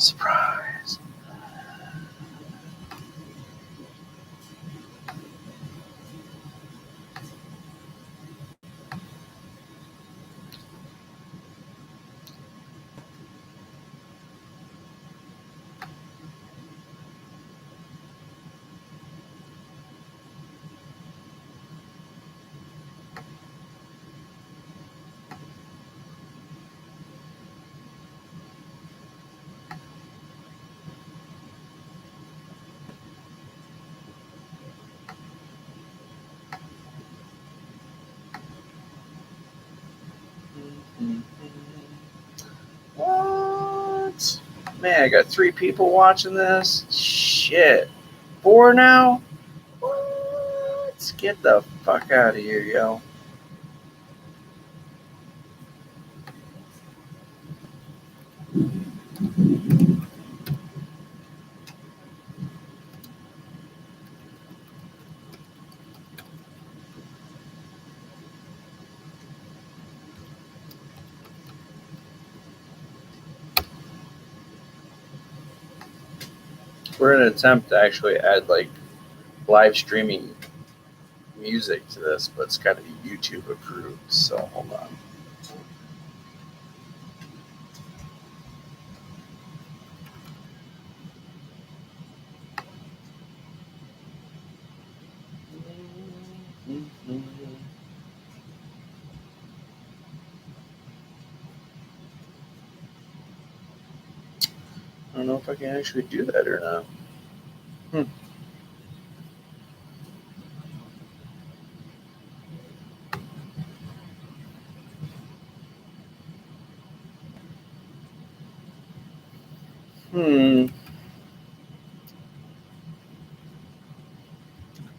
Surprise. What? Man, I got 3 people watching this. Shit. 4 now? What? Get the fuck out of here, yo. We're going to attempt to actually add like live streaming music to this, but it's got to be YouTube approved. So hold on. I don't know if I can actually do that or not.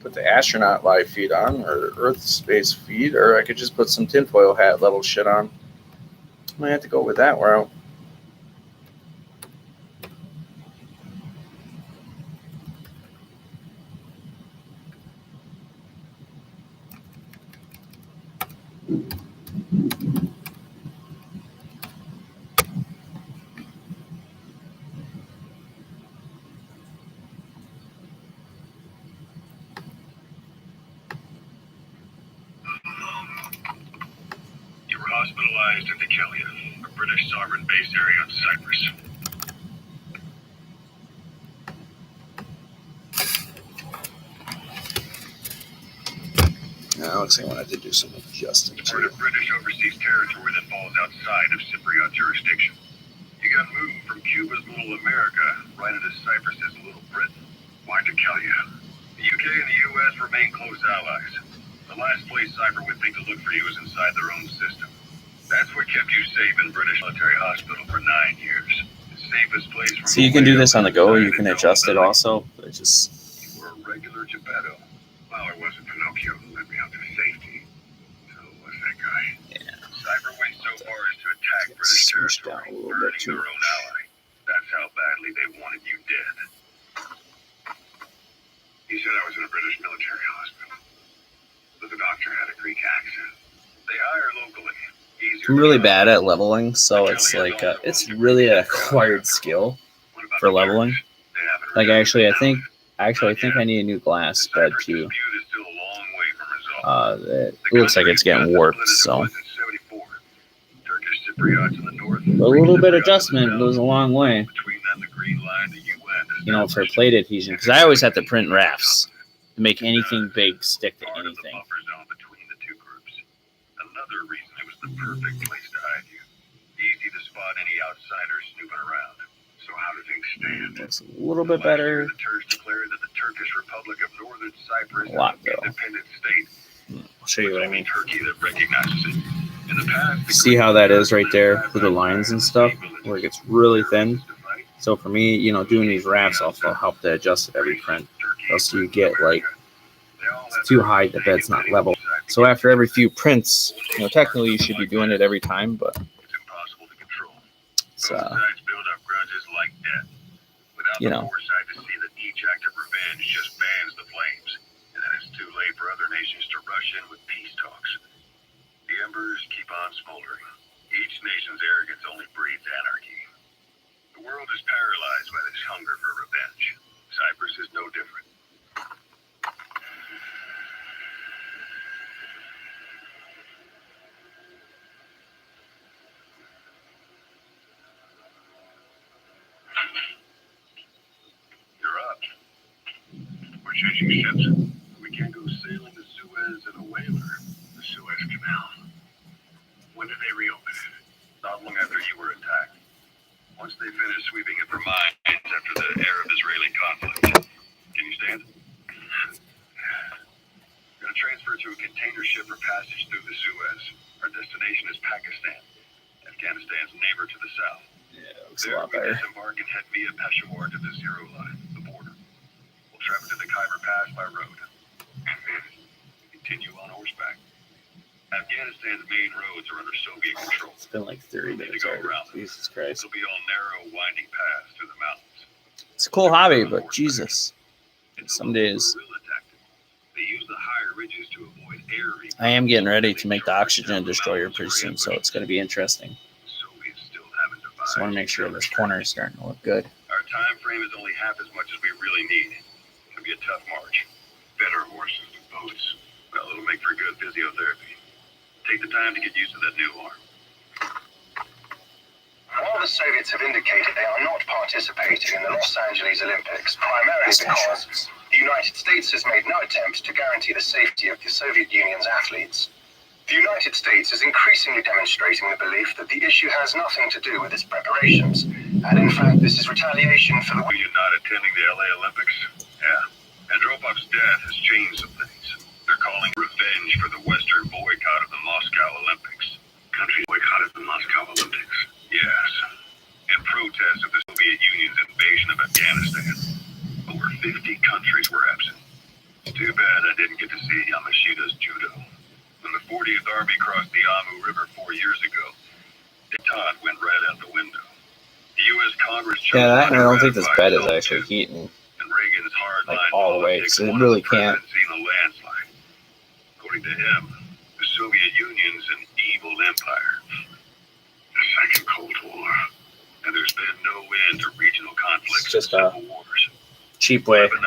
Put the astronaut live feed on, or Earth space feed, or I could just put some tinfoil hat level shit on. I might have to go with that route. You were hospitalized at the Kellia, a British sovereign base area on Cyprus. Now, looks like I wanted to do some adjusting. Part of British overseas territory that falls outside of Cypriot jurisdiction. You got moved from Cuba's Little America right into Cyprus's Little Britain. Why to Kellia? The UK and the US remain close allies. The last place Cypher would think to look for you is inside their own system. That's what kept you safe in British military hospital for 9 years. The safest place from So you can do this on the go, you can adjust it also. But just you were a regular Geppetto. Well, I wasn't Pinocchio who led me out to safety. So was that guy. yeah. Cypher went so far as to attack British territory, burning their own ally. That's how badly they wanted you dead. He said I was in a British military hospital. But the doctor had a Greek accent. They hire locally. I'm really bad at leveling, so it's like it's really an acquired skill for leveling. Like actually, I think I need a new glass bed too. It looks like it's getting warped, so a little bit of adjustment goes a long way. You know, for plate adhesion, because I always have to print rafts to make anything big stick to anything. Another reason it was the perfect place to hide you. Easy to spot any outsiders snooping around. So how do things stand? It's a little bit better. The Turks declared that the Turkish Republic of Northern Cyprus a lot, is an independent state. I'll show you what I mean. Turkey that recognizes it. In the past, See how that is right there with the lines and stuff, where it gets really thin. So for me, you know, doing these rafts also help to adjust it every print. Else you get like it's too high, the bed's not level. So after every few prints, you know, technically you should be doing it every time, but it's impossible to control. it's Both sides build up grudges like death. Without you the know. foresight to see that each act of revenge just fans the flames, and then it's too late for other nations to rush in with peace talks. The embers keep on smoldering. Each nation's arrogance only breeds anarchy. The world is paralyzed by this hunger for revenge. Cyprus is no different. You're up. We're chasing ships. We can't go sailing the Suez in a whaler. The Suez Canal. When did they reopen it? Not long after you were attacked. Once they finished sweeping it from mines after the Arab-Israeli conflict. Can you stand? We're going to transfer to a container ship for passage through the Suez. Our destination is Pakistan, Afghanistan's neighbor to the south. Yeah, it looks a There lot we better. disembark and head via Peshawar to the Zero Line, the border. We'll travel to the Khyber Pass by road. And then continue on horseback. Afghanistan's main roads are under Soviet control. It's been like 30 minutes already. Jesus Christ. It'll be all narrow, winding paths through the mountains. It's a cool hobby, but Jesus. Some days. They use the higher ridges to avoid air. I am getting ready to make the oxygen destroyer pretty soon, so it's going to be interesting. Just want to make sure this corner is starting to look good. Our time frame is only half as much as we really need. It'll be a tough march. Better horses and boats. Well, it'll make for good physiotherapy. Take the time to get used to that new arm. While the Soviets have indicated they are not participating in the Los Angeles Olympics, primarily because the United States has made no attempt to guarantee the safety of the Soviet Union's athletes, the United States is increasingly demonstrating the belief that the issue has nothing to do with its preparations, and in fact this is retaliation for the... You're not attending the LA Olympics? Yeah. Andropov's death has changed some things. They're calling revenge for the Western boycott of the Moscow Olympics. Country boycotted the Moscow Olympics? Yes. In protest of the Soviet Union's invasion of Afghanistan. Over 50 countries were absent. Too bad I didn't get to see Yamashita's judo. When the 40th Army crossed the Amu River 4 years ago, Todd went right out the window. The U.S. Congress chose Yeah, I don't think this bed is SALT actually II, heating and Reagan's hardline like all the way, politics so it won really the can't. presidency in a landslide. According to him, the Soviet Union's an evil empire. The Second Cold War. And there's been no end to regional conflicts It's just and a civil wars. cheap way. Lebanon,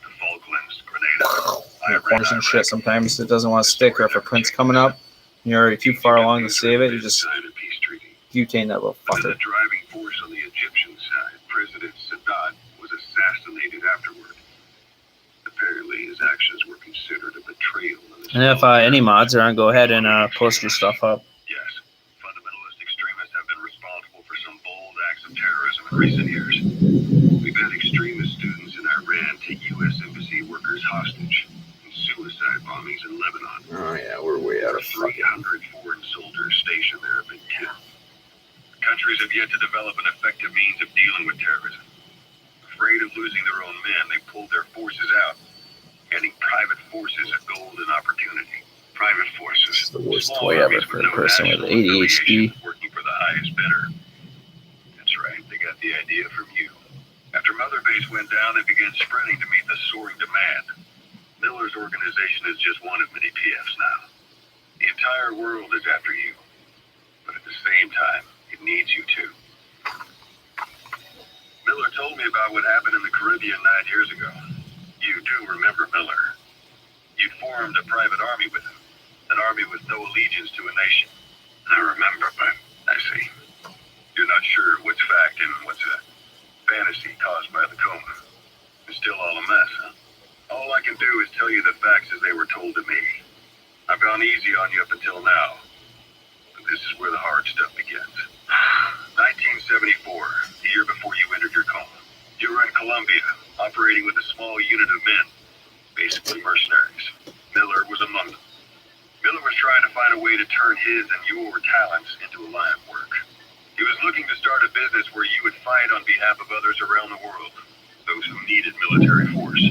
the Falklands, Grenada, Corners and shit. Sometimes it doesn't want to stick, or if a print's coming up, you're already too far along to save it. You just signed a peace treaty. butane that little But fucker. the driving force on the Egyptian side, President Sadat, was assassinated afterward. Apparently, his actions were considered a betrayal. And if any mods are on, go ahead and post your stuff up. Yes, fundamentalist extremists have been responsible for some bold acts of terrorism in recent years. We've had extremist students in Iran take U.S. embassy workers hostage, and suicide bombings in Lebanon. Oh yeah, we're way out of fucking. 300 foreign soldiers stationed there have been killed. Countries have yet to develop an effective means of dealing with terrorism. Afraid of losing their own men, they pulled their forces out, handing private forces a golden opportunity. Private forces. It's the worst small toy ever armies for with a no person with national ADHD. affiliation, working for the highest bidder. That's right, they got the idea from you. After Mother Base went down, they began spreading to meet the soaring demand. Miller's organization is just one of many PFs now. The entire world is after you, but at the same time, it needs you too. Miller told me about what happened in the Caribbean 9 years ago. You do remember Miller. You'd formed a private army with him, an army with no allegiance to a nation. I remember, but I see. You're not sure what's fact and what's a fantasy caused by the coma. It's still all a mess, huh? All I can do is tell you the facts as they were told to me. I've gone easy on you up until now, but this is where the hard stuff begins. 1974, the year before you entered your coma. You were in Colombia, operating with a small unit of men, basically mercenaries. Miller was among them. Miller was trying to find a way to turn his and your talents into a line of work. He was looking to start a business where you would fight on behalf of others around the world, those who needed military force.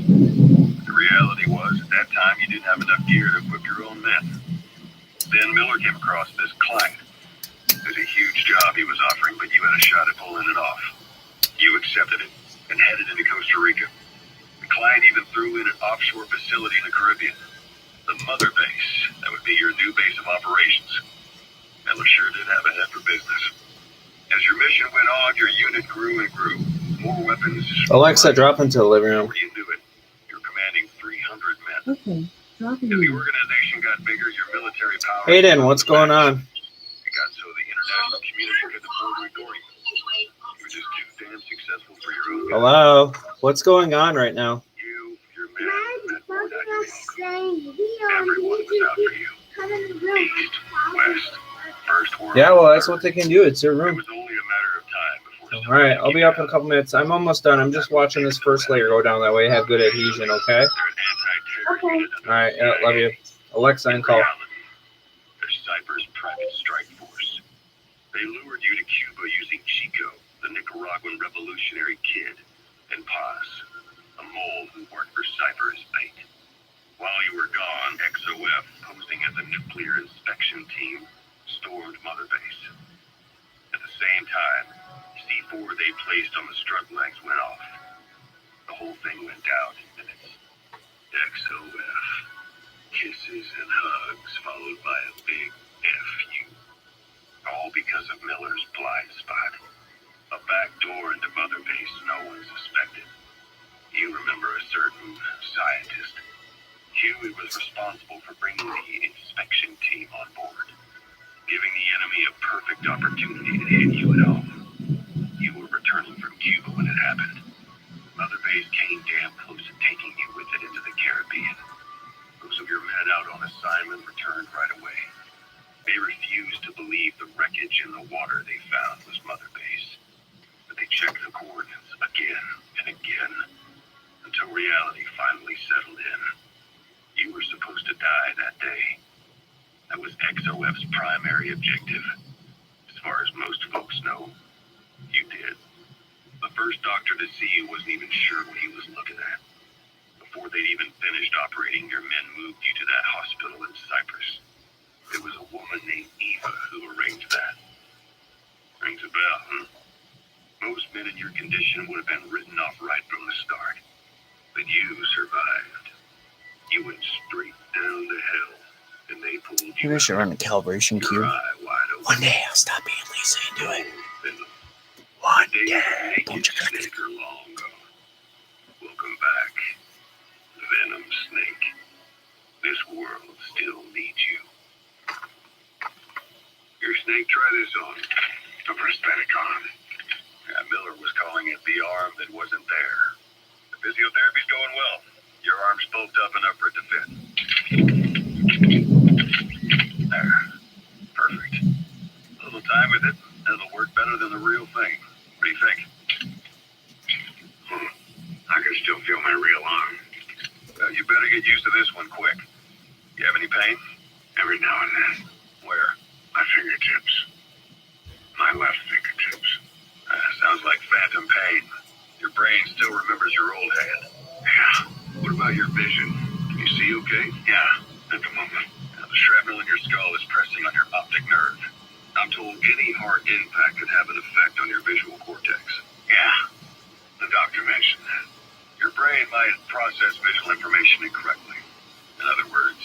The reality was, at that time, you didn't have enough gear to equip your own men. Then Miller came across this client. It was a huge job he was offering, but you had a shot at pulling it off. You accepted it and headed into Costa Rica. The client even threw in an offshore facility in the Caribbean. The mother base, that would be your new base of operations. Miller sure did have a head for business. As your mission went on, your unit grew and grew. More weapons. Alexa, drop into the living room. Before you knew it, you're commanding 300 men. Okay, dropping As the in. organization got bigger, your military power... Hayden, what's going on? It got so the international community couldn't afford to ignore you. You were just too damn successful for your own good. Hello? What's going on right now? You, your men, meant more than you think. Everyone was out for you. East, west, first world. Yeah, well, that's what they can do. It's their It room. was only a matter of time before... All right, I'll be up in a couple minutes. I'm almost done. I'm just watching this first layer go down that way. Have good adhesion, okay? They're an anti-terror Okay. unit under All right, the yeah, CIA. love you. Alexa, In and call. reality, they're Cypher's private strike force. They lured you to Cuba using Chico, the Nicaraguan revolutionary kid, and Paz, a mole who worked for Cypher as bait. While you were gone, XOF, posing as a nuclear inspection team, stormed Mother Base. At the same time, C4 they placed on the strut legs went off. The whole thing went down, and it's XOF. Kisses and hugs, followed by a big F-U. All because of Miller's blind spot. A back door into Mother Base no one suspected. You remember a certain scientist. Huey was responsible for bringing the inspection team on board, giving the enemy a perfect opportunity to hit you at home. You were returning from Cuba when it happened. Mother Base came damn close to taking you with it into the Caribbean. Those of your men out on assignment returned right away. They refused to believe the wreckage in the water they found was Mother Base. But they checked the coordinates again and again until reality finally settled in. You were supposed to die that day. That was XOF's primary objective. As far as most folks know, you did. The first doctor to see you wasn't even sure what he was looking at. Before they'd even finished operating, your men moved you to that hospital in Cyprus. It was a woman named Eva who arranged that. Rings a bell, huh? Most men in your condition would have been written off right from the start. But you survived. You went straight down to hell, and they pulled you Maybe I should run a calibration your cube. eye wide open. One day I'll stop being lazy and do it. Venom. One The days of day. naked Don't you click it. snake are long gone. Welcome back, Venom Snake. This world still needs you. Your snake, try this on. The prosthetic arm. Yeah, Miller was calling it the arm that wasn't there. The physiotherapy's going well. Your arm's bulked up enough for it to fit. There. Perfect. A little time with it, and it'll work better than the real thing. What do you think? I can still feel my real arm. You better get used to this one quick. You have any pain? Every now and then. Where? My fingertips. My left fingertips. Sounds like phantom pain. Your brain still remembers your old hand. Yeah. What about your vision? Can you see okay? Yeah, at the moment. Now, the shrapnel in your skull is pressing on your optic nerve. I'm told any hard impact could have an effect on your visual cortex. Yeah, the doctor mentioned that. Your brain might process visual information incorrectly. In other words,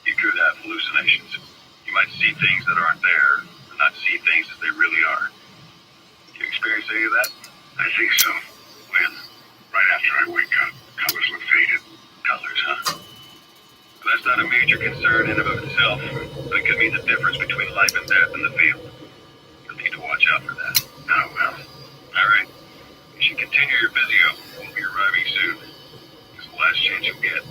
you could have hallucinations. You might see things that aren't there, and not see things as they really are. You experience any of that? I think so. When? Right after I wake up, colors look faded. Colors, huh? Well, that's not a major concern in and of itself, but it could mean the difference between life and death in the field. You'll need to watch out for that. Oh, well. All right. You should continue your physio. We'll be arriving soon. It's the last chance you'll get.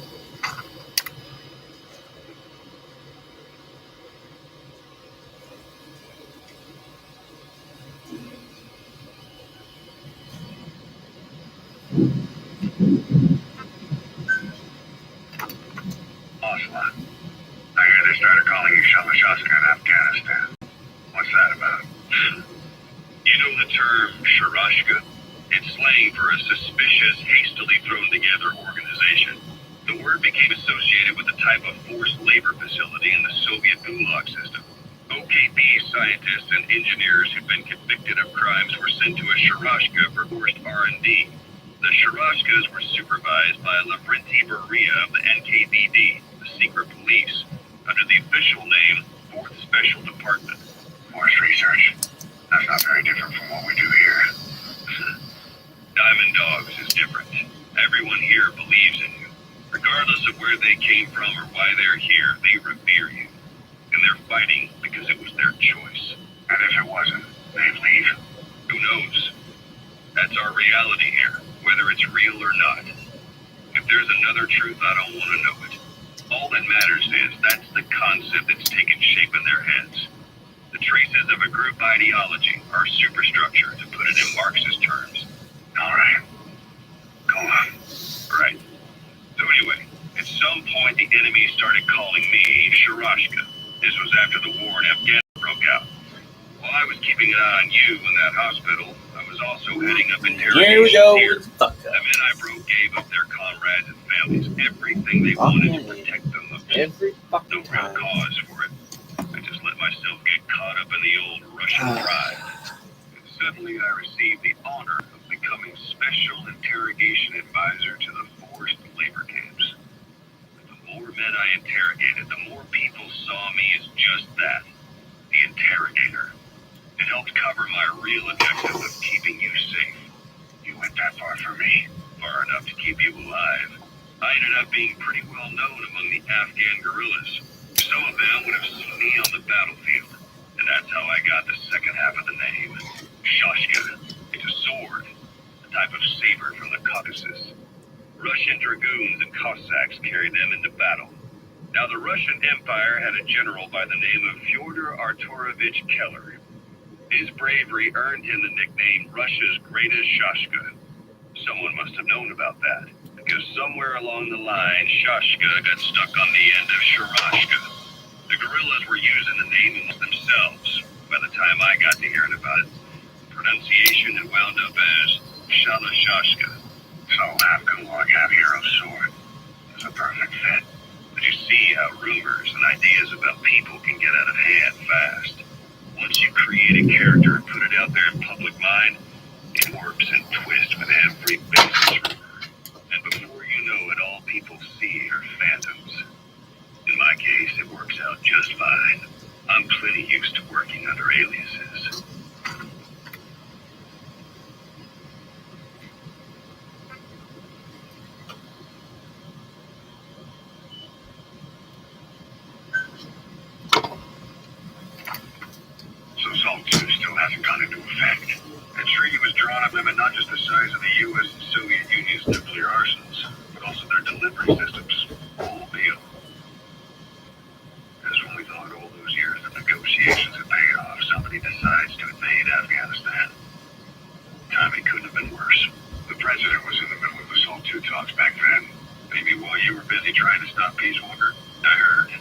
Osla. I hear they started calling you Shamashashka in Afghanistan. What's that about? You know the term Sharashka? It's slang for a suspicious, hastily thrown together organization. The word became associated with a type of forced labor facility in the Soviet Gulag system. OKB scientists and engineers who'd been convicted of crimes were sent to a Sharashka for forced R&D. The Sharashkas were supervised by Lavrenti Beria of the NKVD, the secret police, under the official name 4th Special Department. Force research. That's not very different. different. Everyone here believes in you. Regardless of where they came from or why they're here, they revere you. And they're fighting because it was their choice. And if it wasn't, they'd leave. Who knows? That's our reality here, whether it's real or not. If there's another truth, I don't want to know it. All that matters is that's the concept that's taken shape in their heads. The traces of a group ideology, our superstructure, to put it in Marxist terms. All right. Go on. Right. So anyway, at some point the enemy started calling me Sharashka. This was after the war in Afghanistan broke out. While I was keeping an eye on you in that hospital, I was also heading up interrogations Here we go here. with the fuck The up. men I broke gave up their comrades and families everything they wanted to protect them most. Every No fucking real time. cause for it. I just let myself get caught up in the old Russian pride. And suddenly I received the honor of becoming Special Interrogation Advisor to the forced labor camps. The more men I interrogated, the more people saw me as just that, the interrogator. It helped cover my real objective of keeping you safe. You went that far for me. Far enough to keep you alive. I ended up being pretty well known among the Afghan guerrillas. Some of them would have seen me on the battlefield, and that's how I got the second half of the name. Shashka. It's a sword, a type of saber from the Caucasus. Russian dragoons and Cossacks carried them into battle. Now the Russian Empire had a general by the name of Fyodor Arturovich Keller. His bravery earned him the nickname Russia's Greatest Shashka. Someone must have known about that, because somewhere along the line, Shashka got stuck on the end of Sharashka. The guerrillas were using the name themselves. By the time I got to hearing about it, pronunciation had wound up as Shalashashka. So half Gulag, half hero sword. It's a perfect fit. But you see how rumors and ideas about people can get out of hand fast. Once you create a character and put it out there in public mind, it warps and twists with every basis rumor. And before you know it, all people see are phantoms. In my case, it works out just fine. I'm plenty used to working under aliases. So Salt 2 still hasn't gone into effect. The treaty was drawn up limit not just the size of the U.S. and Soviet Union's nuclear arsenals, but also their delivery systems. Whole deal. Because when we thought all those years of negotiations had paid off, somebody decides to invade Afghanistan. Timing couldn't have been worse. The president was in the middle of the Salt 2 talks back then. Maybe while you were busy trying to stop Peace Walker, I heard.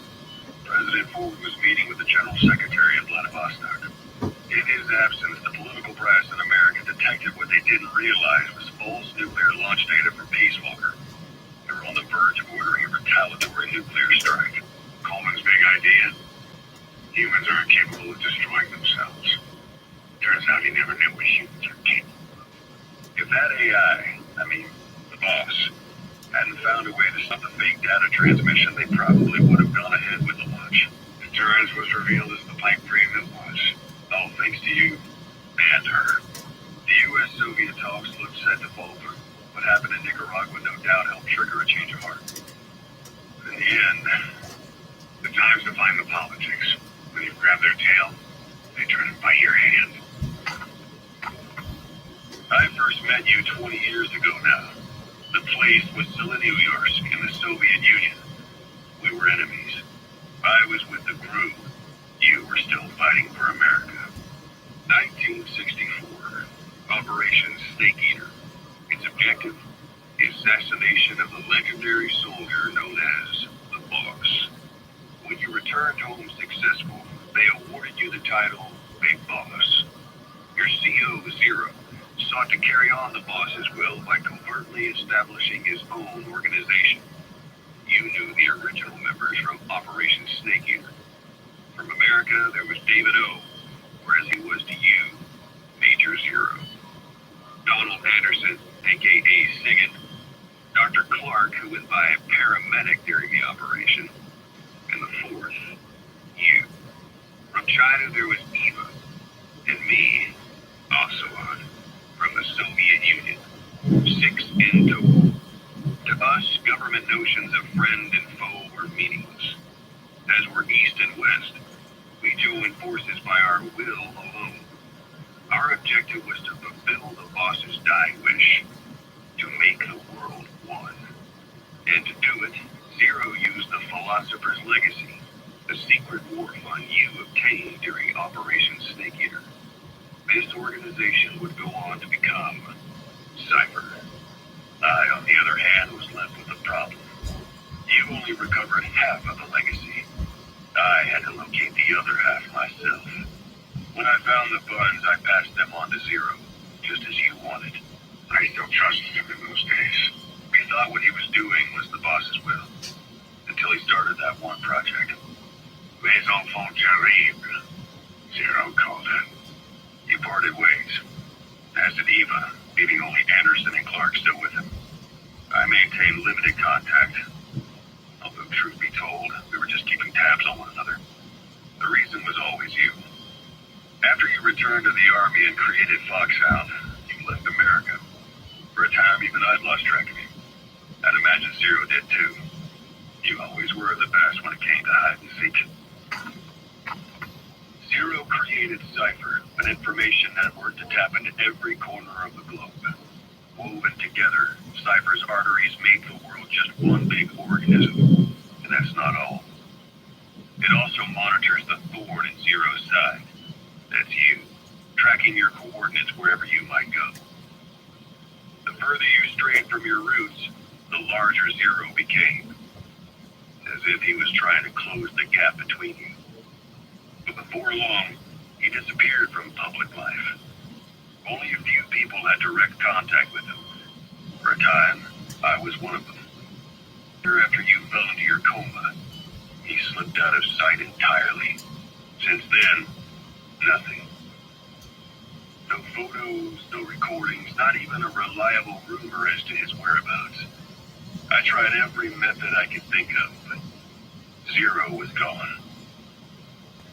President Ford was meeting with the General Secretary in Vladivostok. In his absence, the political brass in America detected what they didn't realize was false nuclear launch data from Peace Walker. They were on the verge of ordering a retaliatory nuclear strike. Coleman's big idea. Humans aren't capable of destroying themselves. Turns out he never knew what humans are capable of. If that AI, the boss, hadn't found a way to stop the fake data transmission, they probably would have gone ahead with the launch. Deterrence was revealed as the pipe dream that was. All thanks to you and her. The U.S.-Soviet talks looked set to fall through. What happened in Nicaragua no doubt helped trigger a change of heart. But in the end, the time's to find the politics. When you grab their tail, they turn and bite your hand. I first met you 20 years ago now. The place was Zelenoyarsk in the Soviet Union. We were enemies. I was with the GRU. You were still fighting for America. 1964. Operation Snake Eater. Its objective? The assassination of the legendary soldier known as the Boss. When you returned home successful, they awarded you the title Big Boss. Your CO, Zero, sought to carry on the boss's will by covertly establishing his own organization. You knew the original members from Operation Snake Eater. From America, there was David O., whereas he was to you, Major Zero. Donald Anderson, a.k.a. Sigan. Dr. Clark, who went by paramedic during the operation. And the fourth, you. From China, there was Eva. And me, Ocelot, from the Soviet Union. 6 distinctions of friend and foe were meaningless. As were East and West, we joined forces by our will alone. Our objective was to fulfill the boss's dying wish, to make the world one. And to do it, Zero used the Philosopher's Legacy, the secret war fund you obtained during Operation Snake Eater. This organization would go on to become Cypher. I, on the other hand, was left with a problem. You only recovered half of the legacy. I had to locate the other half myself. When I found the funds, I passed them on to Zero, just as you wanted. I still trusted him in those days. We thought what he was doing was the boss's will, until he started that one project. Les enfants terribles, Zero called it. He parted ways, as did Eva, leaving only Anderson and Clark still with him. I maintained limited contact. Although, truth be told, we were just keeping tabs on one another. The reason was always you. After you returned to the Army and created Foxhound, you left America. For a time, even I'd lost track of you. I'd imagine Zero did too. You always were the best when it came to hide and seek. Zero created Cypher, an information network to tap into every corner of the globe. Woven together, Cypher's arteries made the world just one big organism. And that's not all. It also monitors the thorn in Zero's side. That's you, tracking your coordinates wherever you might go. The further you strayed from your roots, the larger Zero became. As if he was trying to close the gap between you. But before long, he disappeared from public life. Only a few people had direct contact with him. For a time, I was one of them. After you fell into your coma, he slipped out of sight entirely. Since then, nothing. No photos, no recordings, not even a reliable rumor as to his whereabouts. I tried every method I could think of, but Zero was gone.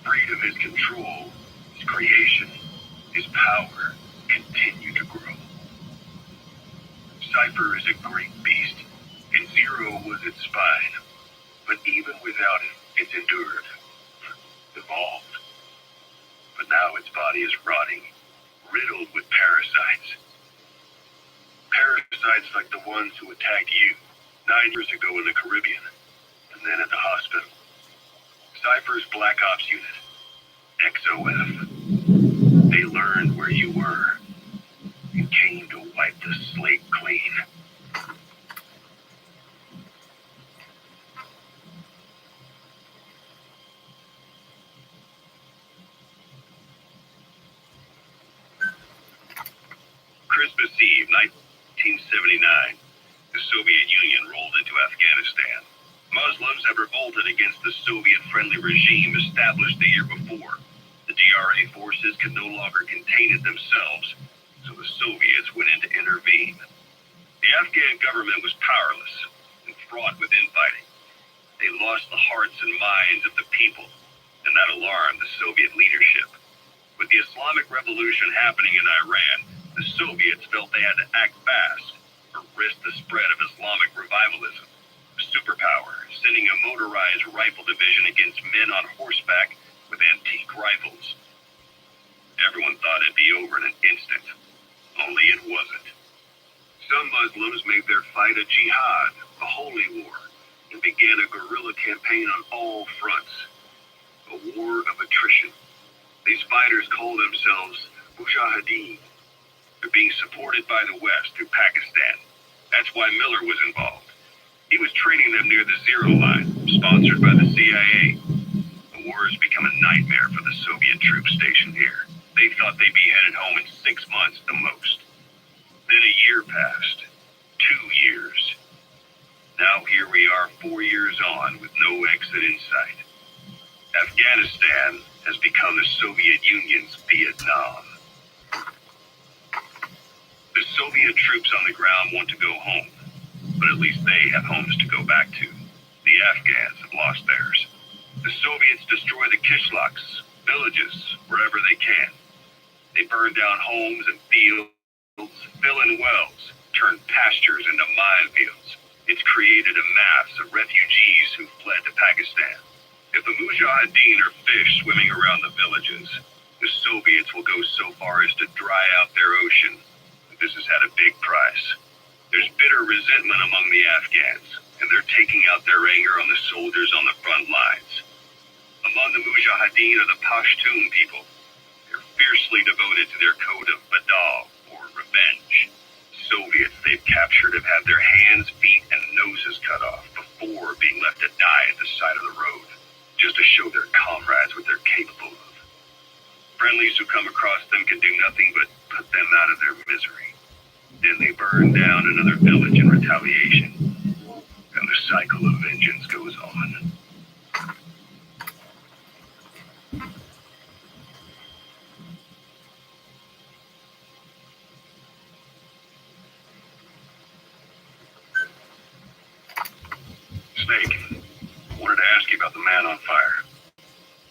Freed of his control, his creation, his power continued to grow. Cypher is a great beast, and Zero was its spine. But even without it, it's endured, evolved. But now its body is rotting, riddled with parasites. Parasites like the ones who attacked you 9 years ago in the Caribbean, and then at the hospital. Cypher's Black Ops unit, XOF. They learned where you were, and came to wipe the slate clean. Christmas Eve, 1979, the Soviet Union rolled into Afghanistan. Muslims have revolted against the Soviet-friendly regime established the year before. The DRA forces could no longer contain it themselves, so the Soviets went in to intervene. The Afghan government was powerless and fraught with infighting. They lost the hearts and minds of the people, and that alarmed the Soviet leadership. With the Islamic Revolution happening in Iran, the Soviets felt they had to act fast or risk the spread of Islamic revivalism. A superpower, sending a motorized rifle division against men on horseback with antique rifles. Everyone thought it'd be over in an instant, only it wasn't. Some Muslims made their fight a jihad, a holy war, and began a guerrilla campaign on all fronts. A war of attrition. These fighters call themselves Mujahideen. They're being supported by the West through Pakistan. That's why Miller was involved. He was training them near the Zero Line, sponsored by the CIA. The war has become a nightmare for the Soviet troops stationed here. They thought they'd be headed home in 6 months at the most. Then a year passed. 2 years. Now here we are 4 years on with no exit in sight. Afghanistan has become the Soviet Union's Vietnam. The Soviet troops on the ground want to go home, but at least they have homes to go back to. The Afghans have lost theirs. The Soviets destroy the kishlaks, villages, wherever they can. They burn down homes and fields, fill in wells, turn pastures into minefields. It's created a mass of refugees who fled to Pakistan. If the Mujahideen are fish swimming around the villages, the Soviets will go so far as to dry out their ocean. This has had a big price. There's bitter resentment among the Afghans, and they're taking out their anger on the soldiers on the front lines. Among the Mujahideen are the Pashtun people. They're fiercely devoted to their code of Badal, or revenge. Soviets they've captured have had their hands, feet, and noses cut off before being left to die at the side of the road, just to show their comrades what they're capable of. Friendlies who come across them can do nothing but put them out of their misery. Then they burn down another village in retaliation, and the cycle of vengeance goes on. Snake, wanted to ask you about the man on fire.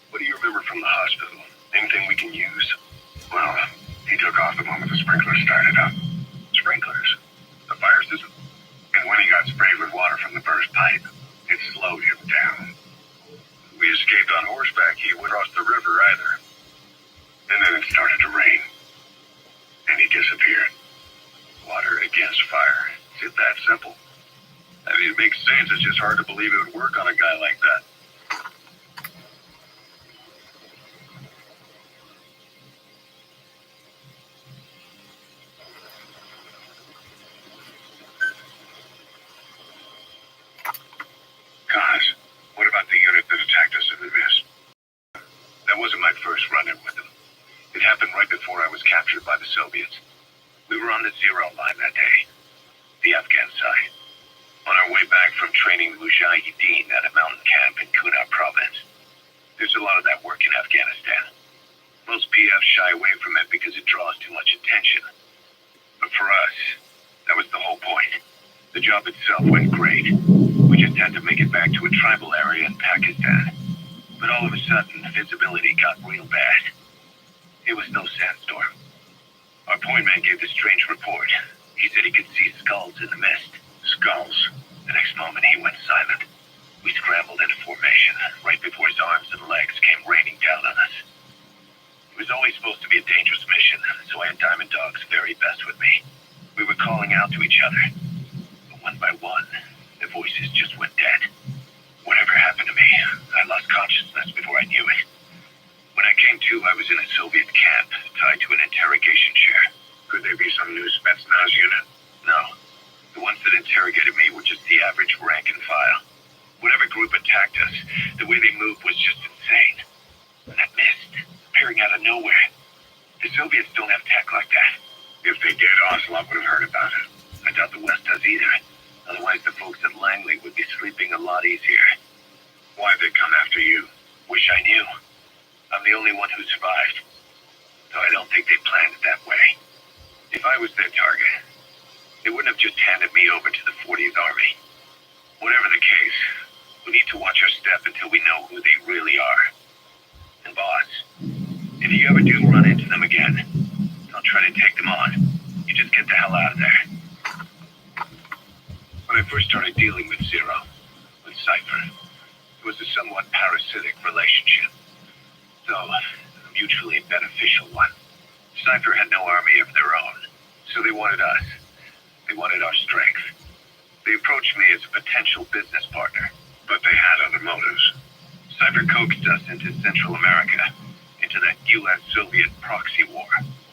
What do you remember from the hospital? Anything we can use? Well, he took off the moment the sprinklers started up. Sprinklers? The fire system? And when he got sprayed with water from the burst pipe, it slowed him down. We escaped on horseback. He wouldn't cross the river either. And then it started to rain. And he disappeared. Water against fire. Is it that simple? I mean, it makes sense. It's just hard to believe it would work on a guy like that. Gosh, what about the unit that attacked us in the mist? That wasn't my first run-in with them. It happened right before I was captured by the Soviets. We were on the zero line that day, the Afghan side, on our way back from training Mujahideen at a mountain camp in Kunar province. There's a lot of that work in Afghanistan. Most PFs shy away from it because it draws too much attention. But for us, that was the whole point. The job itself went great. We just had to make it back to a tribal area in Pakistan. But all of a sudden, visibility got real bad. It was no sandstorm. Our point man gave this strange report. He said he could see skulls in the mist. Skulls. The next moment, he went silent. We scrambled into formation right before his arms and legs came raining down on us. It was always supposed to be a dangerous mission, so I had Diamond Dog's very best with me. We were calling out to each other. But one by one, the voices just went dead. Whatever happened to me, I lost consciousness before I knew it. When I came to, I was in a Soviet camp, tied to an interrogation chair. Could they be some new Spetsnaz unit? No. The ones that interrogated me were just the average rank and file. Whatever group attacked us, the way they moved was just insane. And that mist, appearing out of nowhere. The Soviets don't have tech like that. If they did, Ocelot would have heard about it. I doubt the West does either. Otherwise, the folks at Langley would be sleeping a lot easier. Why'd they come after you? Wish I knew. I'm the only one who survived. So I don't think they planned it that way. If I was their target, they wouldn't have just handed me over to the 40th Army. Whatever the case, we need to watch our step until we know who they really are. And boss, if you ever do run into them again, don't try to take them on. You just get the hell out of there. When I first started dealing with Zero, with Cypher, it was a somewhat parasitic relationship. Though a mutually beneficial one. Cypher had no army of their own, so they wanted us. They wanted our strength. They approached me as a potential business partner, but they had other motives. Cypher coaxed us into Central America, into that US-Soviet proxy war,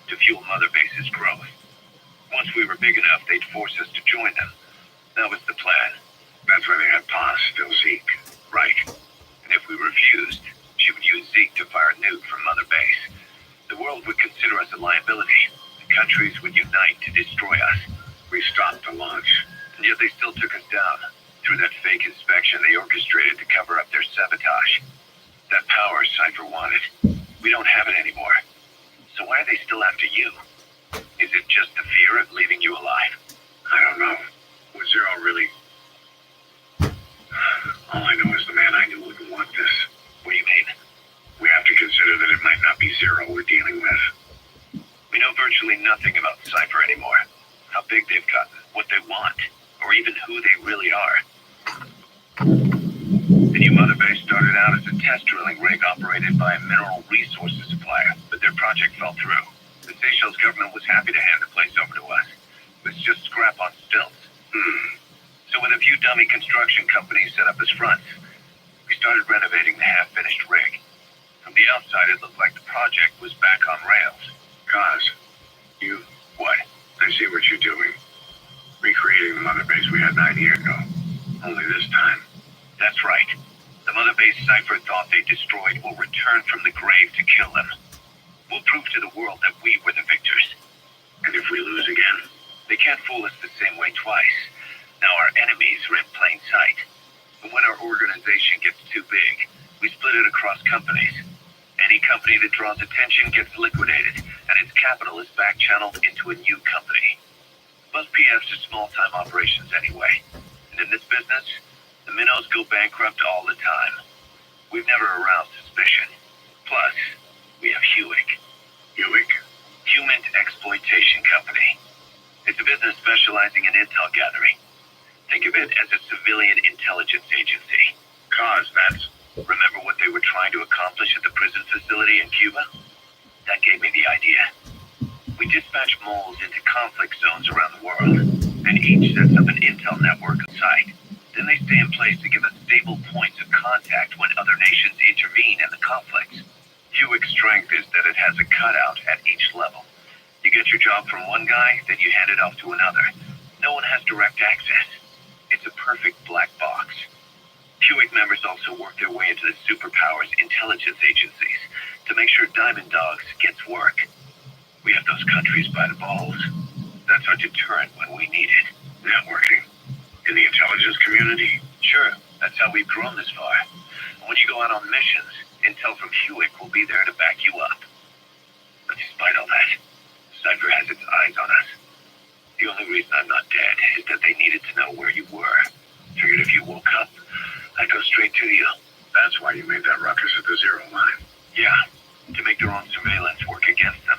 to fuel Mother Base's growth. Once we were big enough, they'd force us to join them. That was the plan. That's why they had Paz still Zeke. Right. And if we refused, she would use Zeke to fire a nuke from Mother Base. The world would consider us a liability. The countries would unite to destroy us. We stopped the launch, and yet they still took us down. Through that fake inspection they orchestrated to cover up their sabotage. That power Cypher wanted. We don't have it anymore. So why are they still after you? Is it just the fear of leaving you alive? I don't know. Was Zero really... All I know is the man I knew wouldn't want this. What do you mean? We have to consider that it might not be Zero we're dealing with. We know virtually nothing about Cypher anymore. How big they've gotten, what they want. or even who they really are. The new mother base started out as a test drilling rig operated by a mineral resources supplier, but their project fell through. The Seychelles government was happy to hand the place over to us. It was just scrap on stilts. So with a few dummy construction companies set up as fronts, we started renovating the half-finished rig. From the outside, it looked like the project was back on rails. Guys, you... What? I see what you're doing. Recreating the mother base we had 9 years ago. Only this time. That's right. The mother base cipher thought they destroyed will return from the grave to kill them. We'll prove to the world that we were the victors. And if we lose again? They can't fool us the same way twice. Now our enemies are in plain sight. But when our organization gets too big, we split it across companies. Any company that draws attention gets liquidated, and its capital is back-channeled into a new company. Most PFs are small-time operations anyway. And in this business, the minnows go bankrupt all the time. We've never aroused suspicion. Plus, we have Hewick. Hewick? Human Exploitation Company. It's a business specializing in intel gathering. Think of it as a civilian intelligence agency. Cause that's... Remember what they were trying to accomplish at the prison facility in Cuba? That gave me the idea. We dispatch moles into conflict zones around the world, and each sets up an intel network on site. Then they stay in place to give us stable points of contact when other nations intervene in the conflicts. Hewick's strength is that it has a cutout at each level. You get your job from one guy, then you hand it off to another. No one has direct access. It's a perfect black box. Hewick members also work their way into the superpowers intelligence agencies to make sure Diamond Dogs gets work. We have those countries by the balls. That's our deterrent when we need it. Networking. In the intelligence community? Sure, that's how we've grown this far. And when you go out on missions, intel from Hewick will be there to back you up. But despite all that, Cypher has its eyes on us. The only reason I'm not dead is that they needed to know where you were. Figured if you woke up, I'd go straight to you. That's why you made that ruckus at the Zero line. Yeah, to make their own surveillance work against them.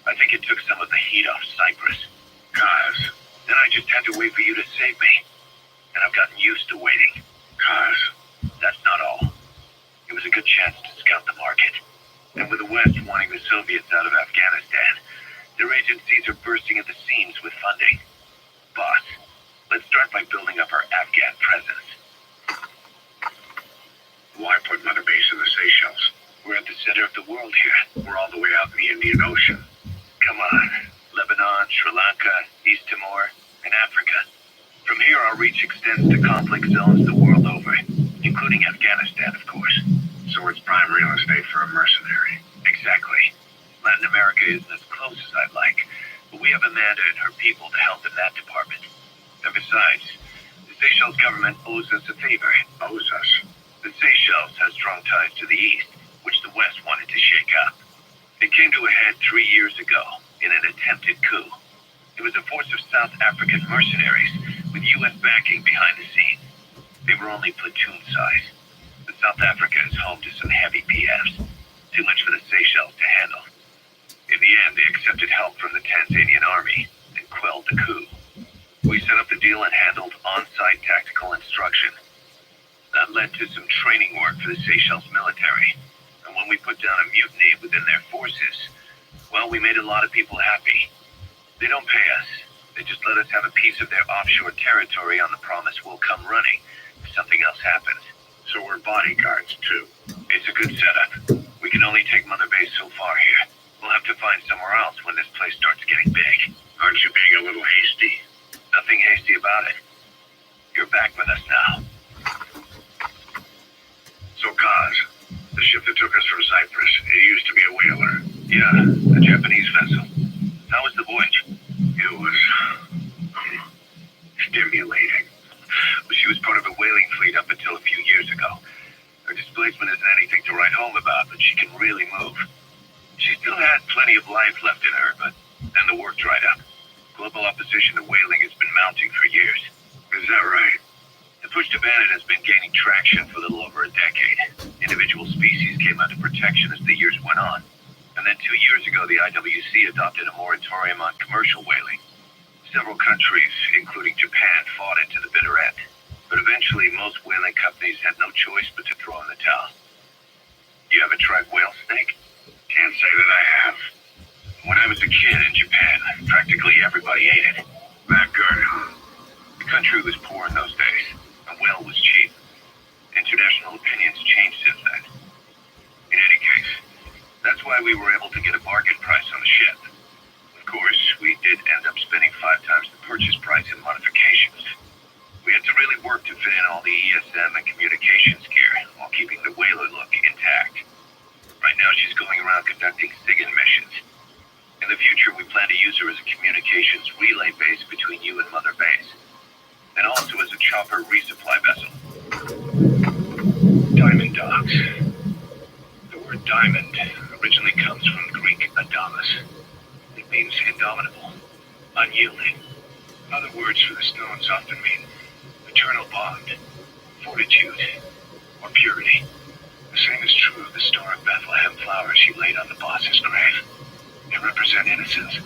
I think it took some of the heat off Cyprus. Cause... Then I just had to wait for you to save me. And I've gotten used to waiting. Cause... That's not all. It was a good chance to scout the market. And with the West wanting the Soviets out of Afghanistan, their agencies are bursting at the seams with funding. Boss, let's start by building up our Afghan presence. Why put Mother Base in the Seychelles? We're at the center of the world here. We're all the way out in the Indian Ocean. Come on. Lebanon, Sri Lanka, East Timor, and Africa. From here, our reach extends to conflict zones the world over, including Afghanistan, of course. So it's prime real estate for a mercenary. Exactly. Latin America isn't as close as I'd like, but we have Amanda and her people to help in that department. And besides, the Seychelles government owes us a favor. Owes us? The Seychelles has strong ties to the east, which the West wanted to shake up. It came to a head 3 years ago in an attempted coup. It was a force of South African mercenaries with U.S. backing behind the scenes. They were only platoon size. But South Africa is home to some heavy PFs. Too much for the Seychelles to handle. In the end, they accepted help from the Tanzanian army and quelled the coup. We set up the deal and handled on-site tactical instruction. That led to some training work for the Seychelles military. And when we put down a mutiny within their forces, well, we made a lot of people happy. They don't pay us. They just let us have a piece of their offshore territory on the promise we'll come running if something else happens. So we're bodyguards, too. It's a good setup. We can only take Mother Base so far here. We'll have to find somewhere else when this place starts getting big. Aren't you being a little hasty? Nothing hasty about it. You're back with us now. So, Kaz, the ship that took us from Cyprus, it used to be a whaler. Yeah, a Japanese vessel. How was the voyage? It was... stimulating. She was part of a whaling fleet up until a few years ago. Her displacement isn't anything to write home about, but she can really move. She still had plenty of life left in her, but then the work dried up. Global opposition to whaling has been mounting for years. Is that right? The push to ban it has been gaining traction for a little over a decade. Individual species came under protection as the years went on. And then 2 years ago, the IWC adopted a moratorium on commercial whaling. Several countries, including Japan, fought it to the bitter end. But eventually, most whaling companies had no choice but to throw in the towel. You ever tried whale steak? Can't say that I have. When I was a kid in Japan, practically everybody ate it. That good, huh? The country was poor in those days. A whale was cheap. International opinions changed since then. In any case, that's why we were able to get a bargain price on the ship. Of course, we did end up spending 5 times the purchase price in modifications. We had to really work to fit in all the ESM and communications gear while keeping the whaler look intact. Right now, she's going around conducting SIGINT missions. In the future, we plan to use her as a communications relay base between you and Mother Base, and also as a chopper resupply vessel. Diamond dogs. The word diamond originally comes from Greek adamas. It means indomitable, unyielding. Other words for the stones often mean eternal bond, fortitude, or purity. The same is true of the Star of Bethlehem flowers she laid on the boss's grave. They represent innocence,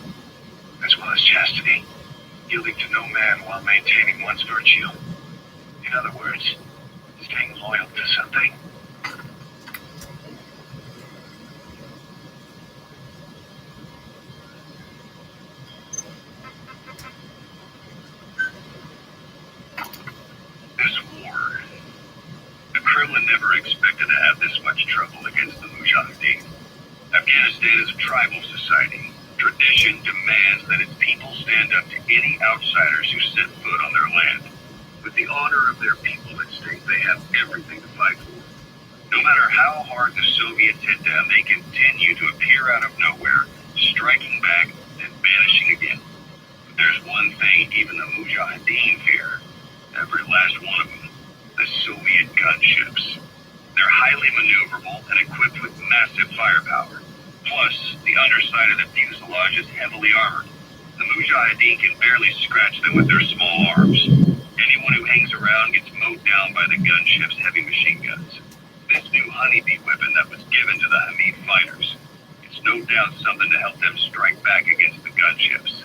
as well as chastity, yielding to no man while maintaining one's virtue. In other words, staying loyal to something. This war. The Kremlin never expected to have this much trouble against the Mujahideen. Afghanistan is a tribal society. Tradition demands that its people stand up to any outsiders who set foot on their land. With the honor of their people at stake, they have everything to fight for. No matter how hard the Soviets hit them, they continue to appear out of nowhere, striking back and vanishing again. But there's one thing even the Mujahideen fear. Every last one of them. The Soviet gunships. They're highly maneuverable and equipped with massive firepower. Plus, the underside of the fuselage is heavily armored. The Mujahideen can barely scratch them with their small arms. Anyone who hangs around gets mowed down by the gunship's heavy machine guns. This new honeybee weapon that was given to the Hamid fighters. It's no doubt something to help them strike back against the gunships,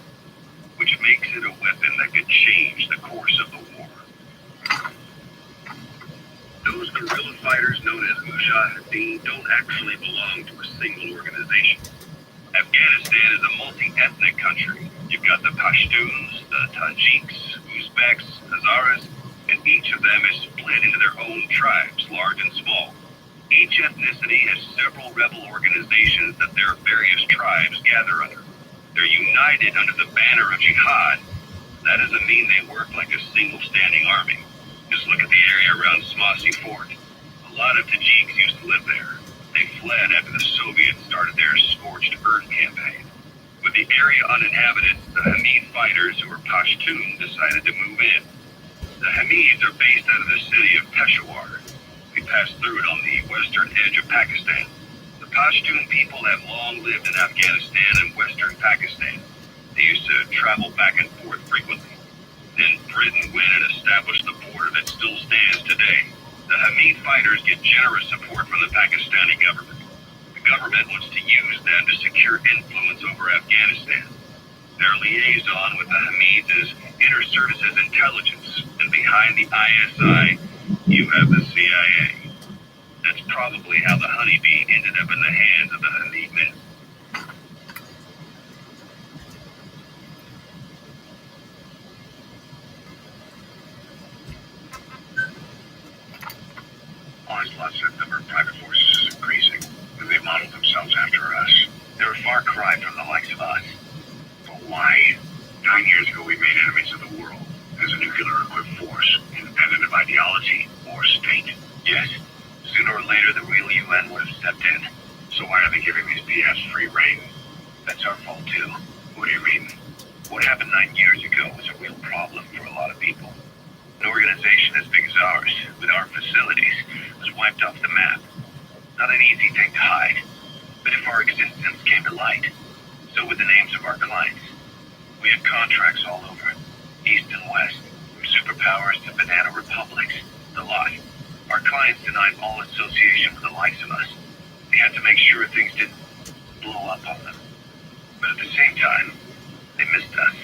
which makes it a weapon that could change the course of the war. Those guerrilla fighters known as Mujahideen don't actually belong to a single organization. Afghanistan is a multi-ethnic country. You've got the Pashtuns, the Tajiks, Uzbeks, Hazaras, and each of them is split into their own tribes, large and small. Each ethnicity has several rebel organizations that their various tribes gather under. They're united under the banner of jihad. That doesn't mean they work like a single standing army. Just look at the area around Smasy Fort. A lot of Tajiks used to live there. They fled after the Soviets started their scorched earth campaign. With the area uninhabited, the Hamid fighters, who are Pashtun, decided to move in. The Hamids are based out of the city of Peshawar. We passed through it on the western edge of Pakistan. The Pashtun people have long lived in Afghanistan and western Pakistan. They used to travel back and forth frequently. Then Britain went and established the border that still stands today. The Hamid fighters get generous support from the Pakistani government. The government wants to use them to secure influence over Afghanistan. Their liaison with the Hamids is Inter-Services Intelligence, and behind the ISI, you have the CIA. That's probably how the honeybee ended up in the hands of the Hamid men. Onslaught's number of private forces is increasing, and they've modeled themselves after us. They're a far cry from the likes of us. But why? 9 years ago, we made enemies of the world as a nuclear-equipped force, independent of ideology or state. Yes, sooner or later, the real UN would have stepped in. So why are they giving these PFs free rein? That's our fault, too. What do you mean? What happened 9 years ago was a real problem for a lot of people. An organization as big as ours, with our facilities, was wiped off the map. Not an easy thing to hide. But if our existence came to light, so would the names of our clients. We had contracts all over, east and west, from superpowers to banana republics, the lot. Our clients denied all association with the likes of us. We had to make sure things didn't blow up on them. But at the same time, they missed us.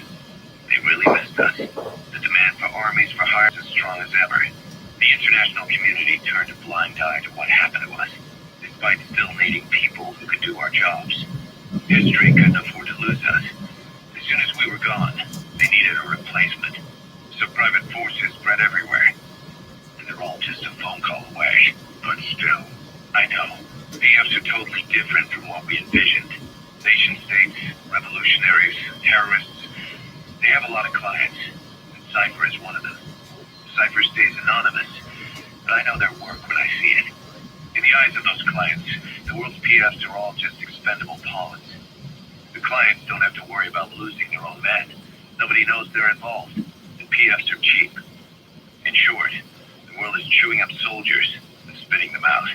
They strong as ever. The international community turned a blind eye to what happened to us, despite still needing people who could do our jobs. History couldn't afford to lose us. As soon as we were gone, they needed a replacement. So private forces spread everywhere. And they're all just a phone call away. But still, I know. PFs are totally different from what we envisioned. Nation states, revolutionaries, terrorists. They have a lot of clients. And Cypher is one of them. Cypher stays anonymous, but I know their work when I see it. In the eyes of those clients, the world's PFs are all just expendable pawns. The clients don't have to worry about losing their own men. Nobody knows they're involved. And PFs are cheap. In short, the world is chewing up soldiers and spitting them out.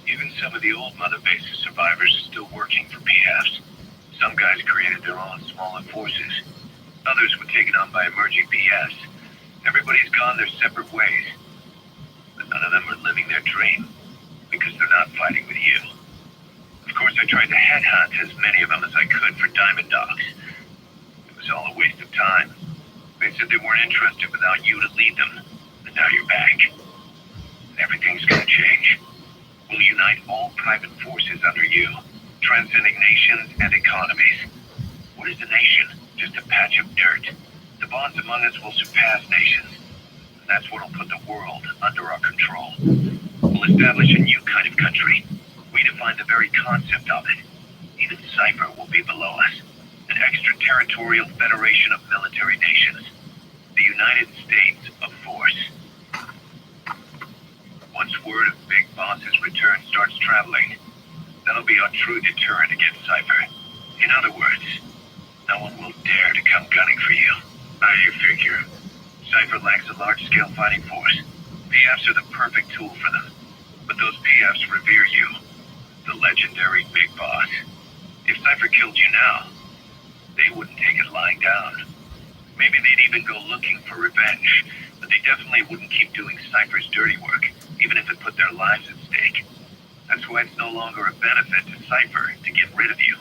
Even some of the old Mother Base's survivors are still working for PFs. Some guys created their own smaller forces. Others were taken on by emerging PFs. Everybody's gone their separate ways. But none of them are living their dream, because they're not fighting with you. Of course, I tried to headhunt as many of them as I could for Diamond Dogs. It was all a waste of time. They said they weren't interested without you to lead them, and now you're back. And everything's gonna change. We'll unite all private forces under you, transcending nations and economies. What is a nation? Just a patch of dirt. The bonds among us will surpass nations. And that's what'll put the world under our control. We'll establish a new kind of country. Redefine the very concept of it. Even Cypher will be below us. An extraterritorial federation of military nations. The United States of Force. Once word of Big Boss's return starts traveling, that'll be our true deterrent against Cypher. In other words, no one will dare to come gunning for you. How do you figure? Cypher lacks a large-scale fighting force. PFs are the perfect tool for them. But those PFs revere you, the legendary Big Boss. If Cypher killed you now, they wouldn't take it lying down. Maybe they'd even go looking for revenge, but they definitely wouldn't keep doing Cypher's dirty work, even if it put their lives at stake. That's why it's no longer a benefit to Cypher to get rid of you.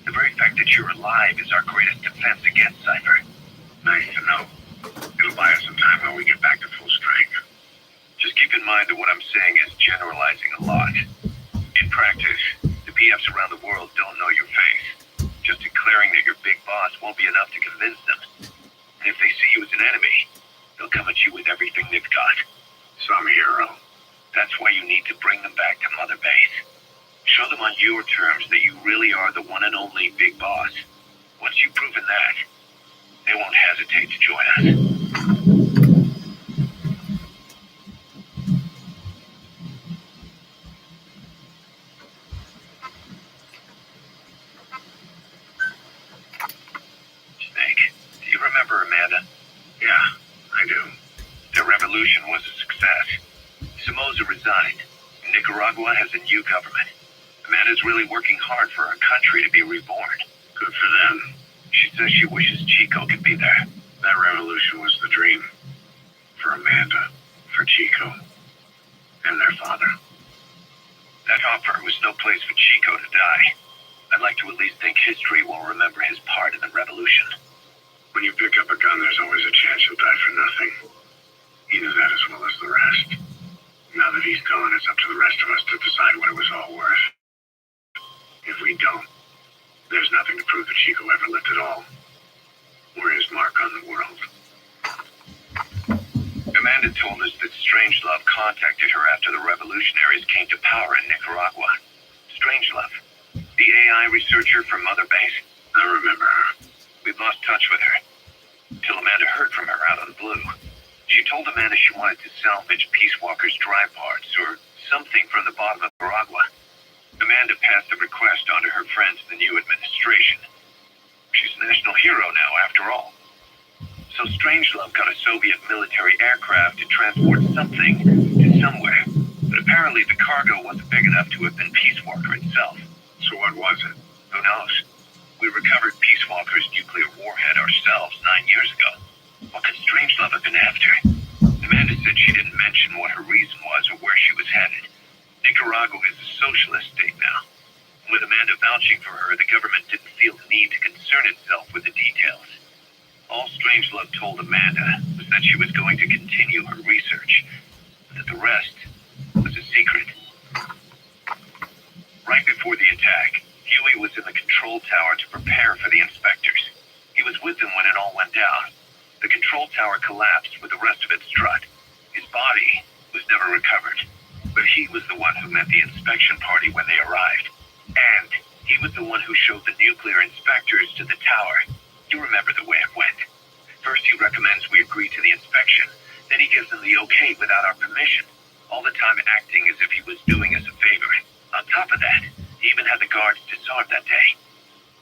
The very fact that you're alive is our greatest defense against Cypher. Nice to know. It'll buy us some time while we get back to full strength. Just keep in mind that what I'm saying is generalizing a lot. In practice, the PFs around the world don't know your face. Just declaring that you're Big Boss won't be enough to convince them. And if they see you as an enemy, they'll come at you with everything they've got. Some hero. That's why you need to bring them back to Mother Base. Show them on your terms that you really are the one and only Big Boss. Once you've proven that, they won't hesitate to join us. Snake, do you remember Amanda? Yeah, I do. The revolution was a success. Somoza resigned. Nicaragua has a new government. Amanda's really working hard for her country to be reborn. Good for them. She says she wishes Chico could be there. That revolution was the dream. For Amanda, for Chico, and their father. That offer was no place for Chico to die. I'd like to at least think history will remember his part in the revolution. When you pick up a gun, there's always a chance you'll die for nothing. He knew that as well as the rest. Now that he's gone, it's up to the rest of us to decide what it was all worth. If we don't, there's nothing to prove that Chico ever lived at all, or his mark on the world. Amanda told us that Strangelove contacted her after the revolutionaries came to power in Nicaragua. Strangelove, the AI researcher from Mother Base. I remember her. We'd lost touch with her, till Amanda heard from her out on Blue. She told Amanda she wanted to salvage Peace Walker's drive parts, or something from the bottom of Nicaragua. Amanda passed the request on to her friends in the new administration. She's a national hero now, after all. So Strangelove got a Soviet military aircraft to transport something to somewhere, but apparently the cargo wasn't big enough to have been Peace Walker itself. So what was it? Who knows? We recovered Peace Walker's nuclear warhead ourselves 9 years ago. What could Strangelove have been after? Amanda said she didn't mention what her reason was or where she was headed. Nicaragua is a socialist state now. With Amanda vouching for her, the government didn't feel the need to concern itself with the details. All Strangelove told Amanda was that she was going to continue her research, but that the rest was a secret. Right before the attack, Huey was in the control tower to prepare for the inspectors. He was with them when it all went down. The control tower collapsed with the rest of its strut. His body was never recovered, but he was the one who met the inspection party when they arrived. And he was the one who showed the nuclear inspectors to the tower. You remember the way it went. First he recommends we agree to the inspection, then he gives them the okay without our permission, all the time acting as if he was doing us a favor. On top of that, he even had the guards disarmed that day.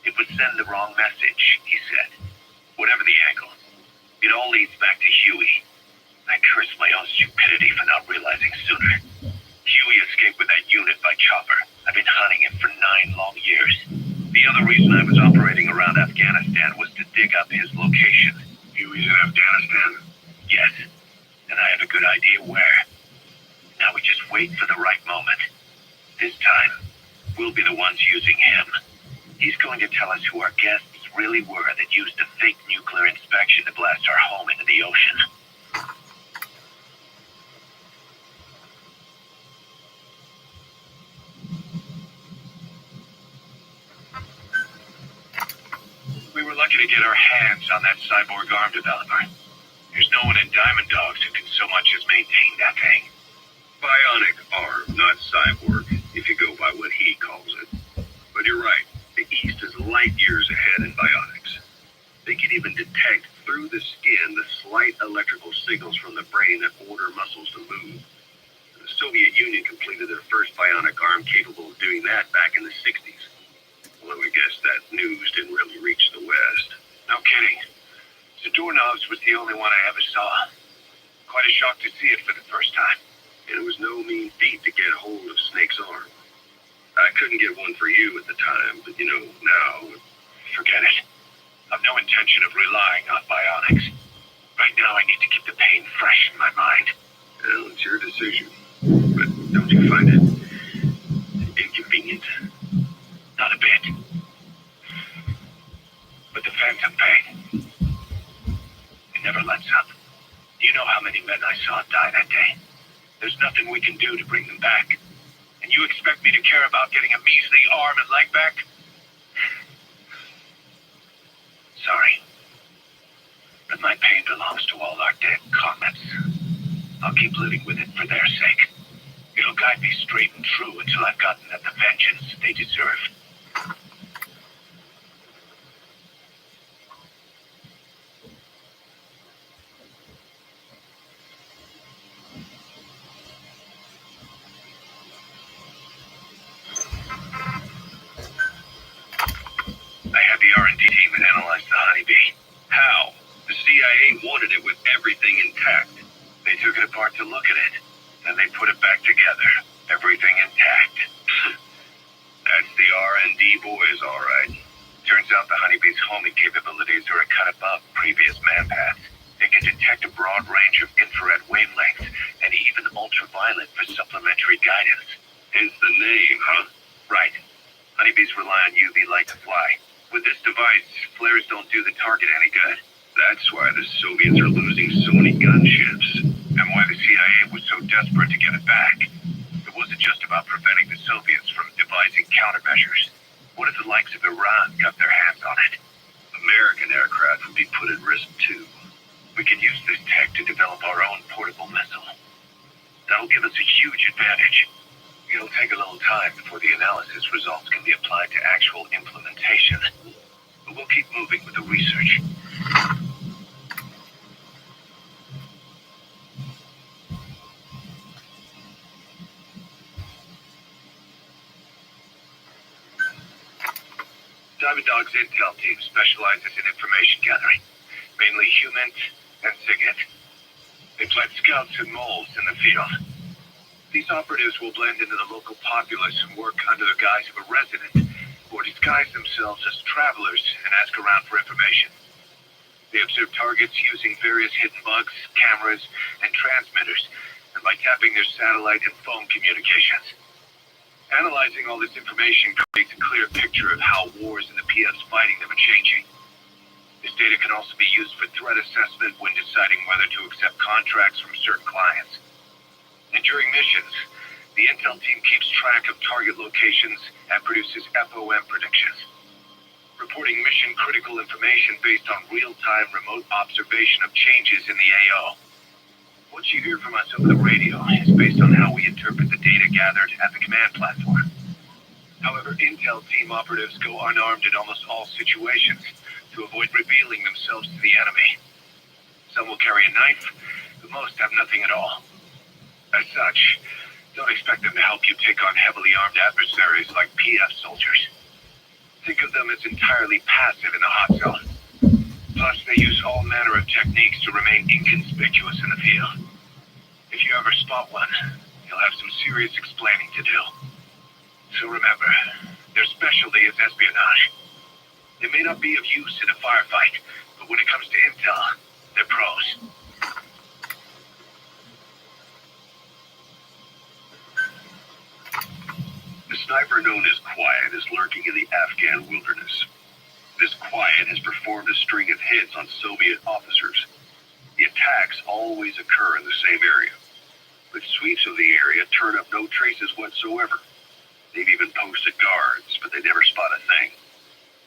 It would send the wrong message, he said. Whatever the angle, it all leads back to Huey. I curse my own stupidity for not realizing sooner. Huey escaped with that unit by chopper. I've been hunting him for 9 long years. The other reason I was operating around Afghanistan was to dig up his location. Huey's in Afghanistan? Yes, and I have a good idea where. Now we just wait for the right moment. This time, we'll be the ones using him. He's going to tell us who our guests really were that used a fake nuclear inspection to blast our home into the ocean. We were lucky to get our hands on that cyborg arm developer. There's no one in Diamond Dogs who can so much as maintain that thing. Bionic arm, not cyborg, if you go by what he calls it. But you're right, the East is light years ahead in bionics. They can even detect through the skin the slight electrical signals from the brain that order muscles to move. The Soviet Union completed their first bionic arm capable of doing that back in the 60s. Although I guess that news didn't really reach the West. No kidding. Zadornov's was the only one I ever saw. Quite a shock to see it for the first time. And it was no mean feat to get hold of Snake's arm. I couldn't get one for you at the time, but now... Forget it. I've no intention of relying on bionics. Right now I need to keep the pain fresh in my mind. Well, it's your decision. But don't you find it inconvenient? Not a bit. But the phantom pain, it never lets up. You know how many men I saw die that day. There's nothing we can do to bring them back. And you expect me to care about getting a measly arm and leg back? Sorry. But my pain belongs to all our dead comrades. I'll keep living with it for their sake. It'll guide me straight and true until I've gotten at the vengeance they deserve. I had the R&D team that analyzed the honeybee. How? The CIA wanted it with everything intact. They took it apart to look at it. Then they put it back together. Everything intact. That's the R&D boys, all right. Turns out the honeybee's homing capabilities are a cut above previous manpads. It can detect a broad range of infrared wavelengths and even ultraviolet for supplementary guidance. Hence the name, huh? Right. Honeybees rely on UV light to fly. With this device, flares don't do the target any good. That's why the Soviets are losing so many gunships. And why the CIA was so desperate to get it back. It wasn't just about preventing the Soviets from devising countermeasures. What if the likes of Iran got their hands on it? American aircraft would be put at risk too. We can use this tech to develop our own portable missile. That'll give us a huge advantage. It'll take a little time before the analysis results can be applied to actual implementation. But we'll keep moving with the research. Diamond Dog's intel team specializes in information gathering, mainly human and SIGINT. They plant scouts and moles in the field. These operatives will blend into the local populace and work under the guise of a resident, or disguise themselves as travelers and ask around for information. They observe targets using various hidden bugs, cameras, and transmitters, and by tapping their satellite and phone communications. Analyzing all this information creates a clear picture of how wars and the PF's fighting them are changing. The This data can also be used for threat assessment when deciding whether to accept contracts from certain clients. And during missions, the intel team keeps track of target locations and produces FOM predictions, reporting mission-critical information based on real-time remote observation of changes in the AO. What you hear from us over the radio is based on how we interpret the data gathered at the command platform. However, intel team operatives go unarmed in almost all situations to avoid revealing themselves to the enemy. Some will carry a knife, but most have nothing at all. As such, don't expect them to help you take on heavily armed adversaries like PF soldiers. Think of them as entirely passive in the hot zone. Plus, they use all manner of techniques to remain inconspicuous in the field. If you ever spot one, you'll have some serious explaining to do. So remember, their specialty is espionage. They may not be of use in a firefight, but when it comes to intel, they're pros. The sniper known as Quiet is lurking in the Afghan wilderness. This Quiet has performed a string of hits on Soviet officers. The attacks always occur in the same area, but sweeps of the area turn up no traces whatsoever. They've even posted guards, but they never spot a thing.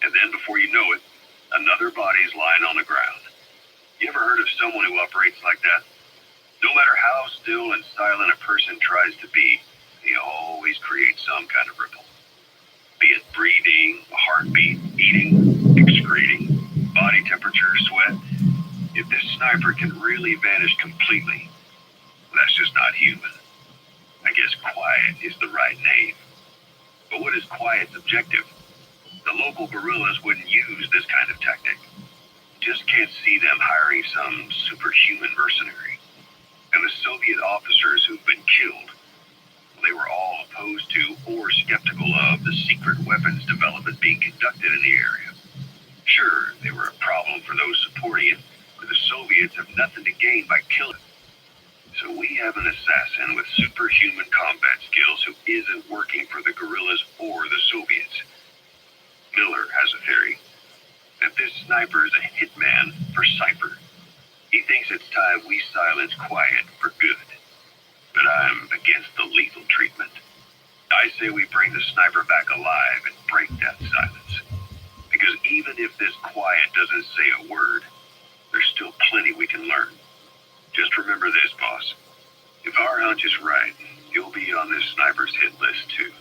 And then, before you know it, another body's lying on the ground. You ever heard of someone who operates like that? No matter how still and silent a person tries to be, they always create some kind of ripple. Be it breathing, a heartbeat, eating, excreting, body temperature, sweat. If this sniper can really vanish completely, that's just not human. I guess Quiet is the right name. But what is Quiet's objective? The local guerrillas wouldn't use this kind of tactic. Just can't see them hiring some superhuman mercenary. And the Soviet officers who've been killed, they were all opposed to or skeptical of the secret weapons development being conducted in the area. Sure, they were a problem for those supporting it, but the Soviets have nothing to gain by killing it. So we have an assassin with superhuman combat skills who isn't working for the guerrillas or the Soviets. Miller has a theory that this sniper is a hitman for Cypher. He thinks it's time we silence Quiet for good. But I'm against the lethal treatment. I say we bring the sniper back alive and break that silence. Because even if this Quiet doesn't say a word, there's still plenty we can learn. Just remember this, boss. If our hunch is right, you'll be on this sniper's hit list too.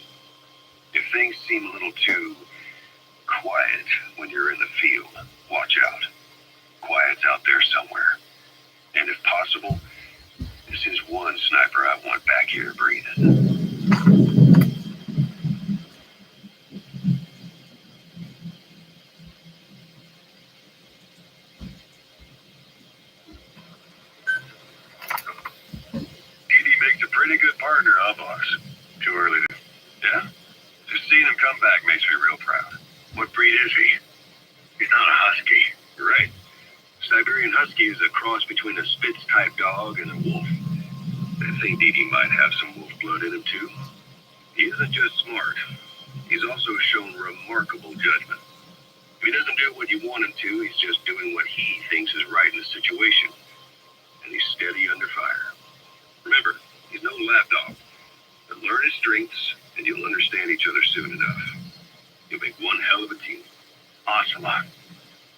If things seem a little too quiet when you're in the field, watch out. Quiet's out there somewhere. And if possible, this is one sniper I want back here breathing. Dee makes a pretty good partner, huh, boss? Too early to... Yeah? Just seeing him come back makes me real proud. What breed is he? He's not a husky, you're right. Siberian Husky is a cross between a Spitz-type dog and a wolf. I think Dee might have some wolf blood in him, too. He isn't just smart. He's also shown remarkable judgment. If he doesn't do what you want him to, he's just doing what he thinks is right in the situation. And he's steady under fire. Remember, he's no lapdog. But learn his strengths, and you'll understand each other soon enough. You'll make one hell of a team. Ocelot.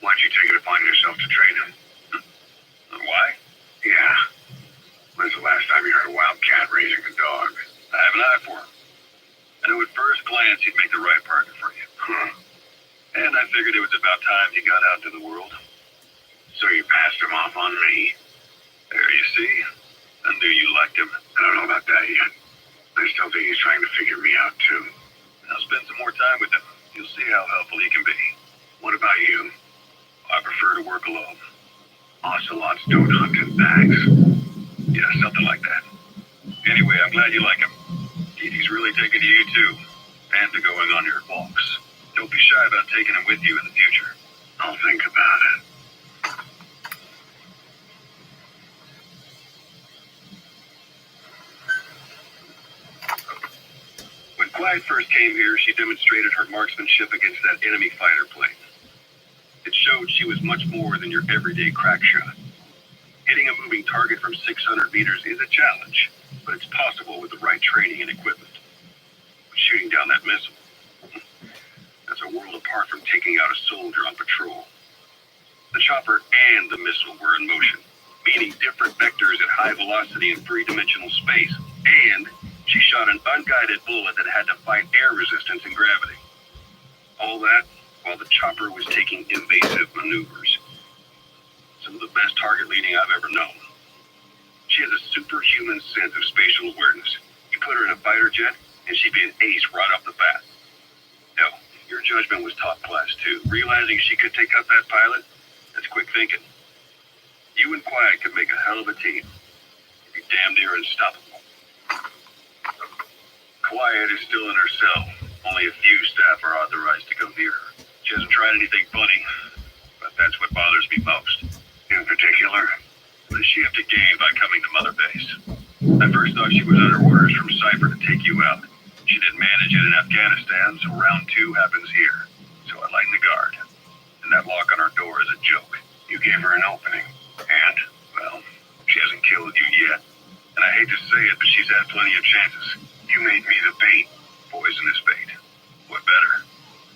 Why'd you take it upon yourself to train him? Why? Yeah. When's the last time you heard a wildcat raising a dog? I have an eye for him. I knew at first glance he'd make the right partner for you. And I figured it was about time he got out into the world. So you passed him off on me. There, you see? I knew you liked him. I don't know about that yet. I still think he's trying to figure me out, too. I'll spend some more time with him. You'll see how helpful he can be. What about you? I prefer to work alone. Ocelots don't hunt in bags. Yeah, something like that. Anyway, I'm glad you like him. He's really taken to you, too. And to going on your walks. Don't be shy about taking him with you in the future. I'll think about it. When Quiet first came here, she demonstrated her marksmanship against that enemy fighter plane. It showed showed she was much more than your everyday crack shot. Hitting a moving target from 600 meters is a challenge, but it's possible with the right training and equipment. But shooting down that missile, that's a world apart from taking out a soldier on patrol. The chopper and the missile were in motion, meaning different vectors at high velocity in three-dimensional space, and she shot an unguided bullet that had to fight air resistance and gravity. All that while the chopper was taking evasive maneuvers. Some of the best target leading I've ever known. She has a superhuman sense of spatial awareness. You put her in a fighter jet, and she'd be an ace right off the bat. Hell, your judgment was top class too. Realizing she could take out that pilot, that's quick thinking. You and Quiet could make a hell of a team. You'd be damn near unstoppable. Quiet is still in her cell. Only a few staff are authorized to go near her. She hasn't tried anything funny, but that's what bothers me most. In particular, what does she have to gain by coming to Mother Base? I first thought she was under orders from Cypher to take you out. She didn't manage it in Afghanistan, so round 2 happens here. So I lighten the guard. And that lock on her door is a joke. You gave her an opening. And, well, she hasn't killed you yet. And I hate to say it, but she's had plenty of chances. You made me the bait. Poisonous bait. What better?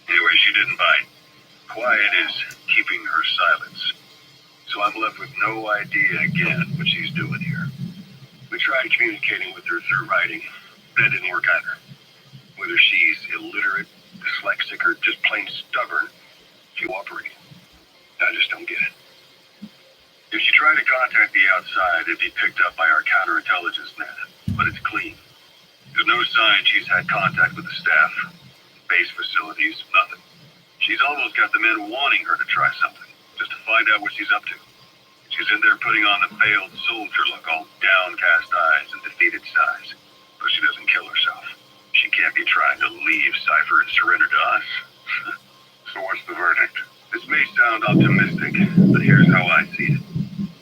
Anyway, she didn't bite. Quiet is keeping her silence. So I'm left with no idea again what she's doing here. We tried communicating with her through writing. That didn't work either. Whether she's illiterate, dyslexic, or just plain stubborn, she cooperating. I just don't get it. If she tried to contact the outside, it'd be picked up by our counterintelligence net. But it's clean. There's no sign she's had contact with the staff, base facilities, nothing. She's almost got the men wanting her to try something, just to find out what she's up to. She's in there putting on the failed soldier look, all downcast eyes and defeated sighs. But she doesn't kill herself. She can't be trying to leave Cypher and surrender to us. So what's the verdict? This may sound optimistic, but here's how I see it.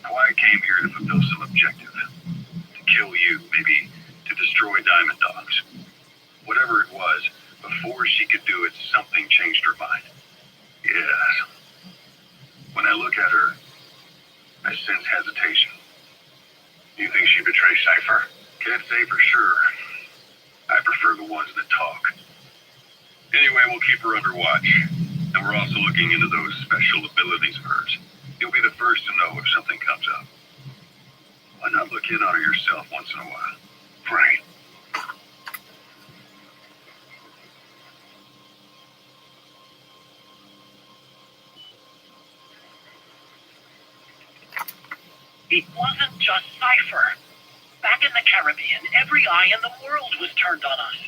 Quiet came here to fulfill some objective. To kill you, maybe to destroy Diamond Dogs. Whatever it was, before she could do it, something changed her mind. Yes. When I look at her, I sense hesitation. You think she betrayed Cypher? Can't say for sure. I prefer the ones that talk. Anyway, we'll keep her under watch. And we're also looking into those special abilities of hers. You'll be the first to know if something comes up. Why not look in on her yourself once in a while? Right. It wasn't just Cypher. Back in the Caribbean, every eye in the world was turned on us.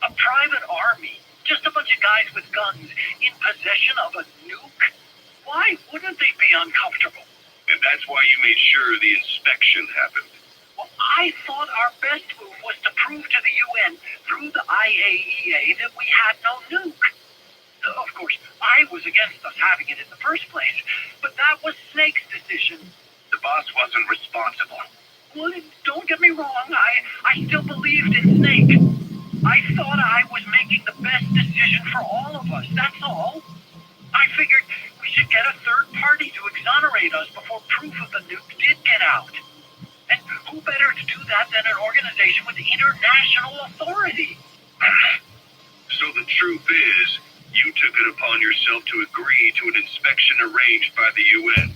A private army, just a bunch of guys with guns, in possession of a nuke? Why wouldn't they be uncomfortable? And that's why you made sure the inspection happened. Well, I thought our best move was to prove to the UN through the IAEA that we had no nuke. Of course, I was against us having it in the first place, but that was Snake's decision. The boss wasn't responsible. Well, don't get me wrong, I still believed in Snake. I thought I was making the best decision for all of us, that's all. I figured we should get a third party to exonerate us before proof of the nuke did get out. And who better to do that than an organization with international authority? So the truth is, you took it upon yourself to agree to an inspection arranged by the UN.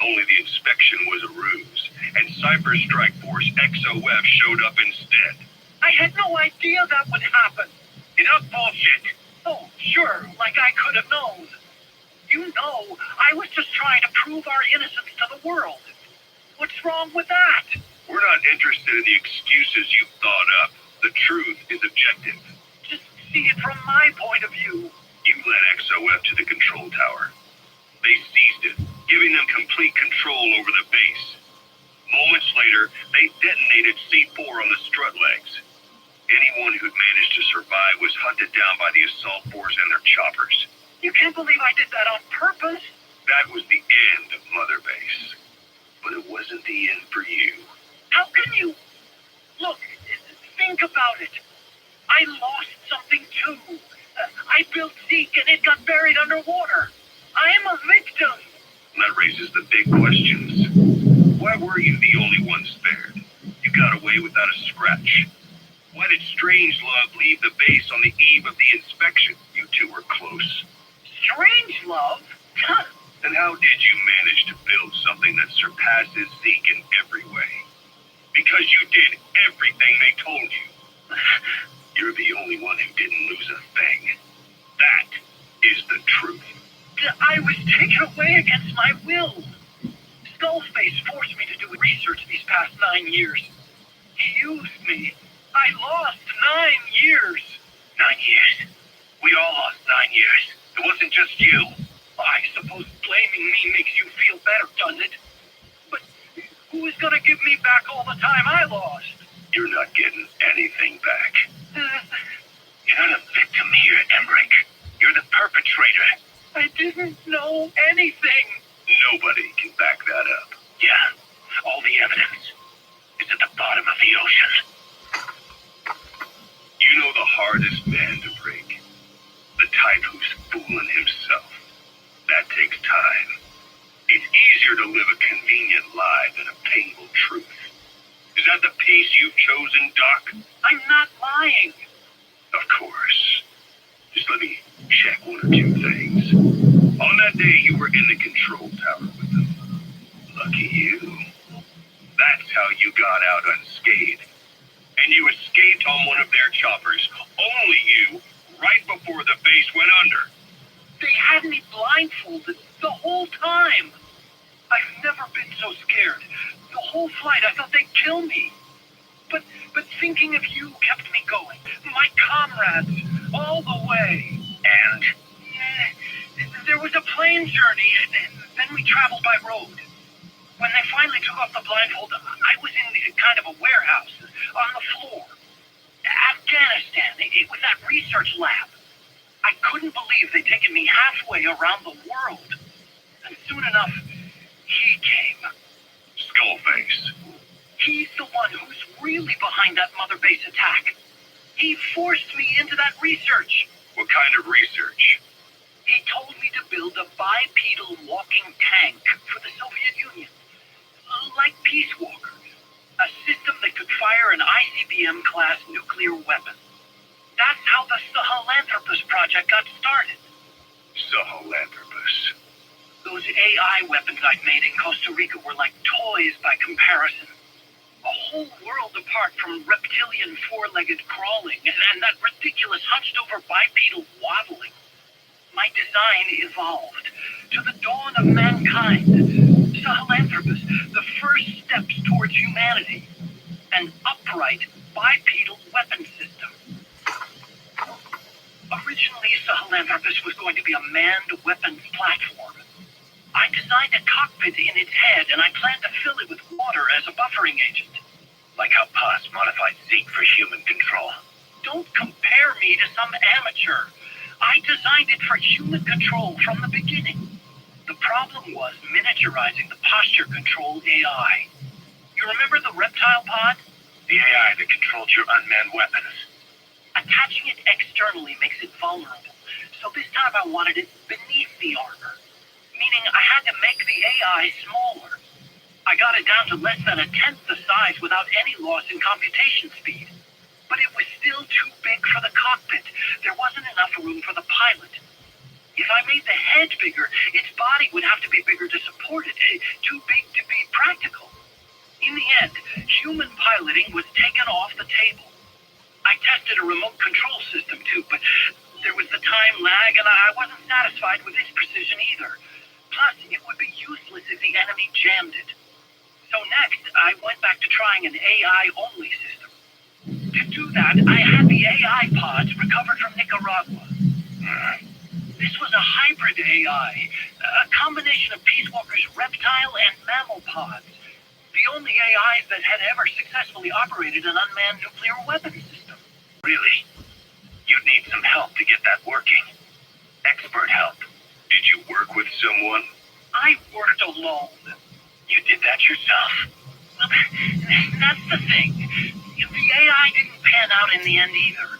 Only the inspection was a ruse, and Cypher Strike Force XOF showed up instead. I had no idea that would happen. Enough bullshit! Oh, sure, like I could have known. You know, I was just trying to prove our innocence to the world. What's wrong with that? We're not interested in the excuses you've thought up. The truth is objective. Just see it from my point of view. You led XOF to the control tower. They seized it, giving them complete control over the base. Moments later, they detonated C4 on the strut legs. Anyone who'd managed to survive was hunted down by the assault force and their choppers. You can't believe I did that on purpose. That was the end of Mother Base. But it wasn't the end for you. How can you... Look, think about it. I lost something too. I built Zeke and it got buried underwater. I am a victim. That raises the big questions. Why were you the only one spared? You got away without a scratch. Why did Strangelove leave the base on the eve of the inspection? You two were close. Strangelove? And how did you manage to build something that surpasses Zeke in every way? Because you did everything they told you. You're the only one who didn't lose a thing. That is the truth. I was taken away against my will. Skullface forced me to do research these past 9 years. He used me. I lost 9 years. 9 years? We all lost 9 years. It wasn't just you. I suppose blaming me makes you feel better, doesn't it? But who is gonna give me back all the time I lost? You're not getting anything back. You're not a victim here, Emmerich. You're the perpetrator. I didn't know anything. Nobody can back that up. Yeah, all the evidence is at the bottom of the ocean. You know the hardest man to break? The type who's fooling himself. That takes time. It's easier to live a convenient lie than a painful truth. Is that the pace you've chosen, Doc? I'm not lying. Of course. Just let me check one or two things. On that day, you were in the control tower with them. Lucky you. That's how you got out unscathed. And you escaped on one of their choppers. Only you, right before the base went under. They had me blindfolded the whole time. I've never been so scared. The whole flight, I thought they'd kill me. But thinking of you kept me going. My comrades, all the way. And? There was a plane journey, and then we traveled by road. When they finally took off the blindfold, I was in kind of a warehouse, on the floor. Afghanistan, it was that research lab. I couldn't believe they'd taken me halfway around the world. And soon enough, he came. Skullface. He's the one who's really behind that Mother Base attack. He forced me into that research. What kind of research? He told me to build a bipedal walking tank for the Soviet Union. Like Peace Walker. A system that could fire an ICBM-class nuclear weapon. That's how the Sahelanthropus project got started. Sahelanthropus. Those AI weapons I'd made in Costa Rica were like toys by comparison. A whole world apart from reptilian four-legged crawling and that ridiculous hunched-over bipedal waddling. My design evolved. To the dawn of mankind, Sahelanthropus, the first steps towards humanity. An upright bipedal weapon system. Originally, Sahelanthropus was going to be a manned weapons platform. I designed a cockpit in its head, and I planned to fill it with water as a buffering agent. Like how Paz modified Zeke for human control. Don't compare me to some amateur. I designed it for human control from the beginning. The problem was miniaturizing the posture control AI. You remember the reptile pod? The AI that controlled your unmanned weapons. Attaching it externally makes it vulnerable, so this time I wanted it beneath the armor, meaning I had to make the AI smaller. I got it down to less than 1/10 the size without any loss in computation speed. But it was still too big for the cockpit. There wasn't enough room for the pilot. If I made the head bigger, its body would have to be bigger to support it. Too big to be practical. In the end, human piloting was taken off the table. I tested a remote control system too, but there was the time lag and I wasn't satisfied with its precision either. Plus, it would be useless if the enemy jammed it. So next, I went back to trying an AI-only system. To do that, I had the AI pods recovered from Nicaragua. This was a hybrid AI, a combination of Peace Walker's reptile and mammal pods. The only AIs that had ever successfully operated an unmanned nuclear weapons system. Really? You'd need some help to get that working. Expert help. Did you work with someone? I worked alone. You did that yourself? That's the thing. The AI didn't pan out in the end either.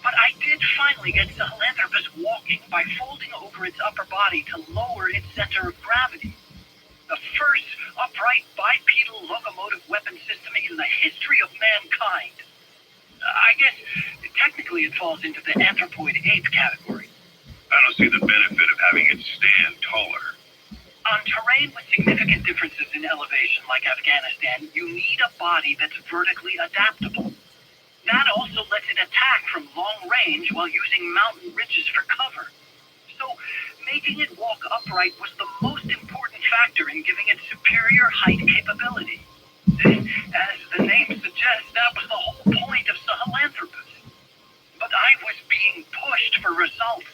But I did finally get Sahelanthropus walking by folding over its upper body to lower its center of gravity. The first upright bipedal locomotive weapon system in the history of mankind. I guess technically it falls into the anthropoid ape category. I don't see the benefit of having it stand taller. On terrain with significant differences in elevation like Afghanistan, you need a body that's vertically adaptable. That also lets it attack from long range while using mountain ridges for cover. So, making it walk upright was the most important factor in giving it superior height capability. As the name suggests, that was the whole point of Sahelanthropus. But I was being pushed for results.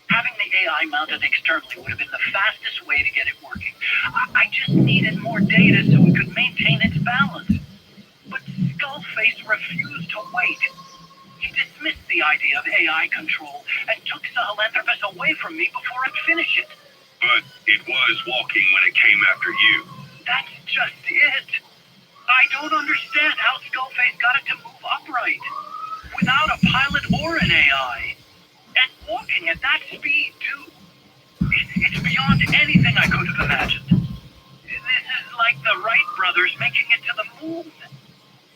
Having the AI mounted externally would have been the fastest way to get it working. I just needed more data so it could maintain its balance. But Skullface refused to wait. He dismissed the idea of AI control and took Sahelanthropus away from me before I'd finish it. But it was walking when it came after you. That's just it. I don't understand how Skullface got it to move upright. Without a pilot or an AI. And walking at that speed, too. It's beyond anything I could have imagined. This is like the Wright brothers making it to the moon.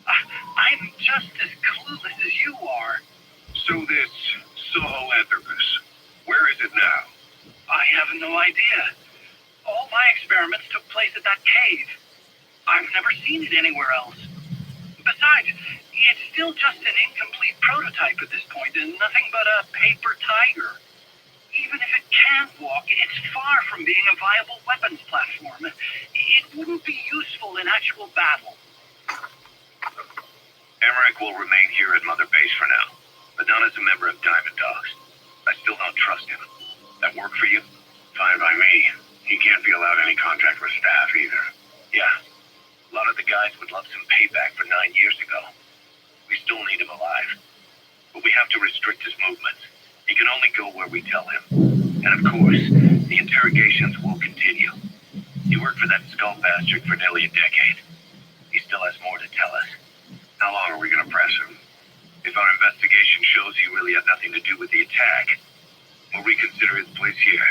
I'm just as clueless as you are. So this Sahelanthropus, where is it now? I have no idea. All my experiments took place at that cave. I've never seen it anywhere else. Besides, it's still just an incomplete prototype at this point and nothing but a paper tiger. Even if it can walk, it's far from being a viable weapons platform. It wouldn't be useful in actual battle. Emmerich will remain here at Mother Base for now, but not as a member of Diamond Dogs. I still don't trust him. That work for you? Fine by me. He can't be allowed any contract with staff either. Yeah, a lot of the guys would love some payback for 9 years ago. We still need him alive. But we have to restrict his movements. He can only go where we tell him. And of course, the interrogations will continue. He worked for that skull bastard for nearly a decade. He still has more to tell us. How long are we going to press him? If our investigation shows he really had nothing to do with the attack, we'll reconsider his place here.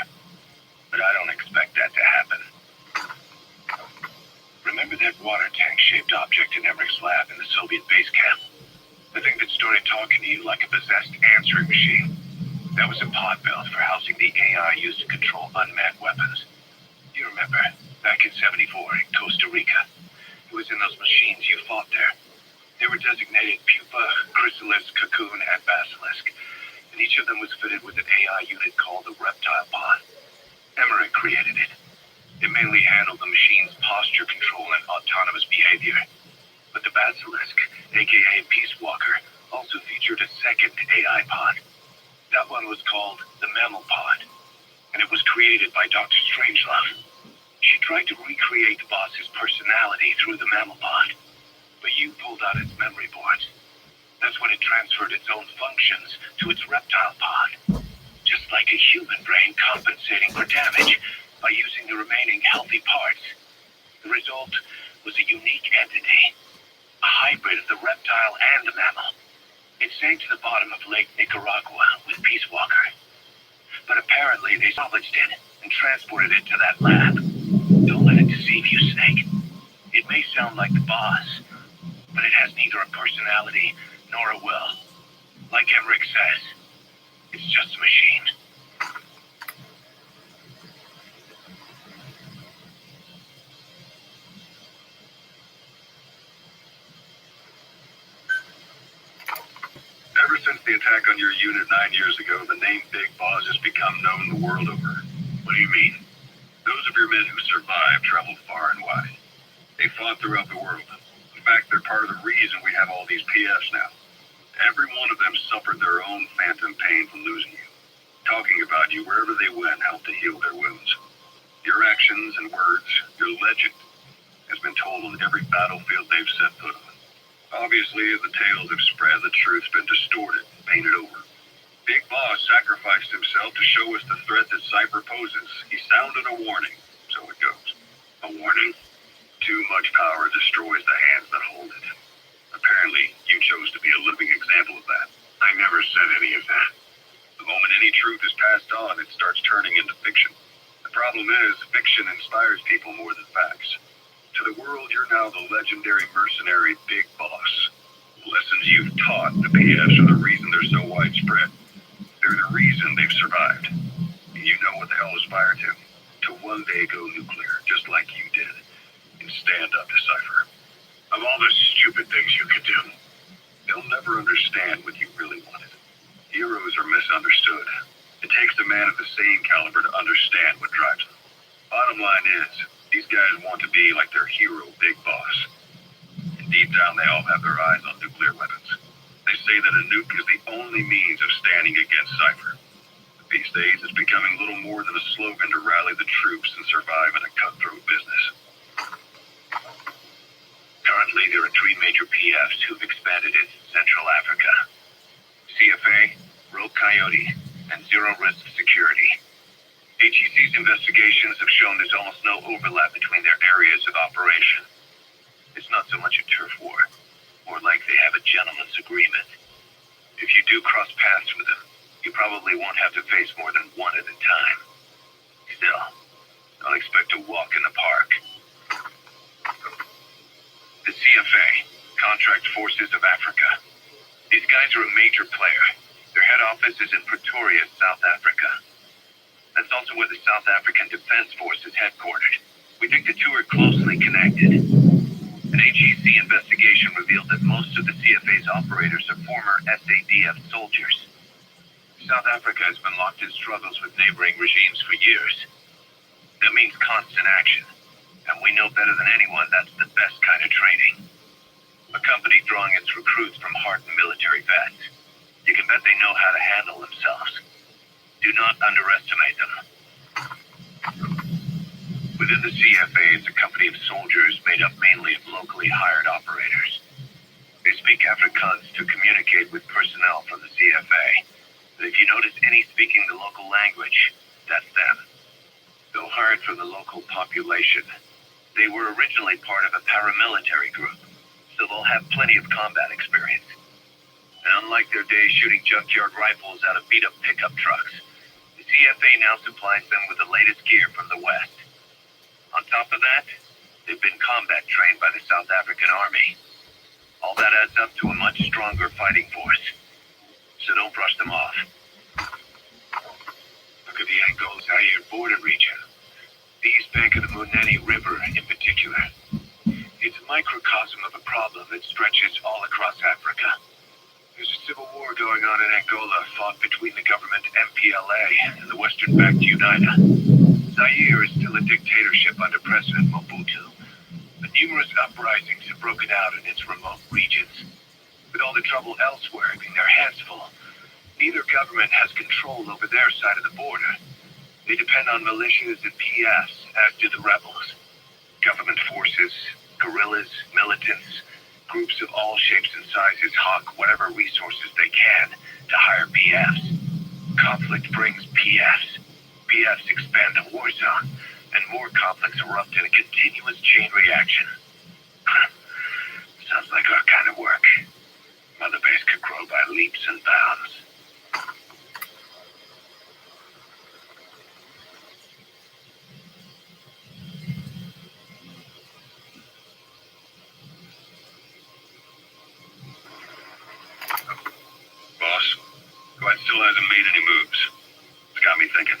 But I don't expect that to happen. Remember that water tank-shaped object in Emmerich's lab in the Soviet base camp? The thing that started talking to you like a possessed answering machine? That was a pod belt for housing the AI used to control unmanned weapons. You remember, back in '74 in Costa Rica, it was in those machines you fought there. They were designated Pupa, Chrysalis, Cocoon, and Basilisk, and each of them was fitted with an AI unit called the Reptile Pod. Emmerich created it. It mainly handled the machine's posture control and autonomous behavior. But the Basilisk, aka Peace Walker, also featured a second AI pod. That one was called the Mammal Pod, and it was created by Dr. Strangelove. She tried to recreate the boss's personality through the Mammal Pod, but you pulled out its memory boards. That's when it transferred its own functions to its reptile pod. Just like a human brain compensating for damage by using the remaining healthy parts. The result was a unique entity, a hybrid of the reptile and the mammal. It sank to the bottom of Lake Nicaragua with Peace Walker. But apparently they salvaged it and transported it to that lab. Don't let it deceive you, Snake. It may sound like the boss, but it has neither a personality nor a will. Like Emmerich says, it's just a machine. Ever since the attack on your unit 9 years ago, the name Big Boss has become known the world over. What do you mean? Those of your men who survived traveled far and wide. They fought throughout the world. In fact, they're part of the reason we have all these PFs now. Every one of them suffered their own phantom pain from losing you. Talking about you wherever they went helped to heal their wounds. Your actions and words, your legend, has been told on every battlefield they've set foot on. Obviously, as the tales have spread, the truth's been distorted, painted over. Big Boss sacrificed himself to show us the threat that Cypher poses. He sounded a warning, so it goes. A warning? Too much power destroys the hands that hold it. Apparently, you chose to be a living example of that. I never said any of that. The moment any truth is passed on, it starts turning into fiction. The problem is, fiction inspires people more than facts. To the world, you're now the legendary mercenary big boss. The lessons you've taught the PFs are the reason they're so widespread. They're the reason they've survived. And you know what they all aspire to. To one day go nuclear, just like you did. And stand up to Cypher. Of all the stupid things you could do, they'll never understand what you really wanted. Heroes are misunderstood. It takes a man of the same caliber to understand what drives them. Bottom line is, these guys want to be like their hero big boss. And deep down, they all have their eyes on nuclear weapons. They say that a nuke is the only means of standing against Cypher. These days, it's becoming little more than a slogan to rally the troops and survive in a cutthroat business. Currently, there are 3 major PFs who've expanded into Central Africa. CFA, Rogue Coyote, and Zero Risk Security. HEC's investigations have shown there's almost no overlap between their areas of operation. It's not so much a turf war, more like they have a gentleman's agreement. If you do cross paths with them, you probably won't have to face more than one at a time. Still, don't expect to walk in the park. The CFA, Contract Forces of Africa. These guys are a major player. Their head office is in Pretoria, South Africa. That's also where the South African Defense Force is headquartered. We think the two are closely connected. An HEC investigation revealed that most of the CFA's operators are former SADF soldiers. South Africa has been locked in struggles with neighboring regimes for years. That means constant action. And we know better than anyone that's the best kind of training. A company drawing its recruits from hardened military vets. You can bet they know how to handle themselves. Do not underestimate them. Within the CFA is a company of soldiers made up mainly of locally hired operators. They speak Afrikaans to communicate with personnel from the CFA. But if you notice any speaking the local language, that's them. Though hired from the local population, they were originally part of a paramilitary group, so they'll have plenty of combat experience. And unlike their days shooting junkyard rifles out of beat-up pickup trucks, the CFA now supplies them with the latest gear from the West. On top of that, they've been combat trained by the South African Army. All that adds up to a much stronger fighting force. So don't brush them off. Look at the Angola Zaire border region. The east bank of the Munene River in particular. It's a microcosm of a problem that stretches all across Africa. There's a civil war going on in Angola, fought between the government MPLA and the Western-backed UNITA. Zaire is still a dictatorship under President Mobutu, but numerous uprisings have broken out in its remote regions. With all the trouble elsewhere and their hands full, neither government has control over their side of the border. They depend on militias and PFs, as do the rebels. Government forces, guerrillas, militants, groups of all shapes and sizes hawk whatever resources they can to hire PFs. Conflict brings PFs. PFs expand the war zone, and more conflicts erupt in a continuous chain reaction. Sounds like our kind of work. Mother Base could grow by leaps and bounds. Boss, Gwen still hasn't made any moves. It's got me thinking.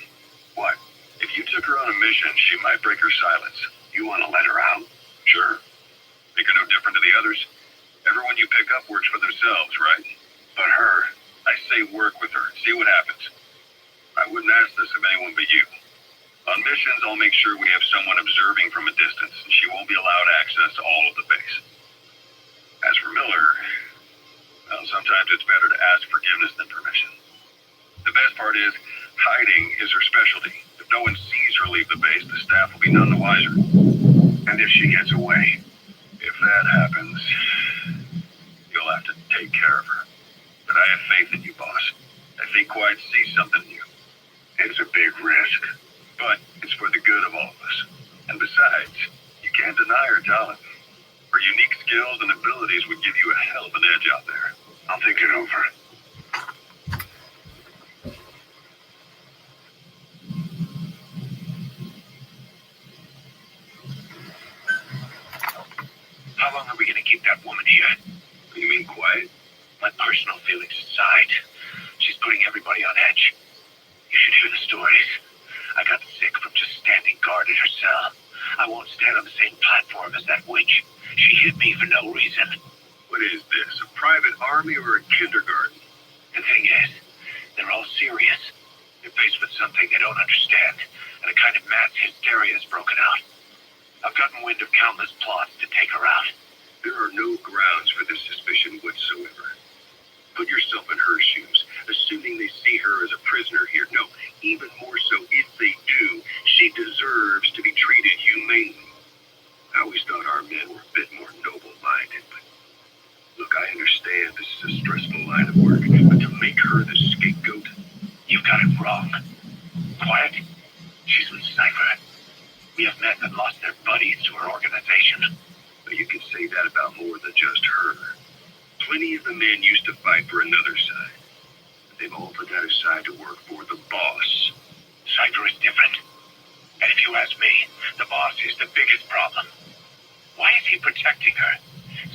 What? If you took her on a mission, she might break her silence. You want to let her out? Sure. Make her no different to the others. Everyone you pick up works for themselves, right? But her, I say work with her, see what happens. I wouldn't ask this of anyone but you. On missions, I'll make sure we have someone observing from a distance, and she won't be allowed access to all of the base. As for Miller, well, sometimes it's better to ask forgiveness than permission. The best part is, hiding is her specialty. If no one sees her leave the base, the staff will be none the wiser. And if she gets away, if that happens, you'll have to take care of her. But I have faith in you, boss. I think Quiet sees something in you. It's a big risk, but it's for the good of all of us. And besides, you can't deny her talent. Her unique skills and abilities would give you a hell of an edge out there. I'll think it over. long are we going to keep that woman here? You mean quiet? My personal feelings aside, she's putting everybody on edge. You should hear the stories. I got sick from just standing guard at her cell. I won't stand on the same platform as that witch. She hit me for no reason. What is this, a private army or a kindergarten? The thing is, they're all serious. They're faced with something they don't understand, and a kind of mass hysteria has broken out. I've gotten wind of countless plots to take her out. There are no grounds for this suspicion whatsoever. Put yourself in her shoes, assuming they see her as a prisoner here. No, even more so, if they do, she deserves to be treated humanely. I always thought our men were a bit more noble-minded, but look, I understand this is a stressful line of work, but to make her the scapegoat, you've got it wrong. Quiet? She's with Cypher. We have men that lost their buddies to her organization. But you can say that about more than just her. Plenty of the men used to fight for another side. But they've all put that aside to work for the boss. Cypher is different. And if you ask me, the boss is the biggest problem. Why is he protecting her?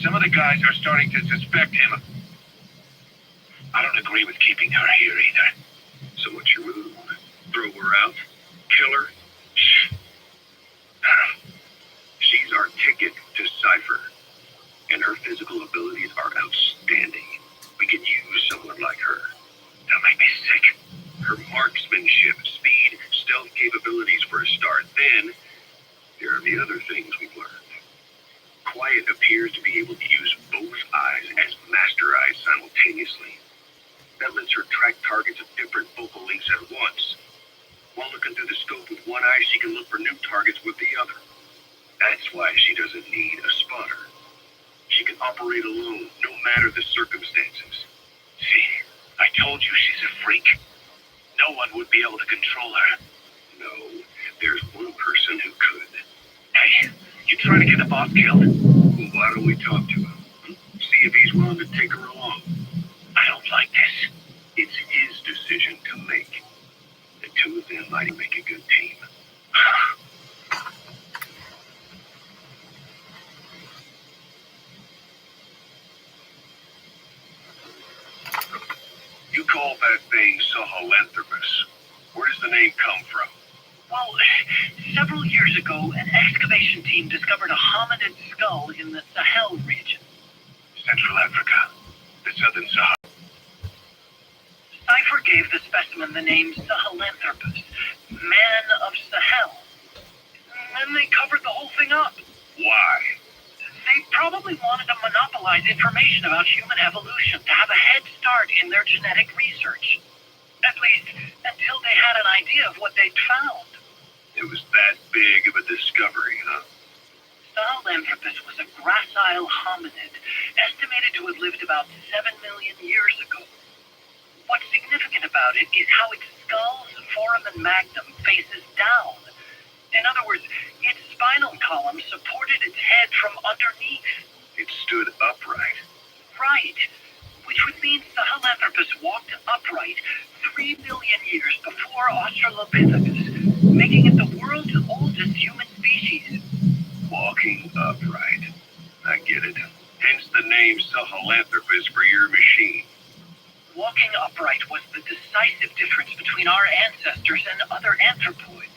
Some of the guys are starting to suspect him. I don't agree with keeping her here either. So what's your move? Throw her out? Kill her? Shh. She's our ticket to Cypher, and her physical abilities are outstanding. We could use someone like her. That might be sick. Her marksmanship, speed, stealth capabilities for a start. Then, there are the other things we've learned. Quiet appears to be able to use both eyes as master eyes simultaneously. That lets her track targets of different focal lengths at once. While looking through the scope with one eye, she can look for new targets with the other. That's why she doesn't need a spotter. She can operate alone, no matter the circumstances. See, I told you she's a freak. No one would be able to control her. No, there's one person who could. Hey, you trying to get the boss killed? Well, why don't we talk to him? See if he's willing to take her along. I don't like this. It's his decision to make. The two of them might make a good team. You call that thing Sahelanthropus. Where does the name come from? Well, several years ago, an excavation team discovered a hominid skull in the Sahel region. Central Africa. The Southern Sahara. Cypher gave the specimen the name Sahelanthropus, Man of Sahel. And they covered the whole thing up. Why? They probably wanted to monopolize information about human evolution to have a head start in their genetic research. At least, until they had an idea of what they'd found. It was that big of a discovery, huh? Sahelanthropus was a gracile hominid, estimated to have lived about 7 million years ago. What's significant about it is how its skull's foramen magnum faces down. In other words, its spinal column supported its head from underneath. It stood upright. Right. Which would mean Sahelanthropus walked upright 3 million years before Australopithecus, making it the world's oldest human species. Walking upright. I get it. Hence the name Sahelanthropus for your machine. Walking upright was the decisive difference between our ancestors and other anthropoids.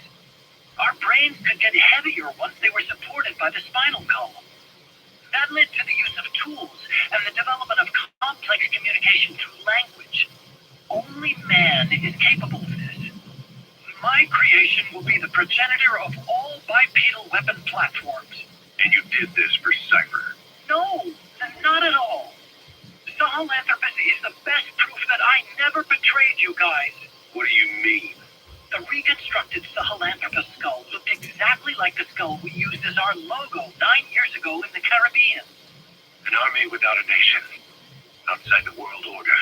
Our brains could get heavier once they were supported by the spinal column. That led to the use of tools and the development of complex communication through language. Only man is capable of this. My creation will be the progenitor of all bipedal weapon platforms. And you did this for Cypher. No, not at all. Sahelanthropus is the best proof that I never betrayed you guys. What do you mean? The reconstructed Sahelanthropus skull looked exactly like the skull we used as our logo 9 years ago in the Caribbean. An army without a nation. Outside the world order.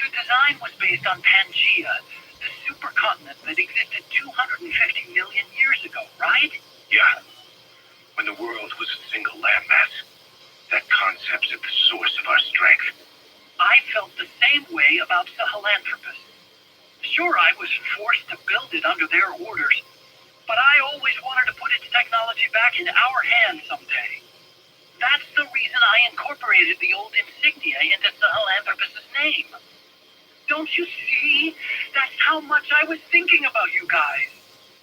The design was based on Pangea, the supercontinent that existed 250 million years ago, right? Yeah. When the world was a single landmass. That concept's at the source of our strength. I felt the same way about Sahelanthropus. Sure, I was forced to build it under their orders, but I always wanted to put its technology back in our hands someday. That's the I incorporated the old insignia into Sahelanthropus' name. Don't you see? That's how much I was thinking about you guys.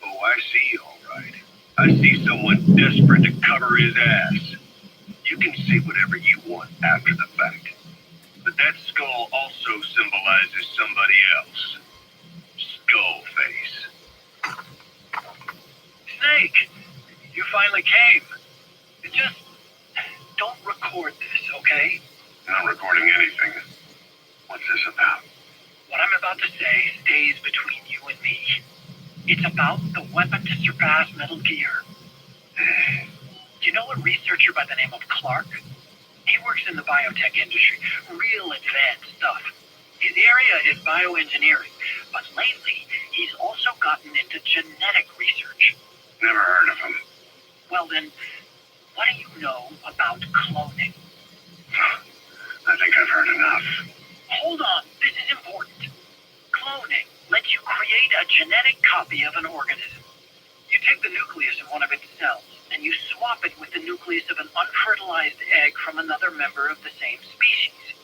Oh, I see, all right. I see someone desperate to cover his ass. You can say whatever you want after the fact. But that skull also symbolizes somebody else. Skullface. Snake, you finally came. Just don't record this, okay? Not recording anything. What's this about? What I'm about to say stays between you and me. It's about the weapon to surpass Metal Gear. You know a researcher by the name of Clark? He works in the biotech industry, real advanced stuff. His area is bioengineering, but lately he's also gotten into genetic research. Never heard of him. Well then, what do you know about cloning? I think I've heard enough. Hold on, this is important. Cloning lets you create a genetic copy of an organism. You take the nucleus of one of its cells, and you swap it with the nucleus of an unfertilized egg from another member of the same species.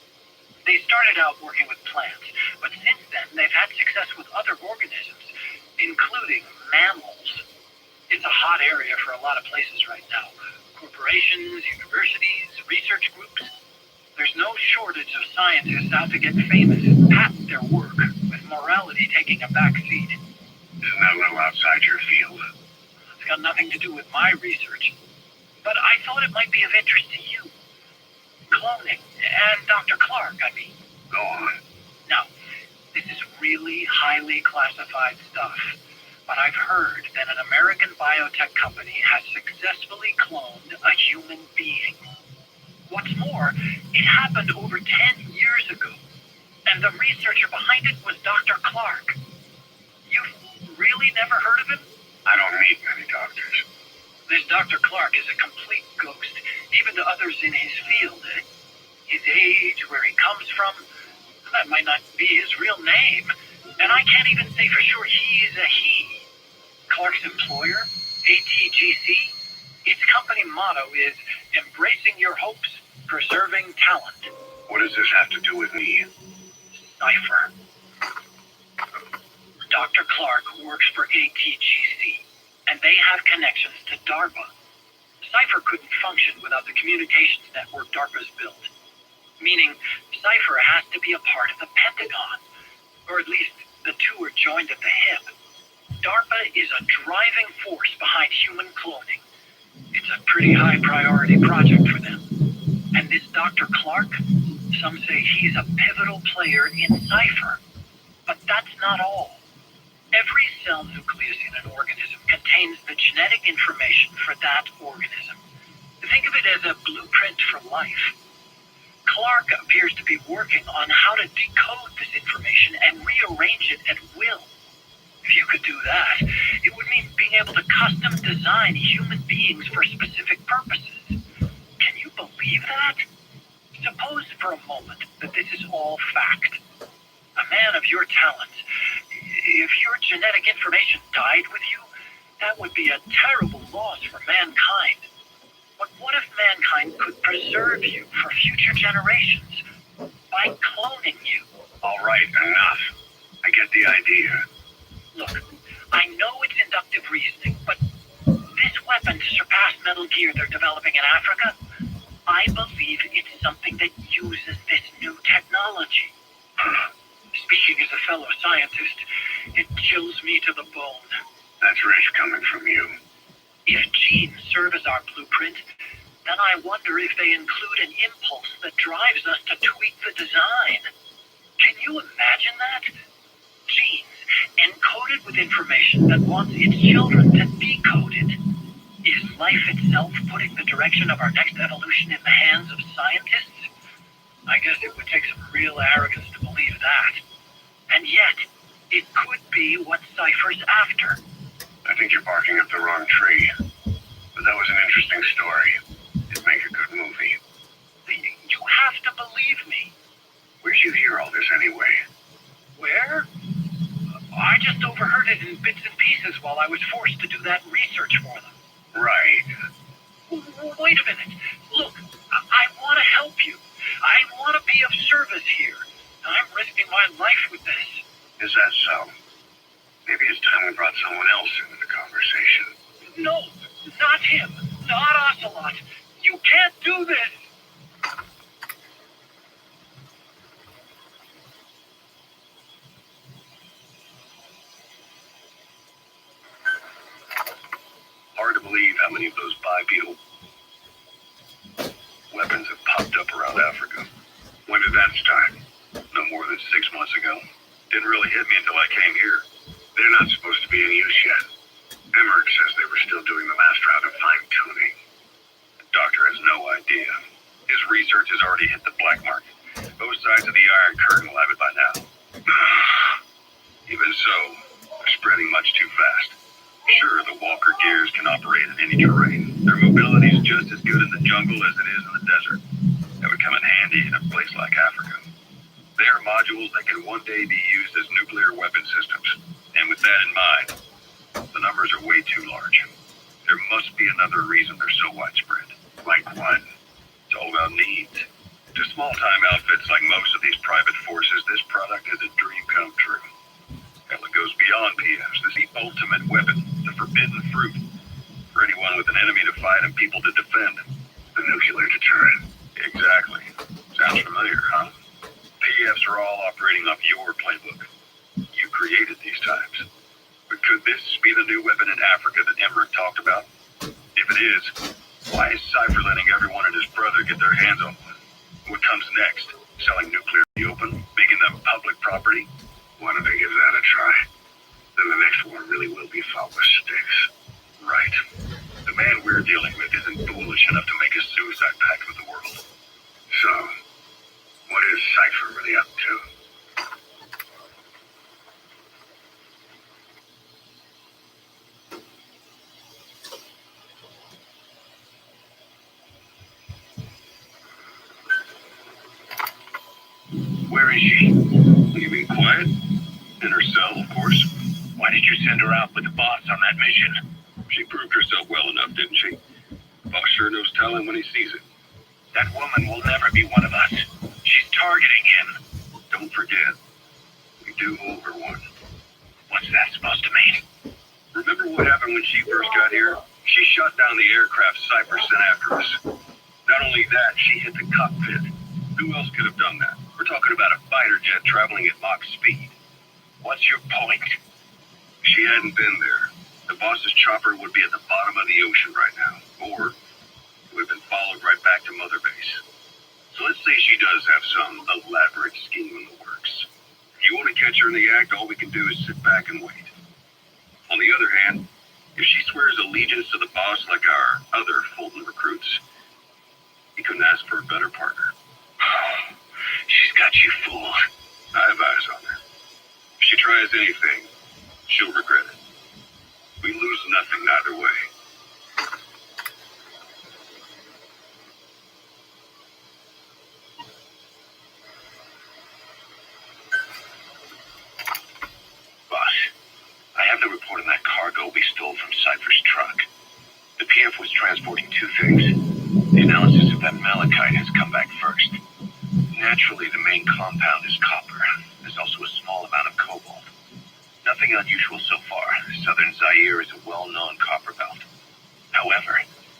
They started out working with plants, but since then they've had success with other organisms, including mammals. It's a hot area for a lot of places right now. Corporations, universities, research groups. There's no shortage of scientists out to get famous and patent their work, with morality taking a back seat. Isn't that a little outside your field? It's got nothing to do with my research. But I thought it might be of interest to you. Cloning, and Dr. Clark, I mean. Go on. Now, this is really highly classified stuff, but I've heard that an American biotech company has successfully cloned a human being. What's more, it happened over 10 years ago, and the researcher behind it was Dr. Clark. You've really never heard of him? I don't meet many doctors. This Dr. Clark is a complete ghost, even to others in his field. His age, where he comes from, that might not be his real name. And I can't even say for sure he is a he. Clark's employer, ATGC, its company motto is embracing your hopes, preserving talent. What does this have to do with me? Cypher. Dr. Clark works for ATGC, and they have connections to DARPA. Cypher couldn't function without the communications network DARPA's built, meaning Cypher has to be a part of the Pentagon, or at least the two are joined at the hip. DARPA is a driving force behind human cloning. It's a pretty high priority project for them. And this Dr. Clark, some say he's a pivotal player in Cypher. But that's not all. Every cell nucleus in an organism contains the genetic information for that organism. Think of it as a blueprint for life. Clark appears to be working on how to decode this information and rearrange it at will. If you could do that, it would mean being able to custom design human beings for specific purposes. Can you believe that? Suppose for a moment that this is all fact. A man of your talents, if your genetic information died with you, that would be a terrible loss for mankind. But what if mankind could preserve you for future generations by cloning you? All right, enough. I get the idea. Look, I know it's inductive reasoning, but this weapon to surpass Metal Gear they're developing in Africa, I believe it's something that uses this new technology. Speaking as a fellow scientist, it chills me to the bone. That's rich coming from you. If genes serve as our blueprint, then I wonder if they include an impulse that drives us to tweak the design. Can you imagine that? Genes encoded with information that wants its children to decode it. Is life itself putting the direction of our next evolution in the hands of scientists? I guess it would take some real arrogance to believe that. And yet, it could be what Cypher's after. I think you're barking up the wrong tree. But that was an interesting story. It'd make a good movie. You have to believe me. Where'd you hear all this anyway? Where? I just overheard it in bits and pieces while I was forced to do that research for them. Right. Wait a minute. Look, I want to my life with this. Is that so? Maybe it's time we brought someone else into the conversation. No, not him. Not Ocelot. You can't do this. Hard to believe how many of those bipedal weapons have popped up around Africa. When did that start? No more than 6 months ago. Didn't really hit me until I came here. They're not supposed to be in use yet. Emmerich says they were still doing the last round of fine-tuning. The doctor has no idea. His research has already hit the black market. Both sides of the Iron Curtain will have it by now. Even so, they're spreading much too fast. Sure, the Walker gears can operate in any terrain. Their mobility is just as good in the jungle as it is in the desert. That would come in handy in a place like Africa. They are modules that can one day be used as nuclear weapon systems. And with that in mind, the numbers are way too large. There must be another reason they're so widespread. Like what? It's all about needs. To small-time outfits like most of these private forces, this product is a dream come true. Hell, it goes beyond PFs. This is the ultimate weapon, the forbidden fruit. For anyone with an enemy to fight and people to defend. The nuclear deterrent. Exactly. Sounds familiar, huh? PFs are all operating off your playbook. You created these times. But could this be the new weapon in Africa that Emmerich talked about? If it is, why is Cypher letting everyone and his brother get their hands on one? What comes next? Selling nuclear in the open? Making them public property? Why don't they give that a try? Then the next war really will be fought with sticks. Right. The man we're dealing with isn't foolish enough to make a suicide pact with the world. So, what is Cypher really up to? Where is she? You mean quiet? In her cell, of course. Why did you send her out with the boss on that mission? She proved herself well enough, didn't she? Boss sure knows talent when he sees it. That woman will never be one of us. She's targeting him. Don't forget, we do owe her one. What's that supposed to mean? Remember what happened when she first got here? She shot down the aircraft Cypher sent after us. Not only that, she hit the cockpit. Who else could have done that? We're talking about a fighter jet traveling at Mach speed. What's your point? If she hadn't been there, the boss's chopper would be at the bottom of the ocean right now. Or it would have been followed right back to Mother Base. So let's say she does have some elaborate scheme in the works. If you want to catch her in the act, all we can do is sit back and wait. On the other hand, if she swears allegiance to the boss like our other Fulton recruits, he couldn't ask for a better partner. She's got you fooled. I have eyes on her. If she tries anything, she'll regret it. We lose nothing either way. Boss, I have the report on that cargo we stole from Cypher's truck. The PF was transporting two things. The analysis of that malachite has come back first. Naturally, the main compound is copper. There's also a small amount of cobalt. Nothing unusual so far. Southern Zaire is a well-known copper belt. However,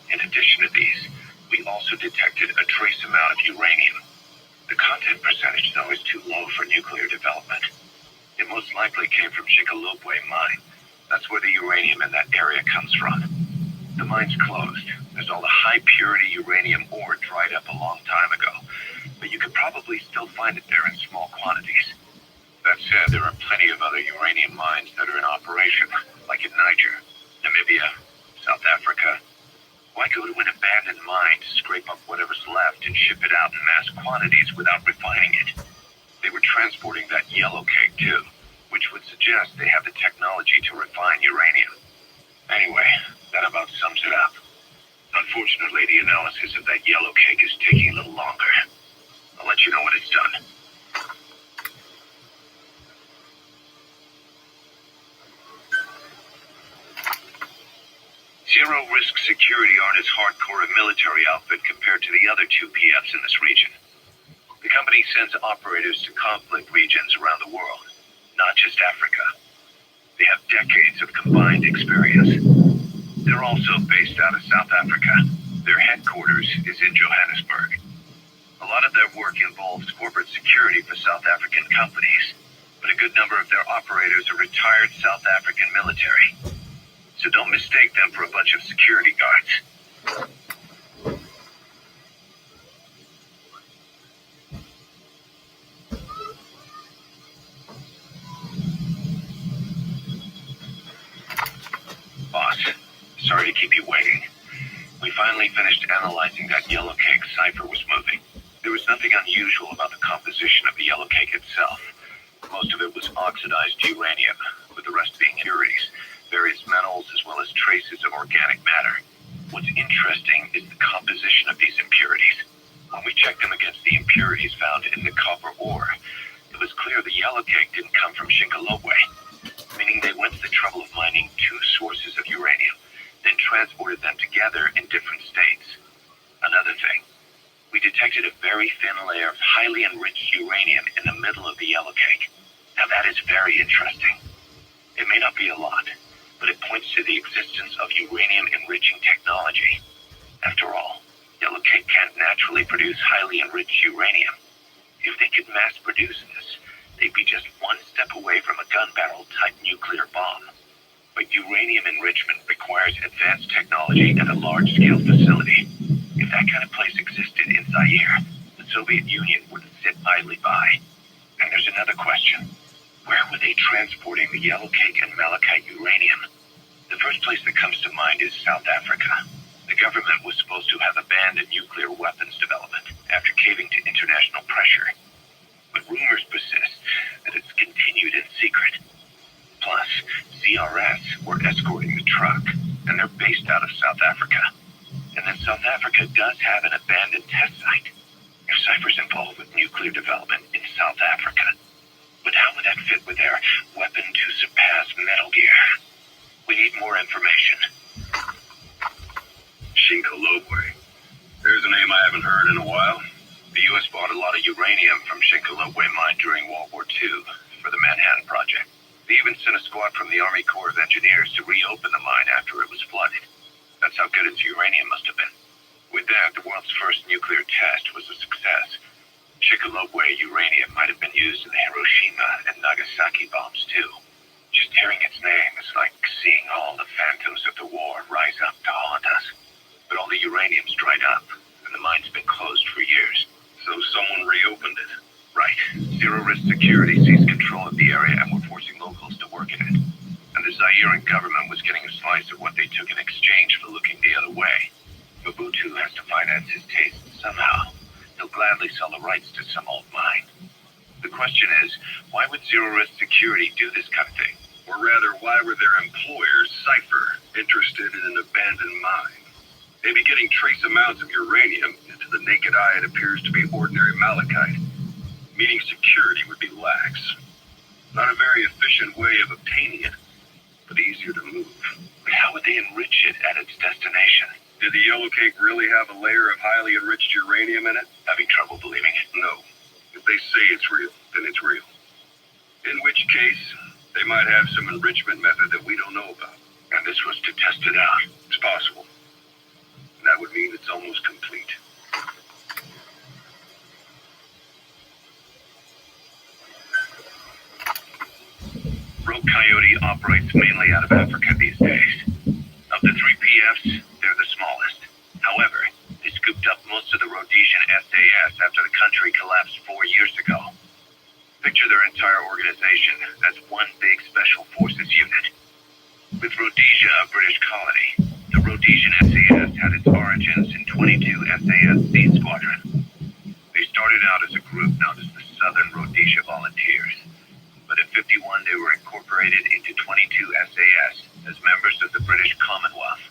in addition to these, we also detected a trace amount of uranium. The content percentage, though, is too low for nuclear development. It most likely came from Chickalopwe mine. That's where the uranium in that area comes from. The mine's closed. There's all the high-purity uranium ore dried up a long time ago. But you could probably still find it there in small quantities. That said, there are plenty of other uranium mines that are in operation, like in Niger, Namibia, South Africa. Why go to an abandoned mine to scrape up whatever's left and ship it out in mass quantities without refining it? They were transporting that yellow cake too, which would suggest they have the technology to refine uranium. Anyway, that about sums it up. Unfortunately, the analysis of that yellow cake is taking a little longer. I'll let you know when it's done. Zero Risk Security aren't as hardcore a military outfit compared to the other two PFs in this region. The company sends operators to conflict regions around the world, not just Africa. They have decades of combined experience. They're also based out of South Africa. Their headquarters is in Johannesburg. A lot of their work involves corporate security for South African companies, but a good number of their operators are retired South African military. So don't mistake them for a bunch of security guards. Boss, sorry to keep you waiting. We finally finished analyzing that yellow cake cipher was moving. There was nothing unusual about the composition of the yellow cake itself. Most of it was oxidized uranium, with the rest being impurities, various metals, as well as traces of organic matter. What's interesting is the composition of these impurities. When we checked them against the impurities found in the copper ore, it was clear the yellow cake didn't come from Shinkolobwe, meaning they went to the trouble of mining two sources of uranium, then transported them together in different states. Another thing, we detected a very thin layer of highly enriched uranium in the middle of the yellow cake. Now that is very interesting. It may not be a lot, but it points to the existence of uranium-enriching technology. After all, yellow cake can't naturally produce highly enriched uranium. If they could mass produce this, they'd be just one step away from a gun barrel-type nuclear bomb. But uranium enrichment requires advanced technology at a large-scale facility. If that kind of place existed in Zaire, the Soviet Union wouldn't sit idly by. And there's another question. Where were they transporting the yellow cake and malachite uranium? The first place that comes to mind is South Africa. The government was supposed to have abandoned nuclear weapons development after caving to international pressure. But rumors persist that it's continued in secret. Plus, CRS were escorting the truck, and they're based out of South Africa. And then South Africa does have an abandoned test site. Your cipher's involved with nuclear development in South Africa. But how would that fit with their weapon to surpass Metal Gear? We need more information. Shinkolobwe. There's a name I haven't heard in a while. The U.S. bought a lot of uranium from Shinkolobwe mine during World War II for the Manhattan Project. They even sent a squad from the Army Corps of Engineers to reopen the mine after it was flooded. That's how good its uranium must have been. With that, the world's first nuclear test was a success. Shinkolobwe uranium might have been used in the Hiroshima and Nagasaki bombs too. Just hearing its name is like seeing all the phantoms of the war rise up to haunt us. But all the uranium's dried up, and the mine's been closed for years. So someone reopened it. Right. Zero-risk security seized control of the area and were forcing locals to work in it. And the Zairean government was getting a slice of what they took in exchange for looking the other way. Mobutu has to finance his taste somehow. He'll gladly sell the rights to some old mine. The question is, why would zero-risk security do this kind of thing? Or rather, why were their employers, Cypher, interested in an abandoned mine? They'd be getting trace amounts of uranium, and to the naked eye it appears to be ordinary malachite, meaning security would be lax. Not a very efficient way of obtaining it, but easier to move. But how would they enrich it at its destination? Did the yellow cake really have a layer of highly enriched uranium in it? Having trouble believing it? No. If they say it's real, then it's real. In which case, they might have some enrichment method that we don't know about. And this was to test it out. It's possible. And that would mean it's almost complete. Rogue Coyote operates mainly out of Africa these days. Of the three PFs, they're the smallest. However, they scooped up most of the Rhodesian SAS after the country collapsed 4 years ago. Picture their entire organization as one big special forces unit. With Rhodesia a British colony, the Rhodesian SAS had its origins in 22 SAS Sea Squadron. They started out as a group known as the Southern Rhodesia Volunteers. But in 51 they were incorporated into 22 SAS as members of the British Commonwealth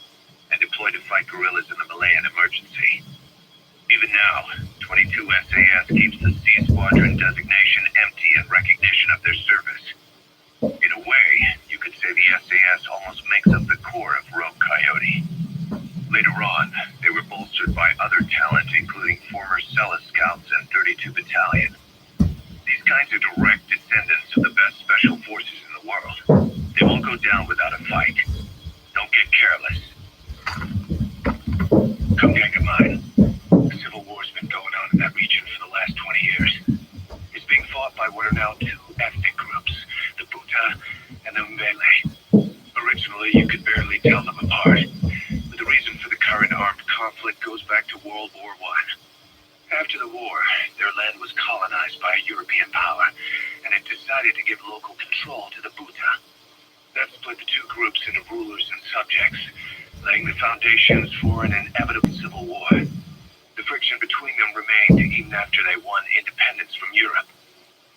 and deployed to fight guerrillas in the Malayan emergency. Even now, 22 SAS keeps the Sea Squadron designation empty in recognition of their service. In a way, you could say the SAS almost makes up the core of Rogue Coyote. Later on, they were bolstered by other talent including former Cella Scouts and 32 Battalion. back to World War I. After the war, their land was colonized by a European power, and it decided to give local control to the Bhuta. That split the two groups into rulers and subjects, laying the foundations for an inevitable civil war. The friction between them remained even after they won independence from Europe.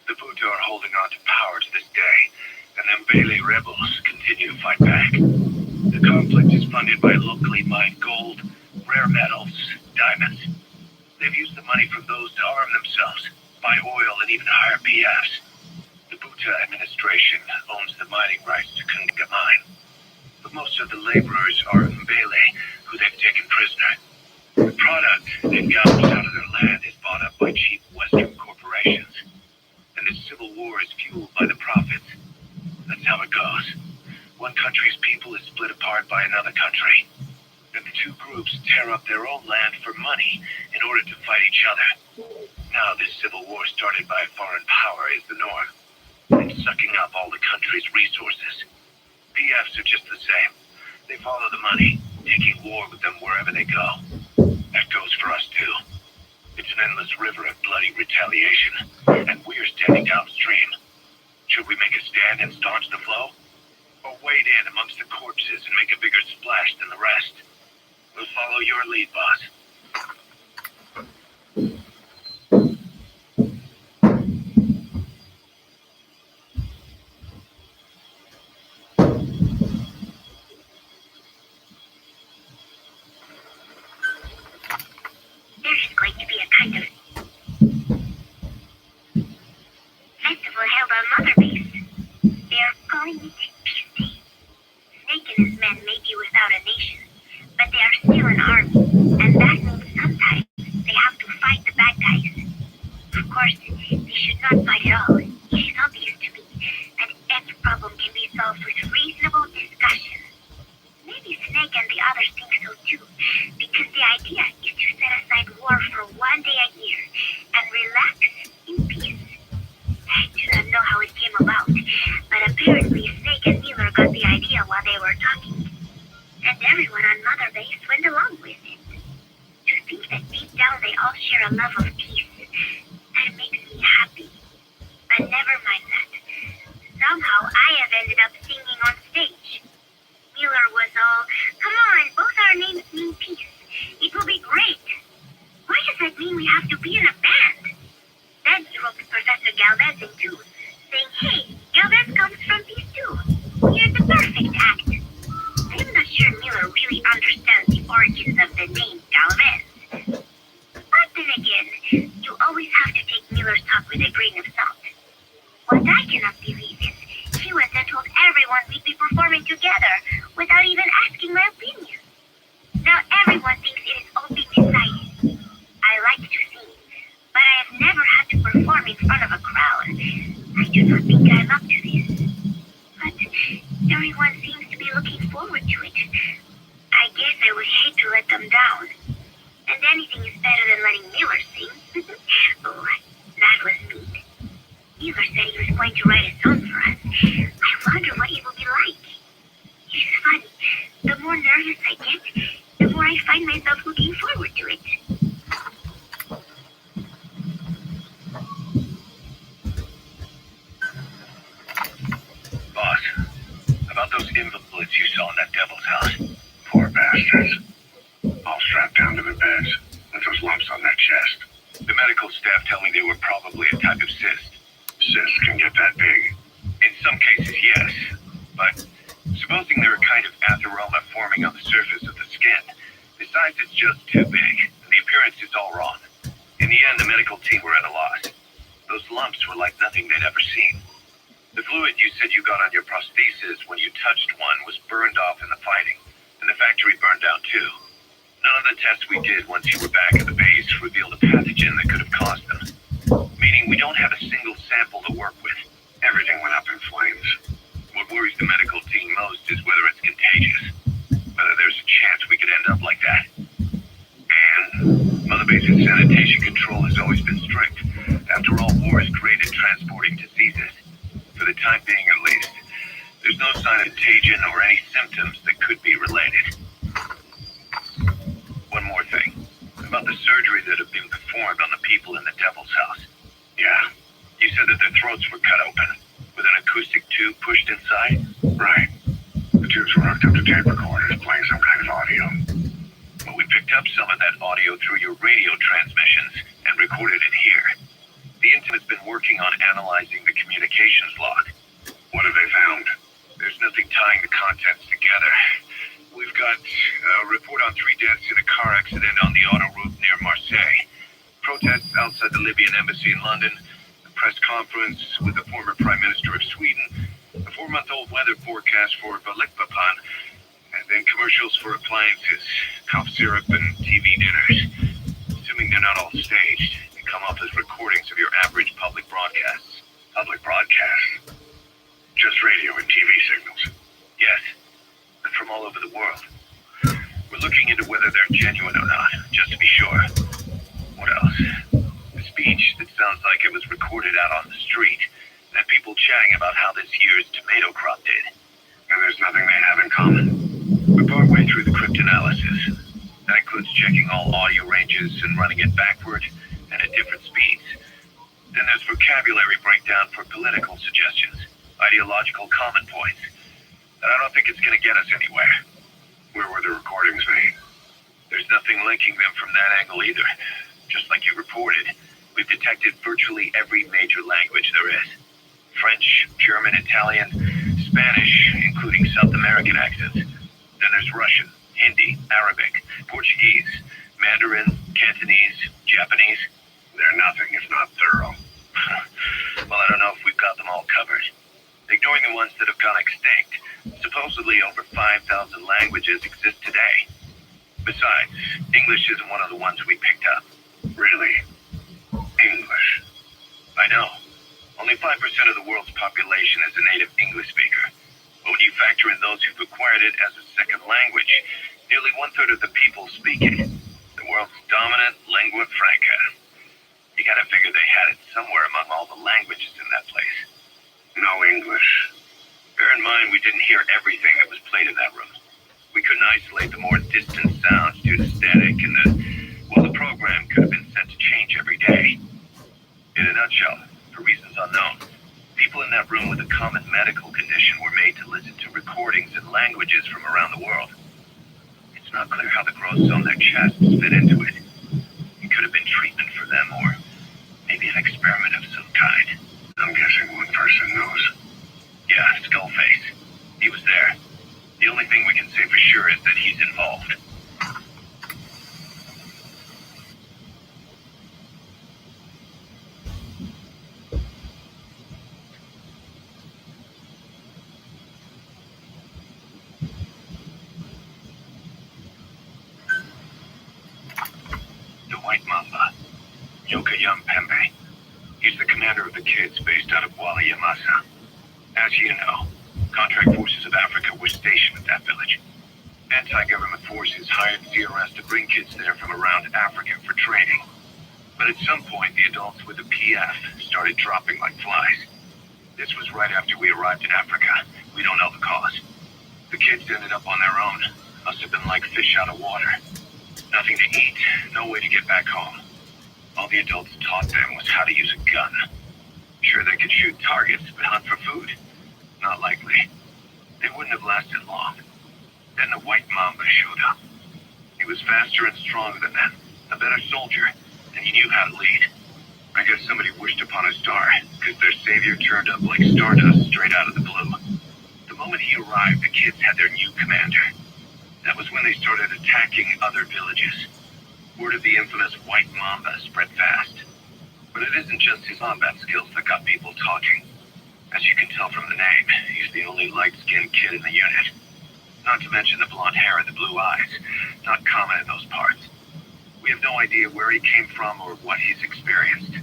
The Bhuta are holding on to power to this day, and the Mbele rebels continue to fight back. The conflict is funded by locally mined gold, rare metals, diamonds. They've used the money from those to arm themselves, buy oil, and even hire PFs. The Bhuta administration owns the mining rights to Kunga mine, but most of the laborers are Mbele, who they've taken prisoner. The product they've gouged out of their land is bought up by cheap Western corporations, and this civil war is fueled by the profits. That's how it goes. One country's people is split apart by another country. Then the two groups tear up their own land for money in order to fight each other. Now this civil war started by a foreign power is the norm. It's sucking up all the country's resources. PFs are just the same. They follow the money, taking war with them wherever they go. That goes for us too. It's an endless river of bloody retaliation, and we're standing downstream. Should we make a stand and staunch the flow? Or wade in amongst the corpses and make a bigger splash than the rest? We'll follow your lead, boss. There's going to be a kind of festival held on Mother Base. They're calling it Peace Day. Snake and his men may be without a nation, but they are still an army, and that means sometimes they have to fight the bad guys. Of course, they should not fight at all. It is obvious to me that any problem can be solved with reasonable discussion. Maybe Snake and the others think so too, because the idea is to set aside war for one day a year and relax in peace. I do not know how it came about, but apparently Snake and Miller got the idea while they were talking, and everyone on Mother Base went along with it. To think that deep down they all share a love of peace, that makes me happy. But never mind that. Somehow I have ended up singing on stage. Miller was all, "Come on, both our names mean peace. It will be great." Why does that mean we have to be in a band? Then he roped Professor Galvez in too, saying, "Hey, Galvez comes from peace too. You're the perfect act." I'm not sure Miller really understands the origins of the name Galvez. But then again, you always have to take Miller's talk with a grain of salt. What I cannot believe is he went and told everyone we'd be performing together without even asking my opinion. Now everyone thinks it is all being decided. I like to sing, but I have never had to perform in front of a crowd. I do not think I'm up to this. But everyone seems to be looking forward to it. I guess I would hate to let them down. And anything is better than letting Miller sing. Oh, that was mean. Miller said he was going to write a song for us. I wonder what it will be like. It's funny. The more nervous I get, the more I find myself looking forward to it. Boss, about those invalids you saw in that devil's house. Poor bastards. All strapped down to their beds, with those lumps on their chest. The medical staff tell me they were probably a type of cyst. Cysts can get that big. In some cases, yes. But supposing they're a kind of atheroma forming on the surface of the skin. Besides, it's just too big. The appearance is all wrong. In the end, the medical team were at a loss. Those lumps were like nothing they'd ever seen. The fluid you said you got on your prosthesis when you touched one was burned off in the fighting, and the factory burned down too. None of the tests we did once you were back at the base revealed a pathogen that could have caused them. Meaning we don't have a single sample to work with. Everything went up in flames. What worries the medical team most is whether it's contagious. Whether there's a chance we could end up like that. And Mother Base's sanitation control has always been strict. After all, war is created transporting diseases. For the time being at least, there's no sign of contagion or any symptoms that could be related. One more thing. surgery that had been performed on the people in the Devil's House. Yeah. You said that their throats were cut open, with an acoustic tube pushed inside? Right. The tubes were hooked up to tape recorders playing some kind of audio. Well, we picked up some of that audio through your radio transmissions and recorded it here. The Intimate's been working on analyzing the communications log. What have they found? There's nothing tying the contents together. We've got a report on 3 deaths in a car accident on the autoroute near Marseille. Protests outside the Libyan embassy in London. A press conference with the former Prime Minister of Sweden. A 4-month-old weather forecast for Balikpapan. And then commercials for appliances, cough syrup, and TV dinners. Assuming they're not all staged, they come off as recordings of your average public broadcasts. Public broadcasts? Just radio and TV signals? Yes. And from all over the world. We're looking into whether they're genuine or not, just to be sure. What else? A speech that sounds like it was recorded out on the street, and people chatting about how this year's tomato crop did. And there's nothing they have in common. We're partway through the cryptanalysis. That includes checking all audio ranges and running it backward and at different speeds. Then there's vocabulary breakdown for political suggestions, ideological common points. And I don't think it's going to get us anywhere. Where were the recordings made? There's nothing linking them from that angle either. Just like you reported, we've detected virtually every major language there is. French, German, Italian, Spanish, including South American accents. Then there's Russian, Hindi, Arabic, Portuguese, Mandarin, Cantonese, Japanese. They're nothing if not thorough. Well, I don't know if we've got them all covered. Ignoring the ones that have gone extinct, supposedly over 5,000 languages exist today. Besides, English isn't one of the ones we picked up. Really? English? I know. Only 5% of the world's population is a native English speaker. But when you factor in those who've acquired it as a second language, nearly 1/3 of the people speak it. The world's dominant lingua franca. You gotta figure they had it somewhere among all the languages in that place. No English. Bear in mind, we didn't hear everything that was played in that room. We couldn't isolate the more distant sounds due to static, and the program could have been set to change every day. In a nutshell, for reasons unknown, people in that room with a common medical condition were made to listen to recordings in languages from around the world. It's not clear how the growths on their chests fit into it. It could have been treatment for them, or maybe an experiment of some kind. I'm guessing one person knows. Yeah, Skullface. He was there. The only thing we can say for sure is that he's involved. The White Mamba. Yokayam Pembe. He's the commander of the kids based out of Walla Yamasa. As you know, contract forces of Africa were stationed at that village. Anti-government forces hired CRS to bring kids there from around Africa for training. But at some point, the adults with the PF started dropping like flies. This was right after we arrived in Africa. We don't know the cause. The kids ended up on their own. Must have been like fish out of water. Nothing to eat, no way to get back home. All the adults taught them was how to use a gun. Sure, they could shoot targets, but hunt for food? Not likely. They wouldn't have lasted long. Then the White Mamba showed up. He was faster and stronger than them, a better soldier, and he knew how to lead. I guess somebody wished upon a star, because their savior turned up like stardust straight out of the blue. The moment he arrived, the kids had their new commander. That was when they started attacking other villages. Word of the infamous White Mamba spread fast. But it isn't just his combat skills that got people talking. As you can tell from the name, he's the only light-skinned kid in the unit. Not to mention the blonde hair and the blue eyes, not common in those parts. We have no idea where he came from or what he's experienced.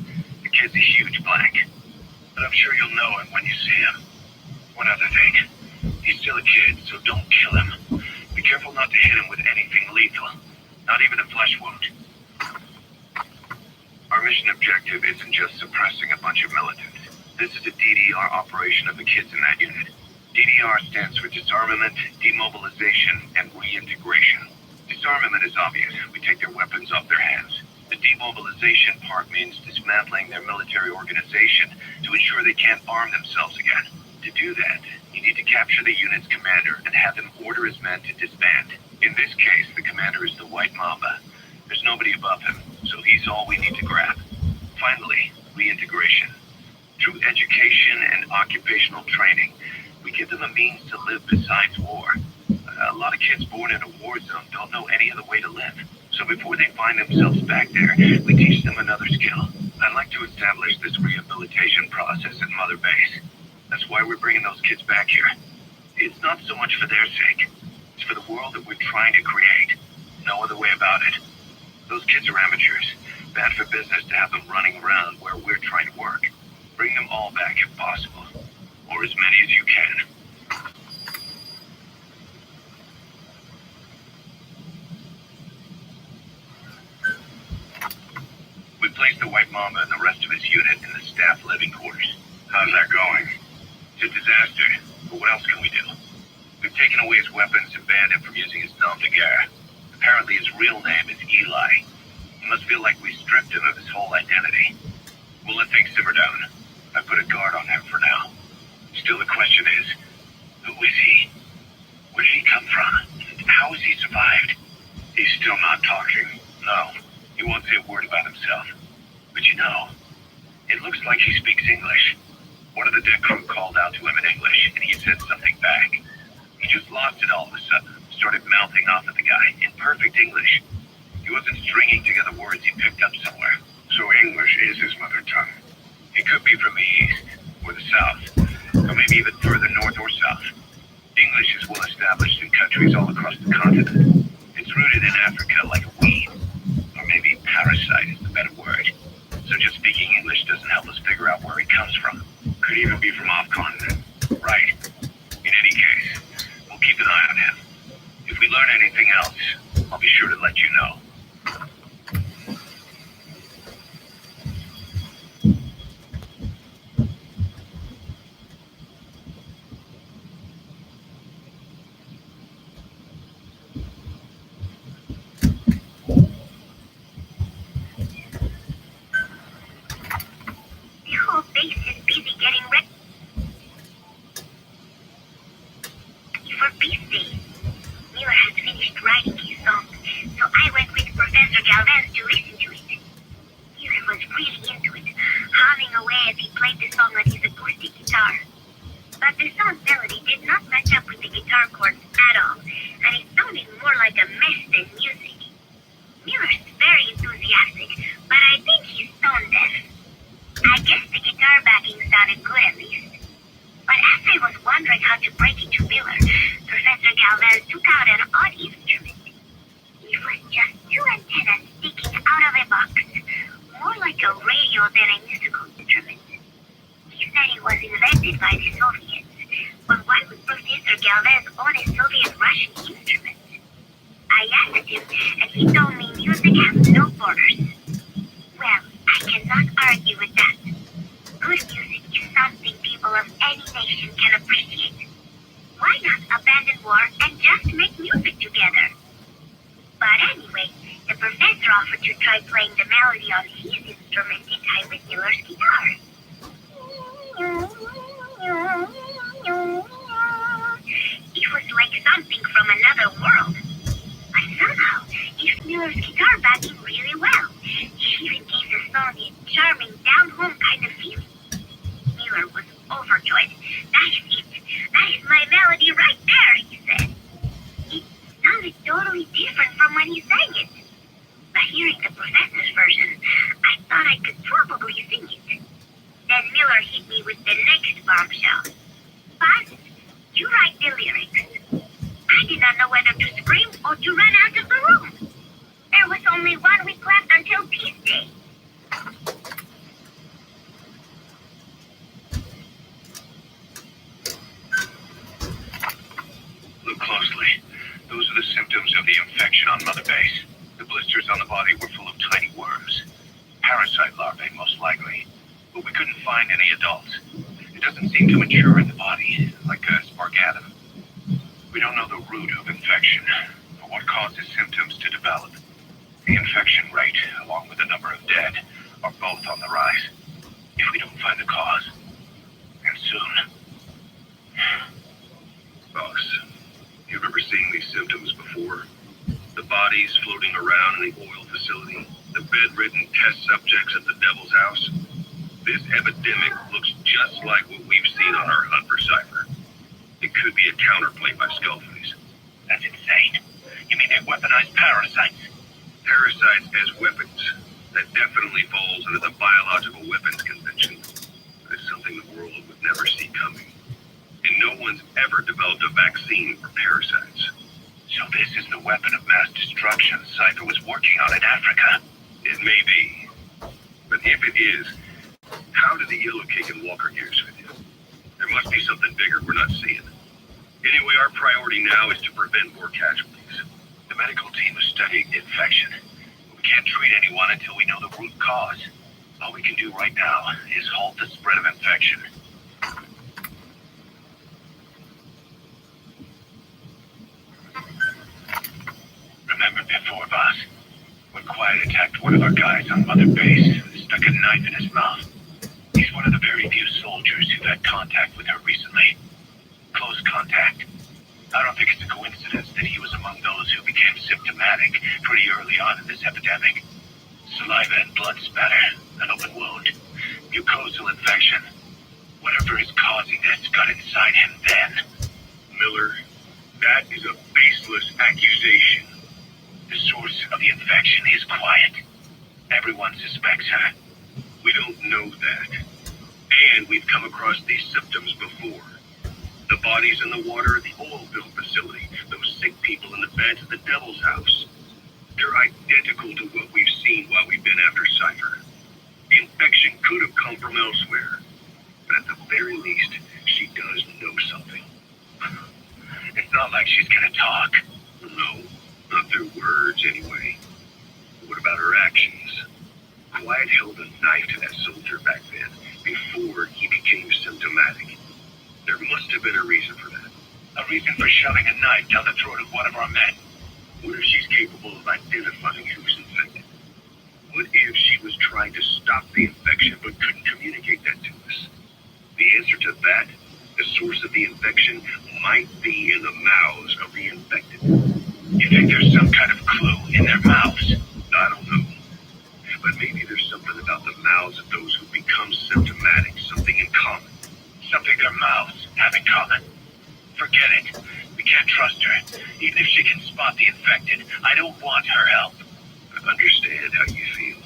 The kid's a huge blank. But I'm sure you'll know him when you see him. One other thing. He's still a kid, so don't kill him. Be careful not to hit him with anything lethal. Not even a flesh wound. Our mission objective isn't just suppressing a bunch of militants. This is a DDR operation of the kids in that unit. DDR stands for disarmament, demobilization, and reintegration. Disarmament is obvious. We take their weapons off their hands. demobilization part means dismantling their military organization to ensure they can't arm themselves again. To do that, you need to capture the unit's commander and have him order his men to disband. In this case, the commander is the White Mamba. There's nobody above him, so he's all we need to grab. Finally, reintegration. Through education and occupational training, we give them a means to live besides war. A lot of kids born in a war zone don't know any other way to live. So before they find themselves back there, we teach them another skill. I'd like to establish this rehabilitation process at Mother Base. That's why we're bringing those kids back here. It's not so much for their sake. It's for the world that we're trying to create. No other way about it. Those kids are amateurs. Bad for business to have them running around where we're trying to work. Bring them all back if possible. Or as many as you can. We placed the White Mamba and the rest of his unit in the staff living quarters. How's that going? It's a disaster, but what else can we do? We've taken away his weapons and banned him from using his nom de guerre. Apparently his real name is Eli. He must feel like we stripped him of his whole identity. We'll let things simmer down. I put a guard on him for now. Still the question is, who is he? Where did he come from? How has he survived? He's still not talking. No, he won't say a word about himself. But you know, it looks like he speaks English. One of the deck crew called out to him in English, and he said something back. He just lost it all of a sudden, started mouthing off at the guy in perfect English. He wasn't stringing together words he picked up somewhere. So English is his mother tongue. He could be from the east, or the south, or maybe even further north or south. English is well established in countries all across the continent. It's rooted in Africa like a weed, or maybe parasite is the better word. So just speaking English doesn't help us figure out where he comes from. Could even be from off-continent. Right. In any case, we'll keep an eye on him. If we learn anything else, I'll be sure to let you know. The whole base is busy getting ready for Beast Day. Miller has finished writing his song, so I went with Professor Galvez to listen to it. Miller was really into it, humming away as he played the song on his acoustic guitar. But the song's melody did not match up with the guitar chords at all, and it sounded more like a mess than music. Miller's very enthusiastic, but I think he's tone deaf. I guess the guitar backing sounded good at least. But as I was wondering how to break it to Miller, Professor Galvez took out an odd instrument. It was just two antennas sticking out of a box, more like a radio than a musical instrument. He said it was invented by the Soviets, but why would Professor Galvez own a Soviet-Russian instrument? I asked him, and he told me music has no borders. Well, I cannot argue with that. Good music is something people of any nation can appreciate. Why not abandon war and just make music together? But anyway, the professor offered to try playing the melody on his instrument in time with Miller's guitar. It was like something from another world. But somehow, if Miller's guitar backing really well. She even gave the song a charming, down-home kind of feeling. Miller was overjoyed. That is it. That is my melody right there, he said. It sounded totally different from when he sang it. But hearing the professor's version, I thought I could probably sing it. Then Miller hit me with the next bombshell. But you write the lyrics. I did not know whether to scream or to run out of the room. There was only 1 week left until Peace Day. Look closely. Those are the symptoms of the infection on Mother Base. The blisters on the body were full of tiny worms. Parasite larvae, most likely. But we couldn't find any adults. It doesn't seem to mature in the body, like a spargatum. We don't know the root of infection, or what causes symptoms to develop. The infection rate, along with the number of dead, are both on the rise. If we don't find the cause, and soon. Boss, you remember seeing these symptoms before? The bodies floating around in the oil facility, the bedridden test subjects at the Devil's House. This epidemic looks just like what we've seen on our hunt for Cypher. It could be a counterplay by Skullface. That's insane. You mean they're weaponized parasites? Parasites as weapons. That definitely falls under the Biological Weapons Convention. It's something the world would never see coming. And no one's ever developed a vaccine for parasites. So this is the weapon of mass destruction Cypher was working on in Africa. It may be. But if it is, how did the Yellow Cake and Walker gears fit in? There must be something bigger we're not seeing. Anyway, our priority now is to prevent more casualties. The medical team is studying the infection. We can't treat anyone until we know the root cause. All we can do right now is halt the spread of infection. Remember before, boss? When Quiet attacked one of our guys on Mother Base, stuck a knife in his mouth. He's one of the very few soldiers who've had contact with her recently. Close contact. I don't think it's a coincidence that he was among those who became symptomatic pretty early on in this epidemic. Saliva and blood spatter, an open wound, mucosal infection. Whatever is causing this got inside him then. Miller, that is a baseless accusation. The source of the infection is Quiet. Everyone suspects her. We don't know that. And we've come across these symptoms before. The bodies in the water at the oil field facility, those sick people in the beds at the Devil's House. They're identical to what we've seen while we've been after Cypher. The infection could have come from elsewhere. But at the very least, she does know something. It's not like she's gonna talk. No, not through words anyway. What about her actions? Quiet held a knife to that soldier back then, before he became symptomatic. There must have been a reason for that. A reason for shoving a knife down the throat of one of our men. What if she's capable of identifying who's infected? What if she was trying to stop the infection but couldn't communicate that to us? The answer to that, the source of the infection, might be in the mouths of the infected. You think there's some kind of clue in their mouths? I don't know. But maybe there's something about the mouths of those who become symptomatic, something in common. Something their mouths have in common. Forget it. We can't trust her. Even if she can spot the infected, I don't want her help. I understand how you feel.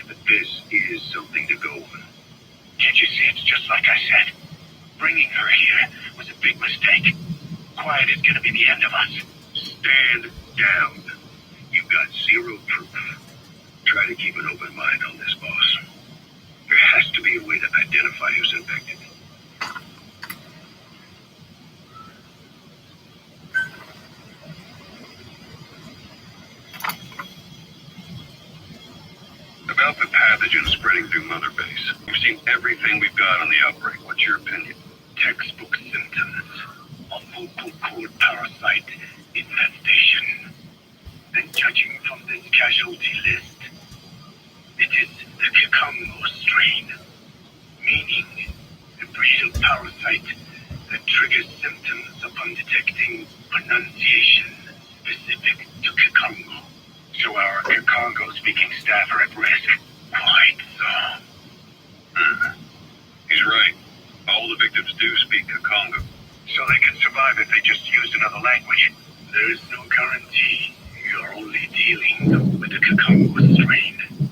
But this is something to go on. Can't you see it's just like I said? Bringing her here was a big mistake. Quiet is gonna be the end of us. Stand down. You've got zero proof. Try to keep an open mind on this, boss. There has to be a way to identify who's infected. About the pathogen spreading through Mother Base. You've seen everything we've got on the outbreak. What's your opinion? Textbook symptoms of vocal cord parasite infestation. Then judging from this casualty list, it is the Kikongo strain, meaning the breed of parasite that triggers symptoms upon detecting pronunciation specific to Kikongo. So our Kikongo-speaking staff are at risk. Quite so. He's right. All the victims do speak Kikongo. So they can survive if they just used another language. There is no guarantee. You're only dealing with the Kikongo strain.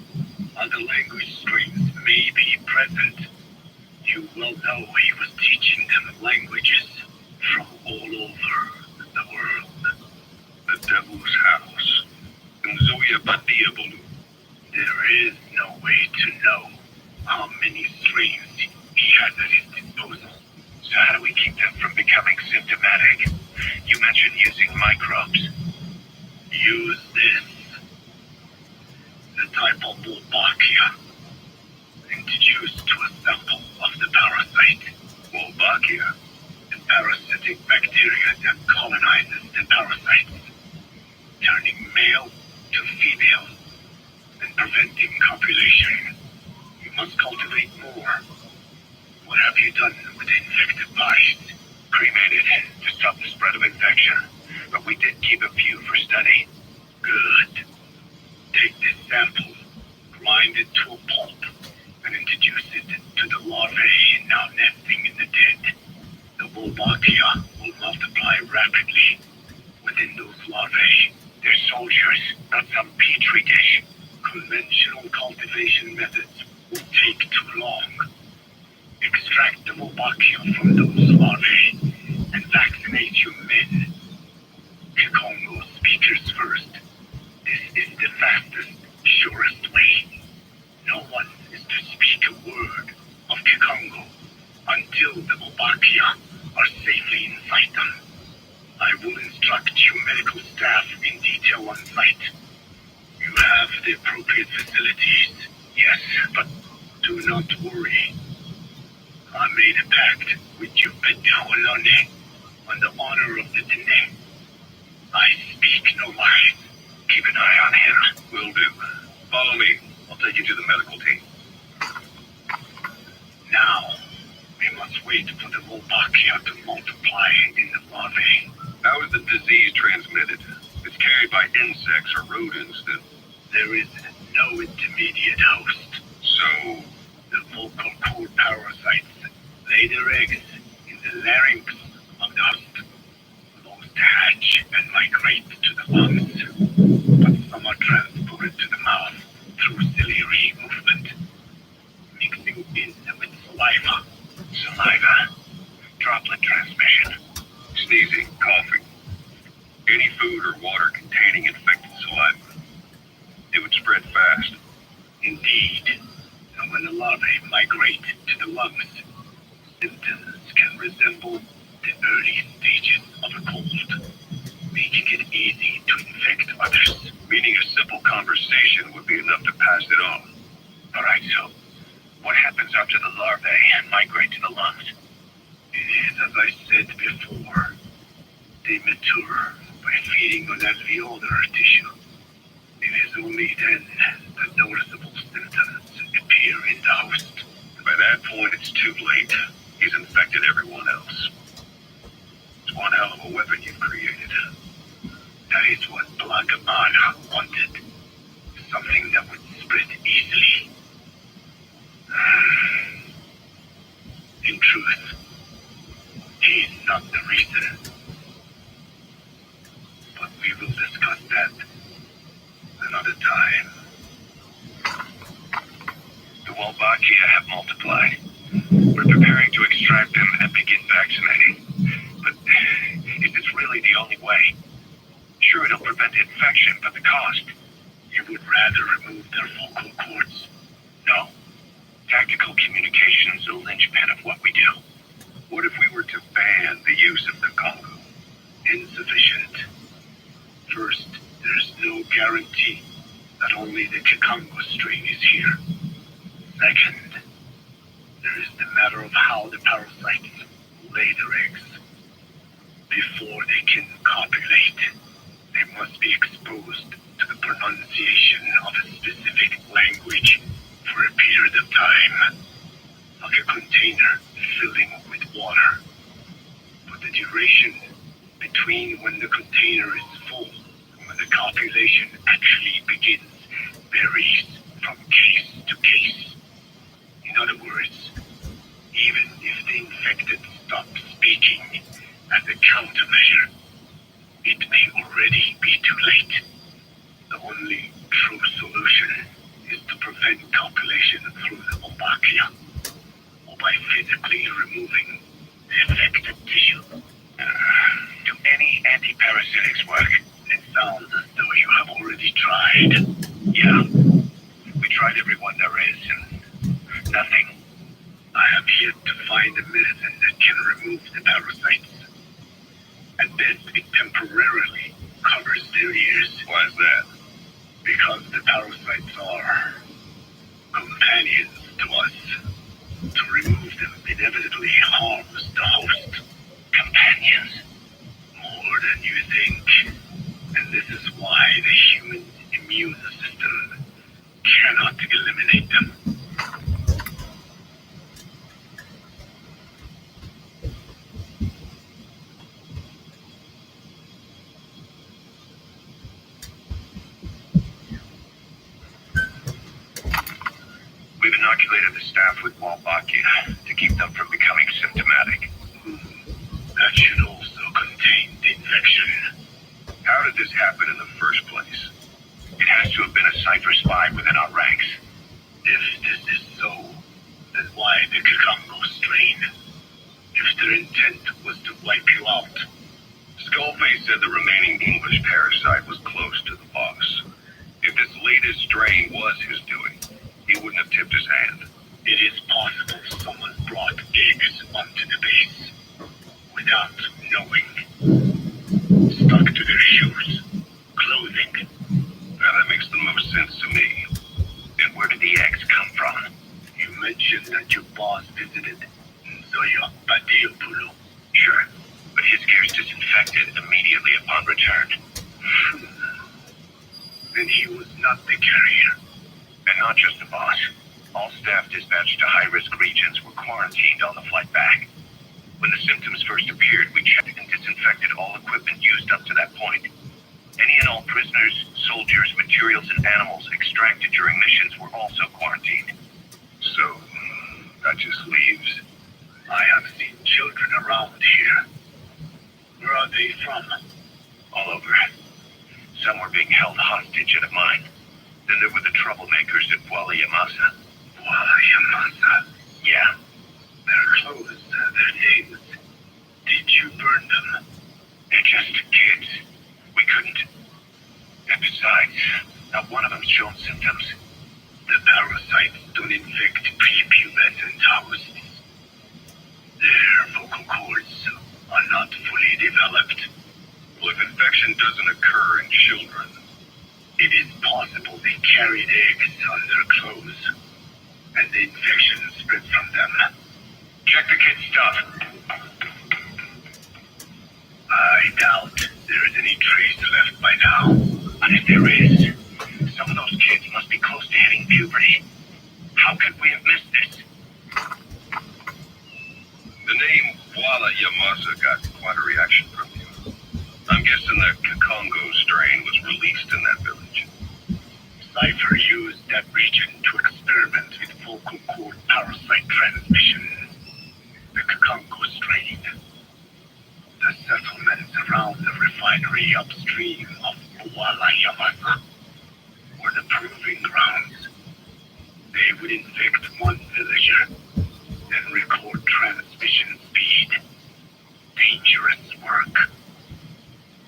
Other language strains may be present. You will know he was teaching them languages from all over the world. The Devil's House. Nzoya Badiabolu. There is no way to know how many strains he has at his disposal. So how do we keep them from becoming symptomatic? You mentioned using microbes. Use this. The type of Wolbachia. Introduced to a sample of the parasite. Wolbachia? The parasitic bacteria that colonizes the parasites, turning male to female and preventing copulation. must cultivate more. What have you done with the infected bodies? Cremated to stop the spread of infection. But we did keep a few for study. Good. Take this sample, grind it to a pulp, and introduce it to the larvae now nesting in the dead. The Wolbachia will multiply rapidly. Within those larvae, they're soldiers, not some petri dish. Conventional cultivation methods will take too long. Extract the Wolbachia from those larvae and vaccinate your men. Kikongo speakers first. This is the fastest, surest way. No one is to speak a word of Kikongo until the Wolbachia are safely inside them. I will instruct your medical staff in detail on site. You have the appropriate facilities, yes, but do not worry. I made a pact with you, Holone, on the honor of the Tene. I speak no lies. Keep an eye on him. Will do. Follow me. I'll take you to the medical team. Now, we must wait for the Wolbachia to multiply in the larvae. How is the disease transmitted? It's carried by insects or rodents, then? There is no intermediate host. So, the vocal cord parasites lay their eggs in the larynx of the host. Most hatch and migrate to the lungs, but some are transported to the mouth through ciliary movement, mixing in with saliva. Droplet transmission. Sneezing, coughing. Any food or water containing infected saliva. It would spread fast. Indeed. And when the larvae migrate to the lungs, symptoms can resemble the early stages of a cold, making it easy to infect others. Meaning a simple conversation would be enough to pass it on. Alright, so what happens after the larvae migrate to the lungs? It is as I said before. They mature by feeding on alveolar tissue. It is only then that noticeable symptoms appear in the host. By that point, it's too late. He's infected everyone else. It's one hell of a weapon you've created. That is what Blagamana wanted. Something that would spread easily. In truth, he is not the reason. But we will discuss that another time. The Wolbachia have multiplied. We're preparing to extract them and begin vaccinating. But is this really the only way? Sure, it'll prevent infection, but the cost. You would rather remove their vocal cords? No. Tactical communication is the linchpin of what we do. What if we were to ban the use of the Congo? Insufficient. First, there's no guarantee that only the Kikongo strain is here. Second, there is the matter of how the parasites lay their eggs. Before they can copulate, they must be exposed to the pronunciation of a specific language for a period of time, like a container filling with water. But the duration between when the container is full and when the copulation actually begins varies from case to case. In other words, even if the infected stops speaking as a countermeasure, it may already be too late. The only true solution is to prevent copulation through the Wolbachia, or by physically removing the affected tissue. Do any antiparasitics work? It sounds as though you have already tried. Yeah, we tried everyone there is, and nothing. I have yet to find a medicine that can remove the parasites. At best, it temporarily covers their ears. Why is that? Because the parasites are companions to us. To remove them inevitably harms the host. Companions? More than you think. And this is why the human immune system cannot eliminate them. We've inoculated the staff with Wallet to keep them from becoming symptomatic. That should also contain the infection. How did this happen in the first place? It has to have been a Cypher spy within our ranks. If this is so, then why the Kakongo strain? If their intent was to wipe you out. Skullface said the remaining English parasite was close to the boss. If this latest strain was his doing, he wouldn't have tipped his hand. It is possible someone brought eggs onto the base without knowing. Stuck to their shoes, clothing. Now that makes the most sense to me. And where did the eggs come from? You mentioned that your boss visited Zoya Badiopulu. Sure, but his gear's disinfected immediately upon return. Then he was not the carrier. And not just the boss. All staff dispatched to high-risk regions were quarantined on the flight back. When the symptoms first appeared, we checked and disinfected all equipment used up to that point. Any and all prisoners, soldiers, materials, and animals extracted during missions were also quarantined. So, that just leaves... I have seen children around here. Where are they from? All over. Some were being held hostage at a mine. Then there were the troublemakers at Wallet PLA. Wallet PLA? Yeah. Their clothes, their names. Did you burn them? They're just kids. We couldn't. And besides, not one of them's shown symptoms. The parasites don't infect prepubescent hosts. Their vocal cords are not fully developed. Well, if infection doesn't occur in children, it is possible they carried eggs on their clothes, and the infection spread from them. Check the kid's stuff. I doubt there is any trace left by now. And if there is, some of those kids must be close to hitting puberty. How could we have missed this? The name Wallet PLA got quite a reaction from you. I'm guessing that Kakongo strain was released in that village. Cypher used that region to experiment with vocal cord parasite transmission. The Kakongo strain. The settlements around the refinery upstream of Wallet PLA were the proving grounds. They would infect one villager, then record transmission speed. Dangerous work.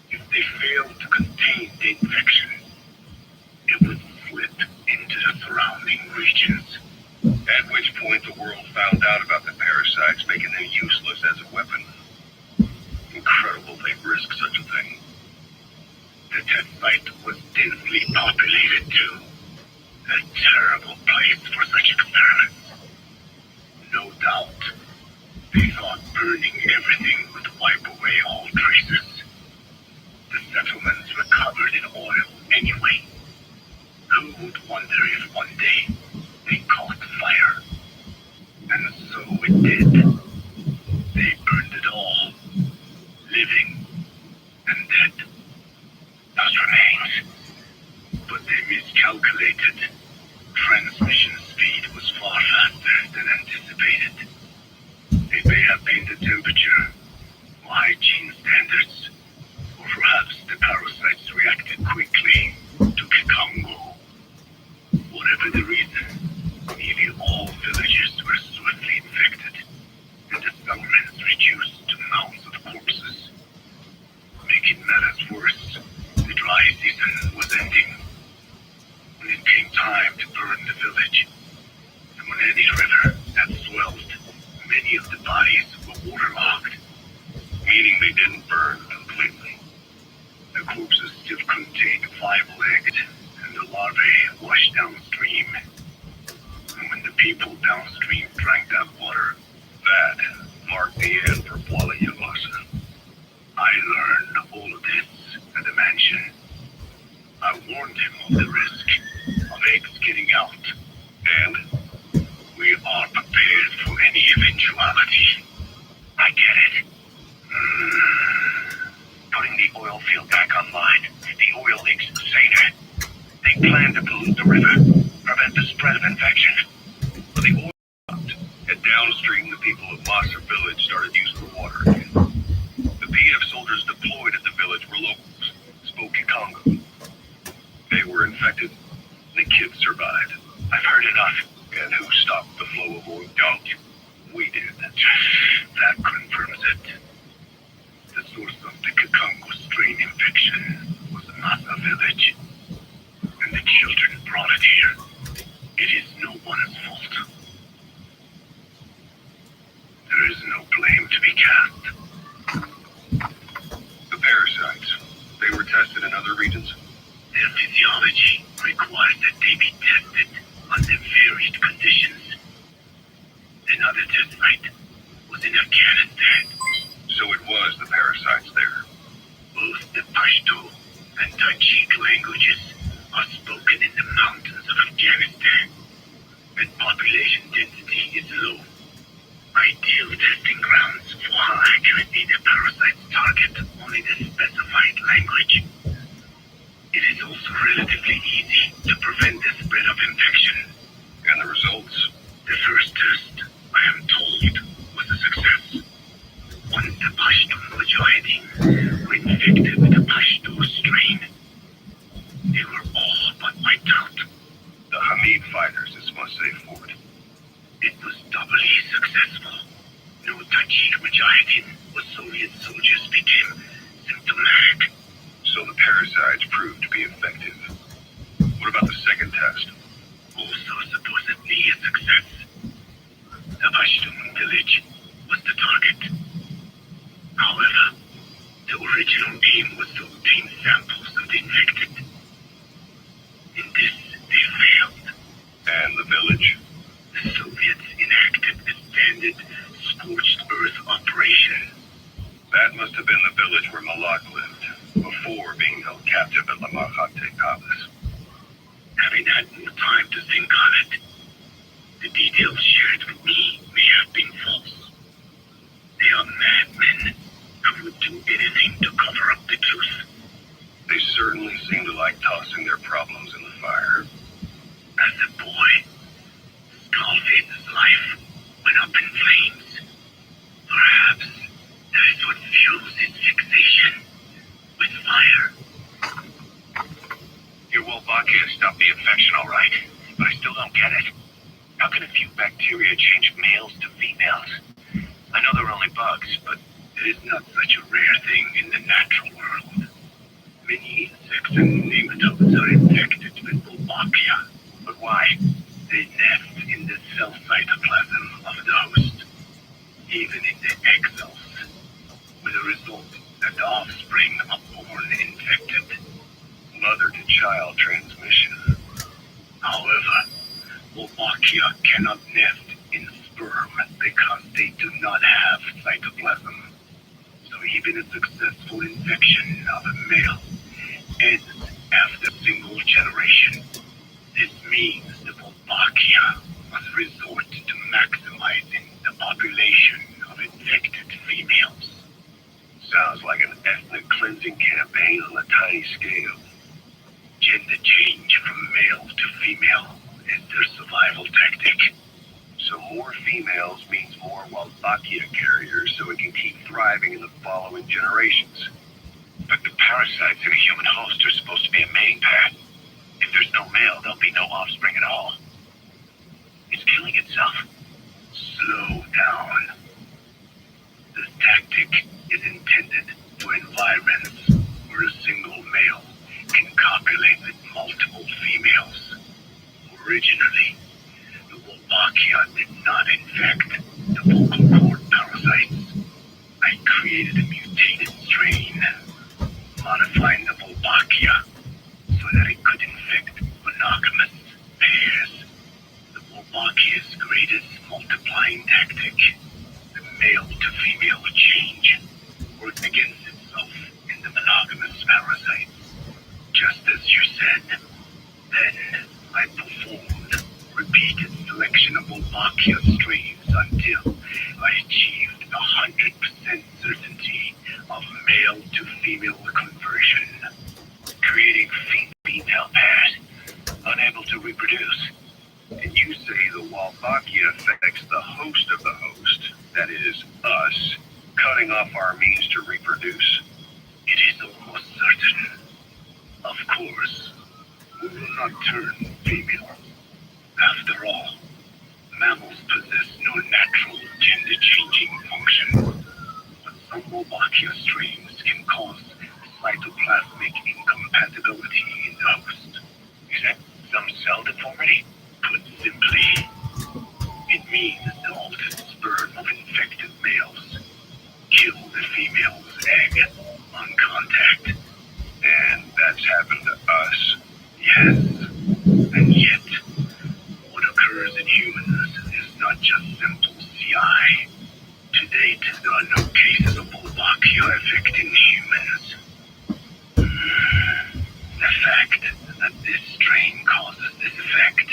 If they failed to contain the infection, it would flip into the surrounding regions. At which point the world found out about the parasites, making them useless as a weapon. Incredible they'd risk such a thing. The test site was densely populated too. A terrible place for such experiments. No doubt, they thought burning everything would wipe away all traces. The settlements were covered in oil anyway. Who would wonder if one day they caught fire? And so it did. They burned it all, living and dead. Those remains. But they miscalculated. Transmission speed was far faster than anticipated. It may have been the temperature, or hygiene standards, or perhaps the parasites reacted quickly to Kakongo. Whatever the reason, nearly all villages were swiftly infected, and the settlements reduced to mounds of corpses. Making matters worse, the dry season was ending. When it came time to burn the village, the Muneni River had swelled. Many of the bodies were waterlogged, meaning they didn't burn completely. The corpses still contained viable eggs, and the larvae washed downstream. And when the people downstream drank that water, that marked the end for Wallet PLA. I learned all of this at the mansion. I warned him of the risk of eggs getting out, and we are prepared for any eventuality. I get it. Putting the oil field back online, the oil leaks saner. They plan to pollute the river, prevent the spread of infection. side. I've heard enough. And who stopped the flow of oil? Don't. We did. That confirms it. The source of the Kakongo strain infection was not a village. And the children brought it here. It is no one's fault. There is no blame to be cast. The parasites, they were tested in other regions. Their physiology requires that they be tested under varied conditions. Another test site was in Afghanistan. So it was the parasites there. Both the Pashto and Tajik languages are spoken in the mountains of Afghanistan, and population density is low. Ideal testing grounds for how accurately the parasites target only the specified language. It is also relatively easy to prevent the spread of infection. And the results? The first test, I am told, was a success. When the Pashto Mujahideen were infected with the Pashto strain, they were all but wiped out. The Hamid fighters, this must say Ford. It was doubly successful. No Tajik Mujahideen or Soviet soldiers became symptomatic. So the parasites proved to be effective. What about the second test? Also supposedly a success. The Pashtun village was the target. However, the original aim was to obtain samples of the infected. In this, they failed. And the village? The Soviets enacted the standard scorched earth operation. That must have been the village where Malak lived, before being held captive at La Mahate Palace. Having had more time to think on it, the details shared with me may have been false. They are madmen who would do anything to cover up the truth. They certainly seem to like tossing their problems in the fire. As a boy, Skullface's life went up in flames. Perhaps that is what fuels his fixation with fire. Your Wolbachia stopped the infection all right, but I still don't get it. How can a few bacteria change males to females? I know they're only bugs, but it is not such a rare thing in the natural world. Many insects and nematodes are infected with Wolbachia. But why? They nest in the cell cytoplasm of the host, even in the egg cells, with the result that the offspring are born infected. Mother-to-child transmission. However, Wolbachia cannot nest in sperm because they do not have cytoplasm. So even a successful infection of a male ends after a single generation. This means the Wolbachia must resort to maximizing the population of infected females. Sounds like an ethnic cleansing campaign on a tiny scale. Gender change from male to female is their survival tactic. So more females means more Wolbachia carriers so it can keep thriving in the following generations. But the parasites in a human host are supposed to be a mating pad. If there's no male, there'll be no offspring at all. It's killing itself. Slow down. This tactic is intended for environments where a single male can copulate with multiple females. Originally, the Wolbachia did not infect the vocal cord parasites. I created a mutated strain, modifying the Wolbachia so that it could infect monogamous pairs. The Wolbachia's greatest multiplying tactic, the male-to-female change, worked against itself in the monogamous parasites. Just as you said. Then I performed repeated selection of Wolbachia strains until I achieved 100% certainty of male-to-female conversion, creating female pairs unable to reproduce. And you say the Wolbachia affects the host of the host, that is, us, cutting off our means to reproduce. It is almost certain. Of course, we will not turn female. in humans is not just simple CI. To date, there are no cases of Wolbachia affecting humans. The fact that this strain causes this effect,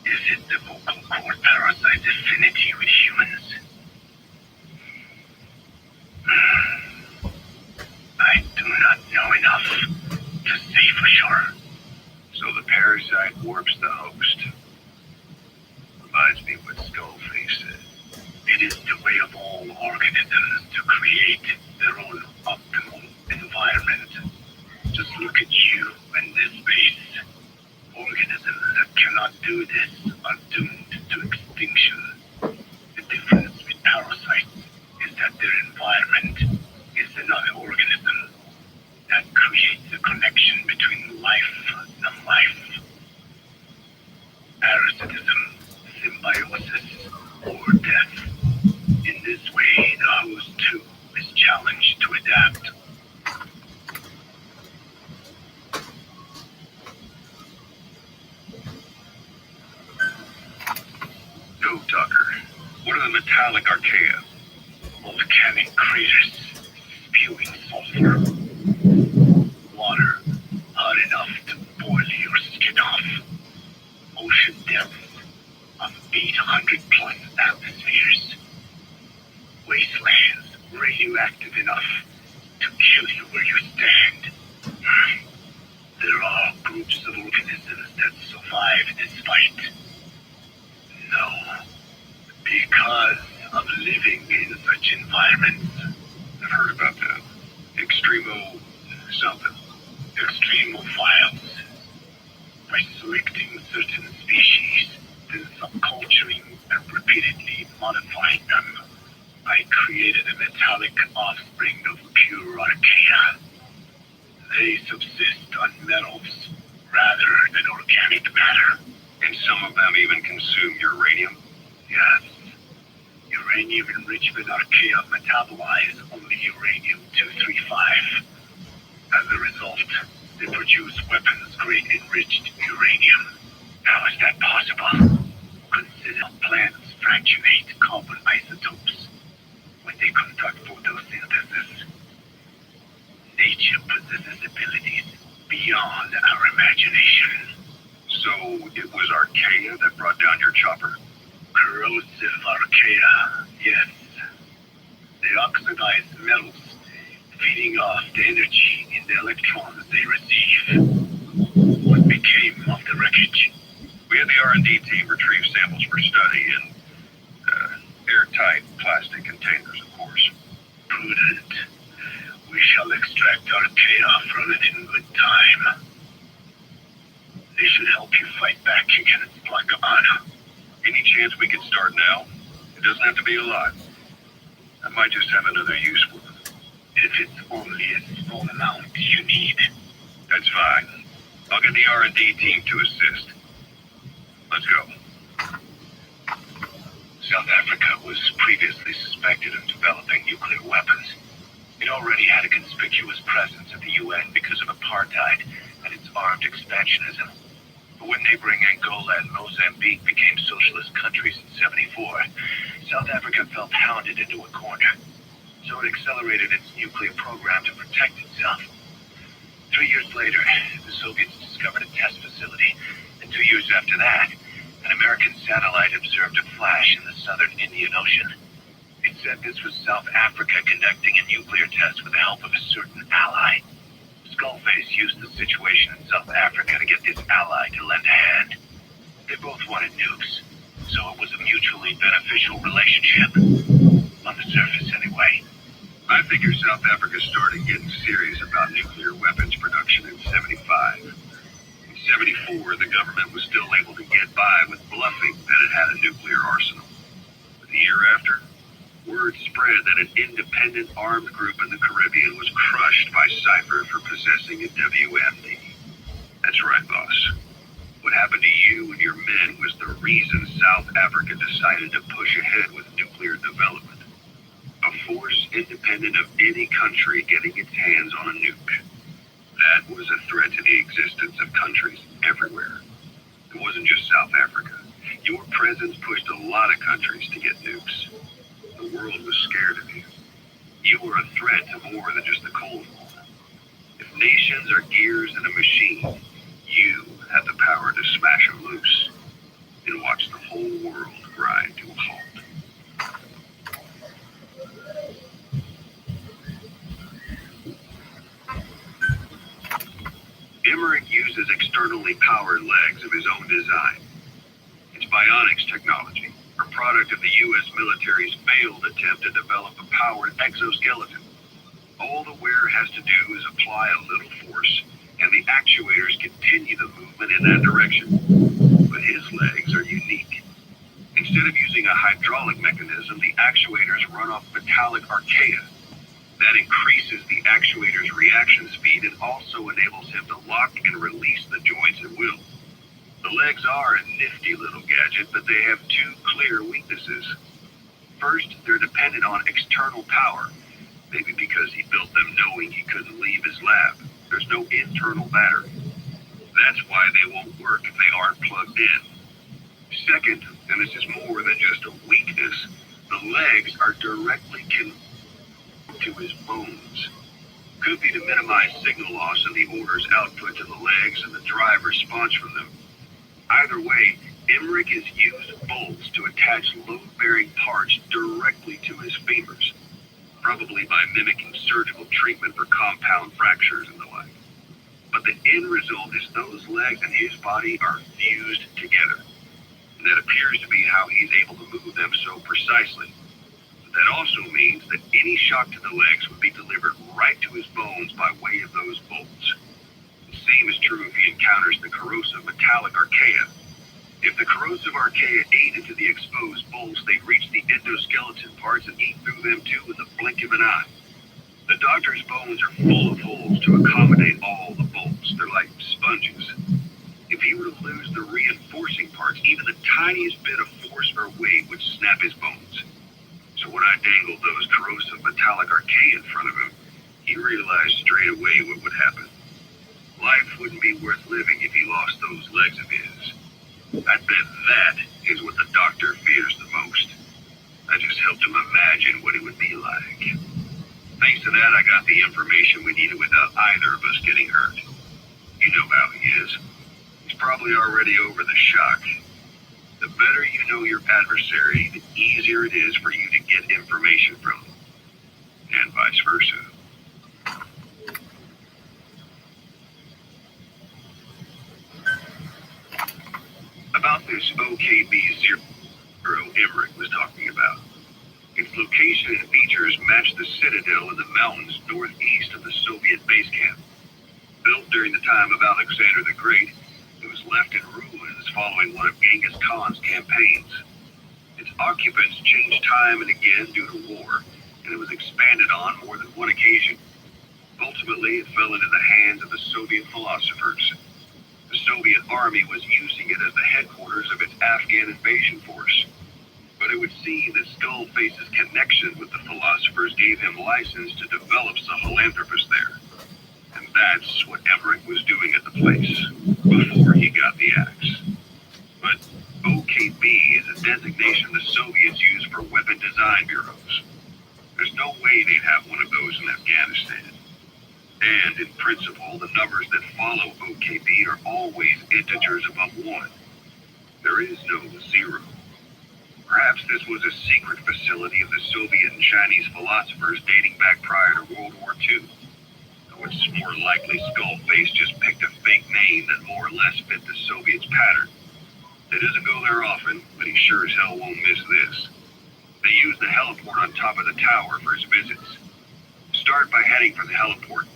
is it the vocal cord parasite's affinity with humans? I do not know enough to say for sure. So the parasite warps the host. Reminds me what Skullface said. It is the way of all organisms to create their own optimal environment. Just look at you and this space. Organisms that cannot do this are doomed to extinction. The difference with parasites is that their environment is another organism that creates a connection between life and life. Parasitism, symbiosis, or death. In this way, the host too is challenged to adapt. So, Tucker, what are the metallic archaea? Volcanic craters, spewing sulfur. Water, hot enough to boil your skin off. Ocean depths of 800 plus atmospheres. Wastelands radioactive enough to kill you where you stand. There are groups of organisms that survive this fight. No, because of living in such environments. I've heard about that. Extremo something. Extremophiles. By selecting certain species, then subculturing and repeatedly modifying them, I created a metallic offspring of pure archaea. They subsist on metals rather than organic matter. And some of them even consume uranium? Yes. Uranium enrichment archaea metabolize only uranium-235. As a result, they produce weapons-grade enriched uranium. How is that possible? Consider plants fractionate carbon isotopes when they conduct photosynthesis. Nature possesses abilities beyond our imagination. So it was archaea that brought down your chopper? Corrosive archaea, yes. They oxidize metals, feeding off the energy in the electrons they receive. What became of the wreckage? We had the R&D team retrieve samples for study in airtight plastic containers, of course. Prudent. We shall extract archaea from it in good time. They should help you fight back against Blackaana. Any chance we could start now? It doesn't have to be a lot. I might just have another use for them. If it's only a small amount you need. That's fine. I'll get the R&D team to assist. Let's go. South Africa was previously suspected of developing nuclear weapons. It already had a conspicuous presence at the UN because of apartheid and its armed expansionism. But when neighboring Angola and Mozambique became socialist countries in '74, South Africa felt hounded into a corner. So it accelerated its nuclear program to protect itself. 3 years later, the Soviets discovered a test facility, and 2 years after that, an American satellite observed a flash in the southern Indian Ocean. It said this was South Africa conducting a nuclear test with the help of a certain ally. Skullface used the situation in South Africa to get this ally to lend a hand. They both wanted nukes, so it was a mutually beneficial relationship. On the surface, anyway. I figure South Africa started getting serious about nuclear weapons production in '75. In '74, the government was still able to get by with bluffing that it had a nuclear arsenal. But the year after, word spread that an independent armed group in the Caribbean was crushed by Cypher for possessing a WMD. That's right, boss. What happened to you and your men was the reason South Africa decided to push ahead with nuclear development. A force independent of any country getting its hands on a nuke. That was a threat to the existence of countries everywhere. It wasn't just South Africa. Your presence lot of countries to get nukes. The world was scared of you. You were a threat to more than just the Cold War. If nations are gears in a machine, you had the power to smash them loose and watch the whole world grind to a halt. Emmerich uses externally powered legs of his own design. It's bionics technology, a product of the U.S. military's failed attempt to develop a powered exoskeleton. All the wearer has to do is apply a little force, and the actuators continue the movement in that direction. But his legs are unique. Instead of using a hydraulic mechanism, the actuators run off metallic archaea. That increases the actuator's reaction speed and also enables him to lock and release the joints at will. The legs are a nifty little gadget, but they have two clear weaknesses. First, they're dependent on external power, maybe because he built them knowing he couldn't leave his lab. There's no internal battery. That's why they won't work if they aren't plugged in. Second, and this is more than just a weakness, the legs are directly connected to his bones. Could be to minimize signal loss in the order's output to the legs and the drive response from them. Either way, Emmerich has used bolts to attach load-bearing parts directly to his femurs, probably by mimicking surgical treatment for compound fractures and the like. But the end result is those legs and his body are fused together. And that appears to be how he's able to move them so precisely. That also means that any shock to the legs would be delivered right to his bones by way of those bolts. The same is true if he encounters the corrosive metallic archaea. If the corrosive archaea ate into the exposed bolts, they'd reach the endoskeleton parts and eat through them too in the blink of an eye. The doctor's bones are full of holes to accommodate all the bolts. They're like sponges. If he were to lose the reinforcing parts, even the tiniest bit of force or weight would snap his bones. So when I dangled those corrosive metallic archaea in front of him, he realized straight away what would happen. Life wouldn't be worth living if he lost those legs of his. I bet that is what the doctor fears the most. I just helped him imagine what it would be like. Thanks to that, I got the information we needed without either of us getting hurt. You know how he is. He's probably already over the shock. The better you know your adversary, the easier it is for you to get information from them, and vice versa. About this OKB-0 Emmerich was talking about. Its location and features match the citadel in the mountains northeast of the Soviet base camp. Built during the time of Alexander the Great, it was left in ruins following one of Genghis Khan's campaigns. Its occupants changed time and again due to war, and it was expanded on more than one occasion. Ultimately, it fell into the hands of the Soviet philosophers. The Soviet army was using it as the headquarters of its Afghan invasion force. But it would seem that Skullface's connection with the philosophers gave him license to develop Sahelanthropus there. And that's what Emmerich was doing at the place, before he got the axe. But OKB is a designation the Soviets use for weapon design bureaus. There's no way they'd have one of those in Afghanistan. And in principle, the numbers that follow OKB are always integers above 1. There is no 0. Perhaps this was a secret facility of the Soviet and Chinese philosophers dating back prior to World War II. Though it's more likely Skullface just picked a fake name that more or less fit the Soviets' pattern. He doesn't go there often, but he sure as hell won't miss this. They use the heliport on top of the tower for his visits. Start by heading for the heliport.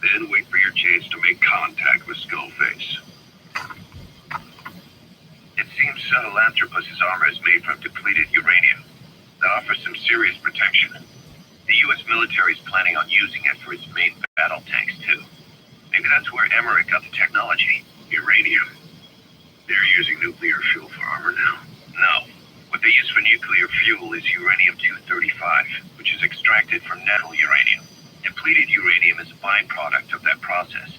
Then wait for your chance to make contact with Skullface. It seems Sahelanthropus' armor is made from depleted uranium. That offers some serious protection. The U.S. military is planning on using it for its main battle tanks, too. Maybe that's where Emmerich got the technology. Uranium. They're using nuclear fuel for armor now? No. What they use for nuclear fuel is uranium-235, which is extracted from natural uranium. Depleted uranium is a byproduct of that process.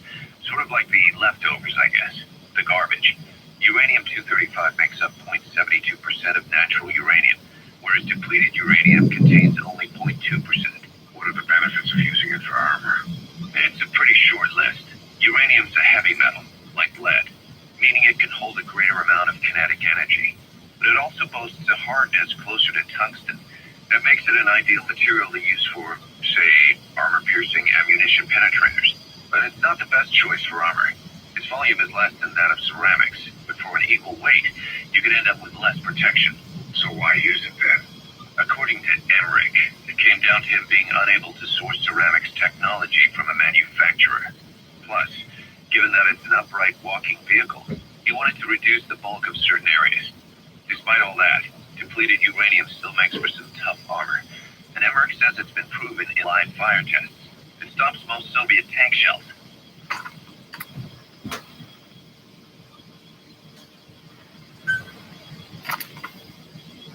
Sort of like the leftovers, I guess. The garbage. Uranium-235 makes up 0.72% of natural depleted uranium contains only 0.2%. What are the benefits of using it for armor? It's a pretty short list. Uranium's a heavy metal, like lead, meaning it can hold a greater amount of kinetic energy. But it also boasts a hardness closer to tungsten that makes it an ideal material to use for, say, armor-piercing ammunition penetrators. But it's not the best choice for armor. Its volume is less than that of ceramics, but for an equal weight, you could end up with less protection. So why use it then? According to Emmerich, it came down to him being unable to source ceramics technology from a manufacturer. Plus, given that it's an upright walking vehicle, he wanted to reduce the bulk of certain areas. Despite all that, depleted uranium still makes for some tough armor, and Emmerich says it's been proven in live fire tests. It stops most Soviet tank shells.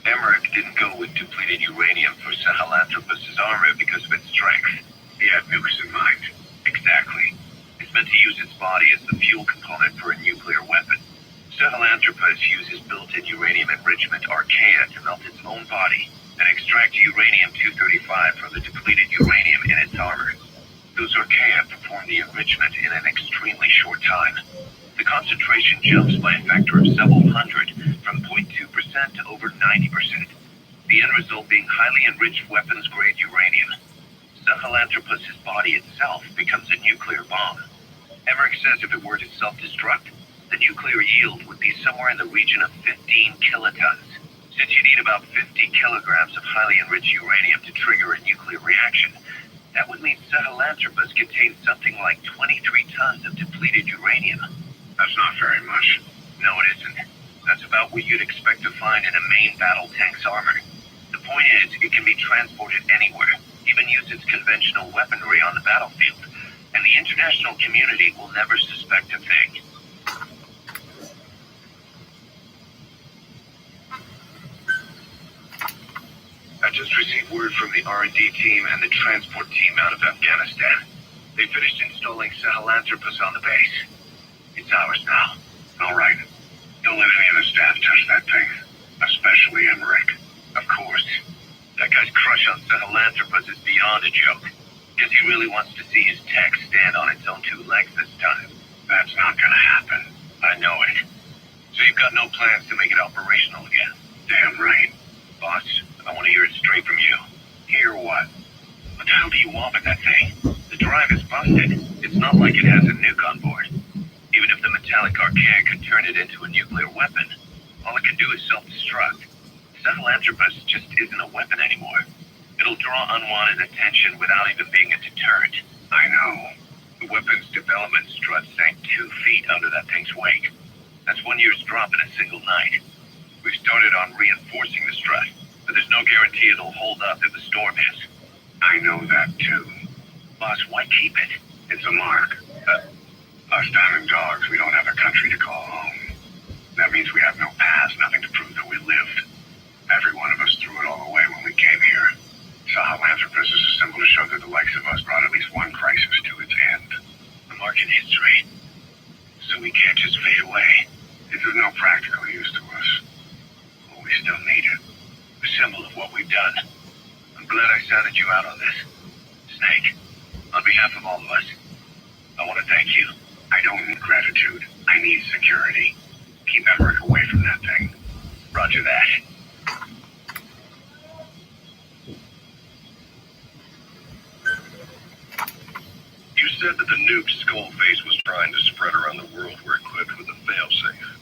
Emmerich didn't go with depleted uranium for Sahelanthropus's armor because of its strength. He had nukes in mind. Exactly. It's meant to use its body as the fuel component for a nuclear weapon. Sahelanthropus uses built-in uranium enrichment archaea to melt its own body and extract uranium-235 from the depleted uranium in its armor. Those archaea perform the enrichment in an extremely short time. The concentration jumps by a factor of several hundred, from 0.2% to over 90%. The end result being highly enriched weapons-grade uranium. Sahelanthropus's body itself becomes a nuclear bomb. Emmerich says if it were to self-destruct, the nuclear yield would be somewhere in the region of 15 kilotons. Since you need about 50 kilograms of highly enriched uranium to trigger a nuclear reaction, that would mean Sahelanthropus contains something like 23 tons of depleted uranium. That's not very much. No, it isn't. That's about what you'd expect to find in a main battle tank's armor. The point is, it can be transported anywhere, even use its conventional weaponry on the battlefield, and the international community will never suspect a thing. I just received word from the R&D team and the transport team out of Afghanistan. They finished installing Sahelanthropus on the base. It's ours now. All right. Don't let any of the staff touch that thing, especially Emmerich. Of course. That guy's crush on Sahelanthropus is beyond a joke. Guess he really wants to see his tech stand on its own two legs this time. That's not gonna happen. I know it. So you've got no plans to make it operational again? Damn right. Boss, I want to hear it straight from you. Hear what? What the hell do you want with that thing? The drive is busted. It's not like it has a nuke on board. Even if the metallic archaea could turn it into a nuclear weapon, all it can do is self-destruct. Sahelanthropus just isn't a weapon anymore. It'll draw unwanted attention without even being a deterrent. I know. The weapon's development strut sank 2 feet under that thing's weight. That's 1 year's drop in a single night. We've started on reinforcing the strut, but there's no guarantee it'll hold up if the storm hits. I know that too. Boss, why keep it? It's a mark. Us diamond dogs, we don't have a country to call home. That means we have no past, nothing to prove that we lived. Every one of us threw it all away when we came here. Sahelanthropus is a symbol to show that the likes of us brought at least one crisis to its end. A mark in history. So we can't just fade away. It's of no practical use to us. But we still need it. A symbol of what we've done. I'm glad I sounded you out on this. Snake, on behalf of all of us, I want to thank you. I don't need gratitude. I need security. Keep Emmerich away from that thing. Roger that. You said that the nuke Skullface was trying to spread around the world were equipped with a failsafe.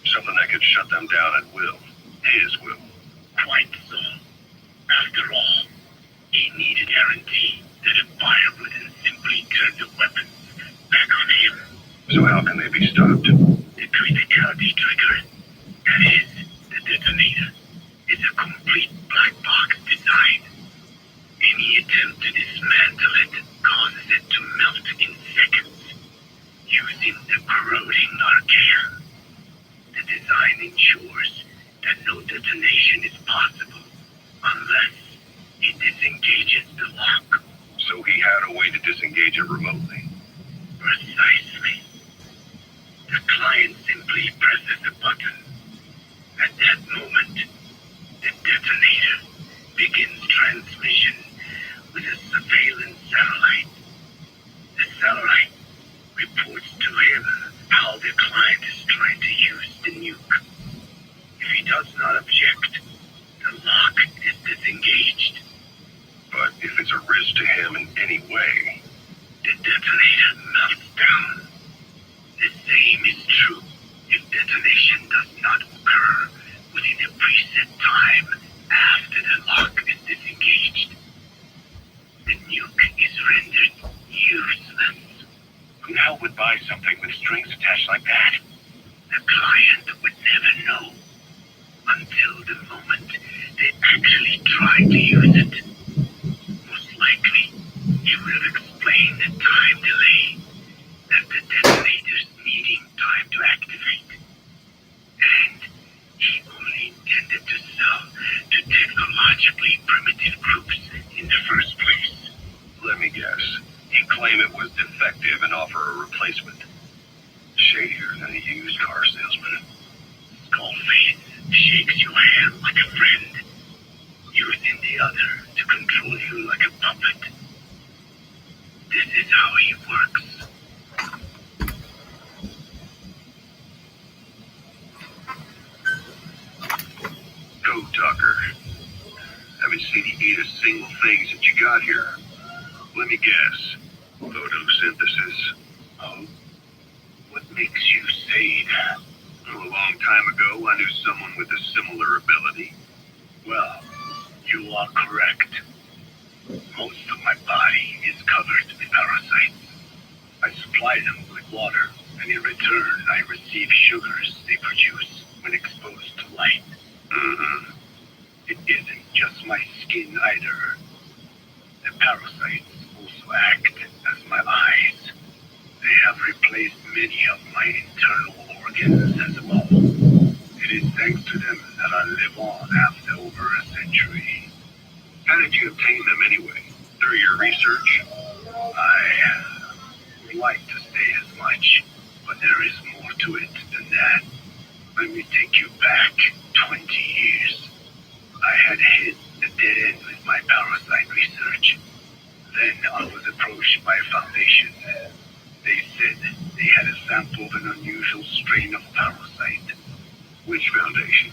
Something that could shut them down at will. His will. Quite so. After all, he needed guarantee that a fire wouldn't simply turn the weapons back on him. So how can they be stopped? The criticality trigger. That is, the detonator. Is a complete black box design. Any attempt to dismantle it causes it to melt in seconds, using the corroding archaea. The design ensures that no detonation is possible unless it disengages the lock. So he had a way to disengage it remotely? Precisely. The client simply presses a button. At that moment, the detonator transmission with a surveillance satellite. The satellite reports to him how the client is trying to use the nuke. If he does not object, the lock is disengaged. But if it's a risk to him in any way, the detonator melts down. The same is true if detonation does not occur within a preset time after the lock is disengaged. The nuke is rendered useless. Who would buy something with strings attached like that? The client would never know until the moment they actually try to use it. Most likely, he would have explained the time delay, that the detonator's needing time to activate. And he only intended to sell to technologically primitive groups in the first place. Let me guess. He'd claim it was defective and offer a replacement. Shadier than a used car salesman. Skullface shakes your hand like a friend, using the other to control you like a puppet. This is how he works. Go, Tucker. Haven't seen you eat a single thing since you got here. Let me guess. Photosynthesis. Oh? What makes you say that? A long time ago, I knew someone with a similar ability. Well, you are correct. Most of my body is covered with parasites. I supply them with water, and in return, I receive sugars they produce when exposed to light. It isn't just my skin either. The parasites also act as my eyes. They have replaced many of my internal organs as well. It is thanks to them that I live on after over a century. How did you obtain them anyway? Through your research? I would like to say as much, but there is more to it than that. Let me take you back 20 years. I had hit a dead end with my parasite research. Then I was approached by a foundation. They said they had a sample of an unusual strain of parasite. Which foundation?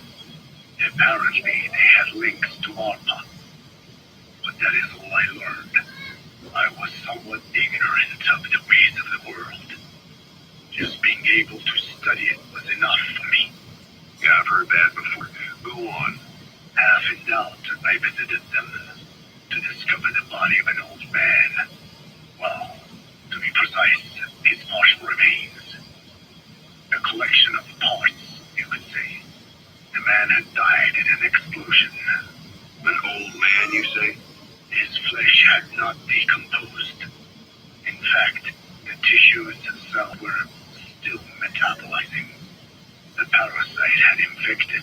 Apparently they had links to ARPA. But that is all I learned. I was somewhat ignorant of the ways of the world. Just being able to study it was enough for me. Yeah, I've heard that before. Go on. Half in doubt, I visited them to discover the body of an old man. Well, to be precise, his partial remains. A collection of parts, you could say. The man had died in an explosion. An old man, you say? His flesh had not decomposed. In fact, the tissues themselves were still metabolizing. The parasite had infected,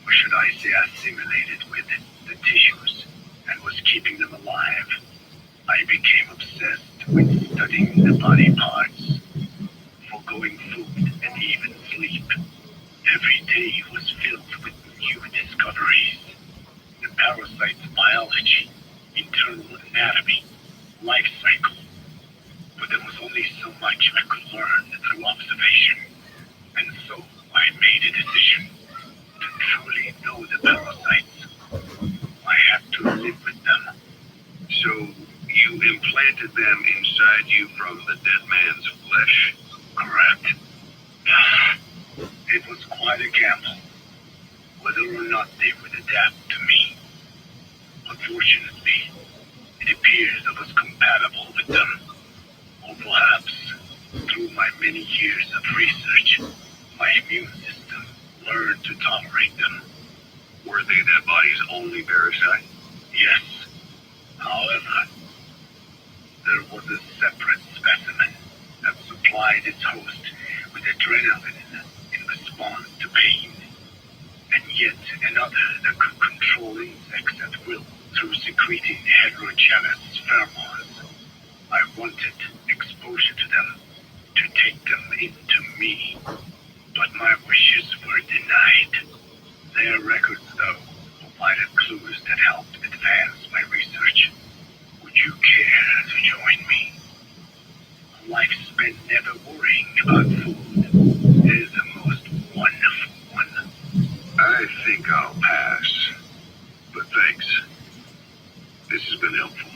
or should I say assimilated with, the tissues, and was keeping them alive. I became obsessed with studying the body parts, foregoing food and even sleep. Every day was filled with new discoveries. The parasite's biology, internal anatomy, life cycle. But there was only so much I could learn through observation. And so I made a decision to truly know the parasites. I had to live with them. So you implanted them inside you from the dead man's flesh? Correct. It was quite a gamble, whether or not they would adapt to me. Unfortunately, it appears I was compatible with them. Or perhaps, through my many years of research, my immune system learned to tolerate them. Were they that body's only parasite? Yes. However, there was a separate specimen that supplied its host with adrenaline in response to pain, and yet another that could control insects at will through secreting heterogeneous pheromones. I wanted exposure to them, to take them into me, but my wishes were denied. Their records, though, provided clues that helped advance to join me. A life spent never worrying about food is the most wonderful one. I think I'll pass. But thanks. This has been helpful.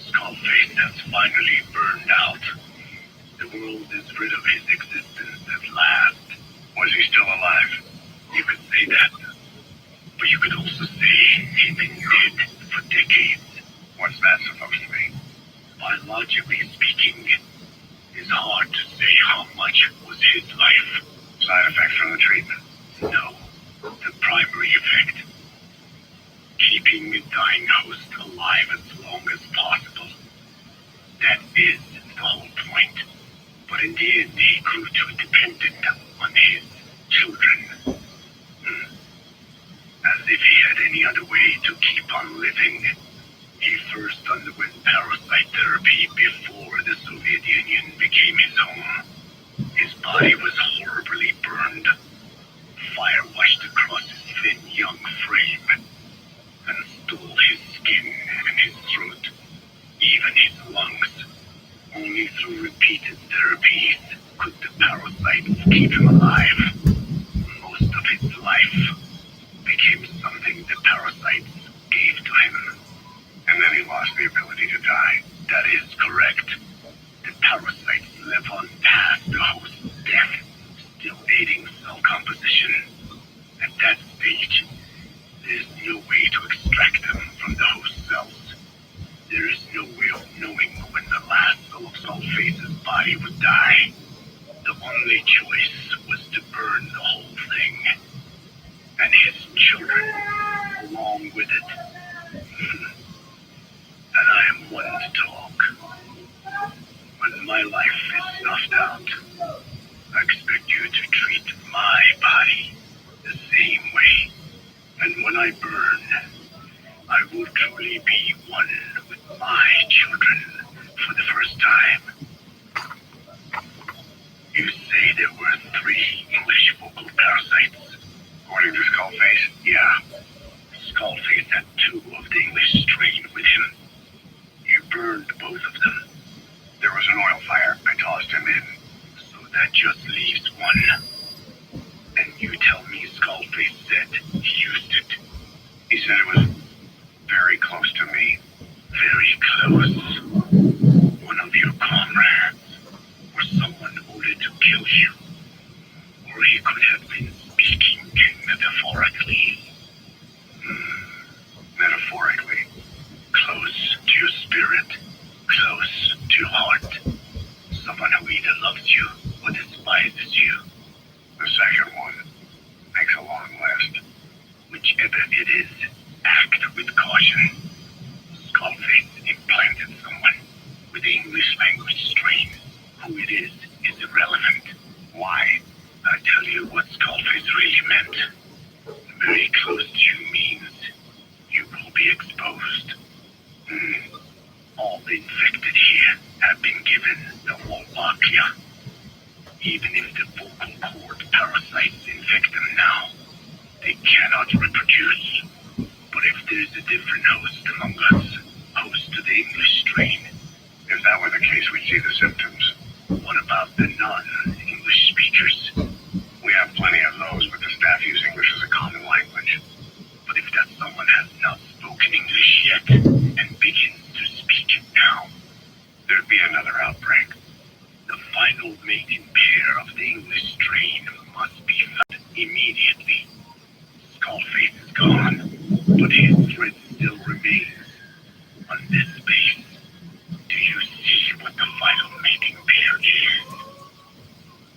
Skullface has finally burned out. The world is rid of his existence at last. Was he still alive? You could say that. But you could also say he'd been dead for decades. What's that supposed to mean? Biologically speaking, it's hard to say how much was his life. Side effects from the treatment? No. The primary effect. Keeping a dying host alive as long as possible. That is the whole point. But in the end, he grew too dependent on his children. As if he had any other way to keep on living. He first underwent parasite therapy before the Soviet Union became his home. His body was horribly burned. Fire washed across his thin young frame and stole his skin and his throat, even his lungs. Only through repeated therapies could the parasites keep him alive. Most of his life became something the parasites gave to him. And then he lost the ability to die. That is correct. The parasites live on past the host's death, still aiding cell composition. At that stage, there is no way to extract them from the host cells. There is no way of knowing when the last cell of Skullface's body would die. The only choice was to burn the whole thing. And his children along with it. And I am one to talk. When my life is snuffed out, I expect you to treat my body the same way. And when I burn, I will truly be one with my children for the first time. You say there were 3 English vocal parasites. According to Skullface? Yeah. Skullface had 2 of the English strain with him. You burned both of them. There was an oil fire. I tossed him in. So that just leaves 1. And you tell me Skullface said he used it. He said it was very close to me. Very close. One of your comrades. Or someone ordered to kill you. Or he could have been speaking metaphorically. Metaphorically. Close to your spirit. Close to your heart. Someone who either loves you or despises you. The second one makes a long list. Whichever it is, act with caution. Skullface implanted someone with the English language strain. Who it is irrelevant. Why? I tell you what Skullface really meant. Very close to you means you will be exposed. All the infected here have been given the Wallachia. Even if the vocal cord parasites infect them now, they cannot reproduce. But if there's a different host among us, host to the English strain, if that were the case, we'd see the symptoms. What about the non-English speakers? We have plenty of those, but the staff use English as a common language. But if that someone has not spoken English yet, and begins to speak it now, there'd be another outbreak. The final mating pair of the English strain must be found immediately. Skullface is gone, but his threat still remains. On this base, do you see what the final mating pair is?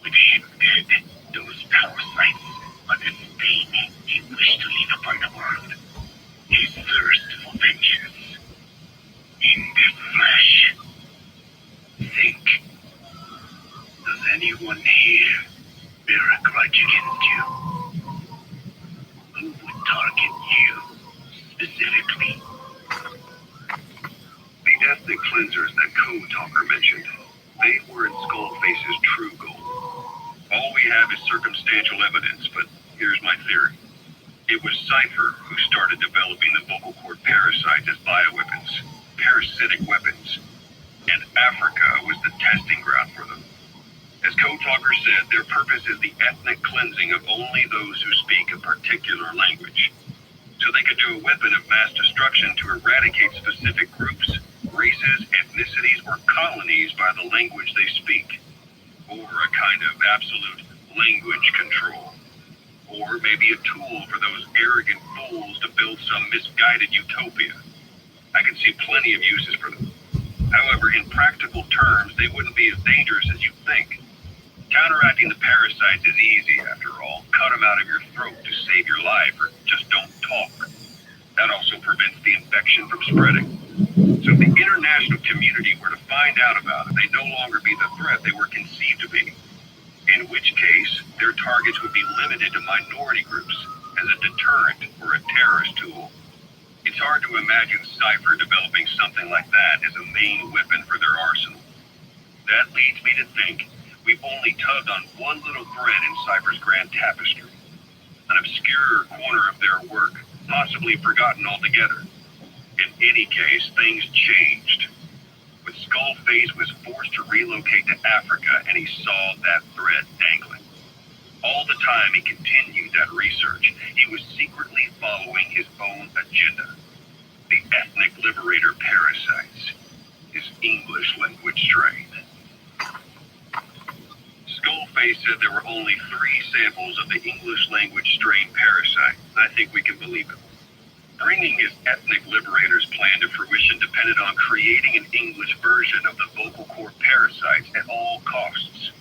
With him dead, those parasites are the stain he wished to leave upon the world. His thirst for vengeance. In the flesh. Think. Does anyone here bear a grudge against you? Who would target you, specifically? The ethnic cleansers that Cone Talker mentioned, they weren't Skullface's true goal. All we have is circumstantial evidence, but here's my theory. It was Cypher who started developing the vocal cord parasites as bioweapons, parasitic weapons, and Africa was the testing ground for them. As Code Talker said, their purpose is the ethnic cleansing of only those who speak a particular language. So they could do a weapon of mass destruction to eradicate specific groups, races, ethnicities, or colonies by the language they speak. Or a kind of absolute language control. Or maybe a tool for those arrogant fools to build some misguided utopia. I can see plenty of uses for them. However, in practical terms, they wouldn't be as dangerous as you think. Counteracting the parasites is easy, after all. Cut them out of your throat to save your life, or just don't talk. That also prevents the infection from spreading. So if the international community were to find out about it, they'd no longer be the threat they were conceived to be. In which case, their targets would be limited to minority groups as a deterrent or a terrorist tool. It's hard to imagine Cypher developing something like that as a main weapon for their arsenal. That leads me to think we've only tugged on one little thread in Cypher's grand tapestry. An obscure corner of their work, possibly forgotten altogether. In any case, things changed. When Skullface was forced to relocate to Africa and he saw that thread dangling. All the time he continued that research, he was secretly following his own agenda. The ethnic liberator parasites, his English language strain. Skullface said there were only 3 samples of the English language strain parasite, and I think we can believe it. Bringing his ethnic liberator's plan to fruition depended on creating an English version of the vocal cord parasites at all costs.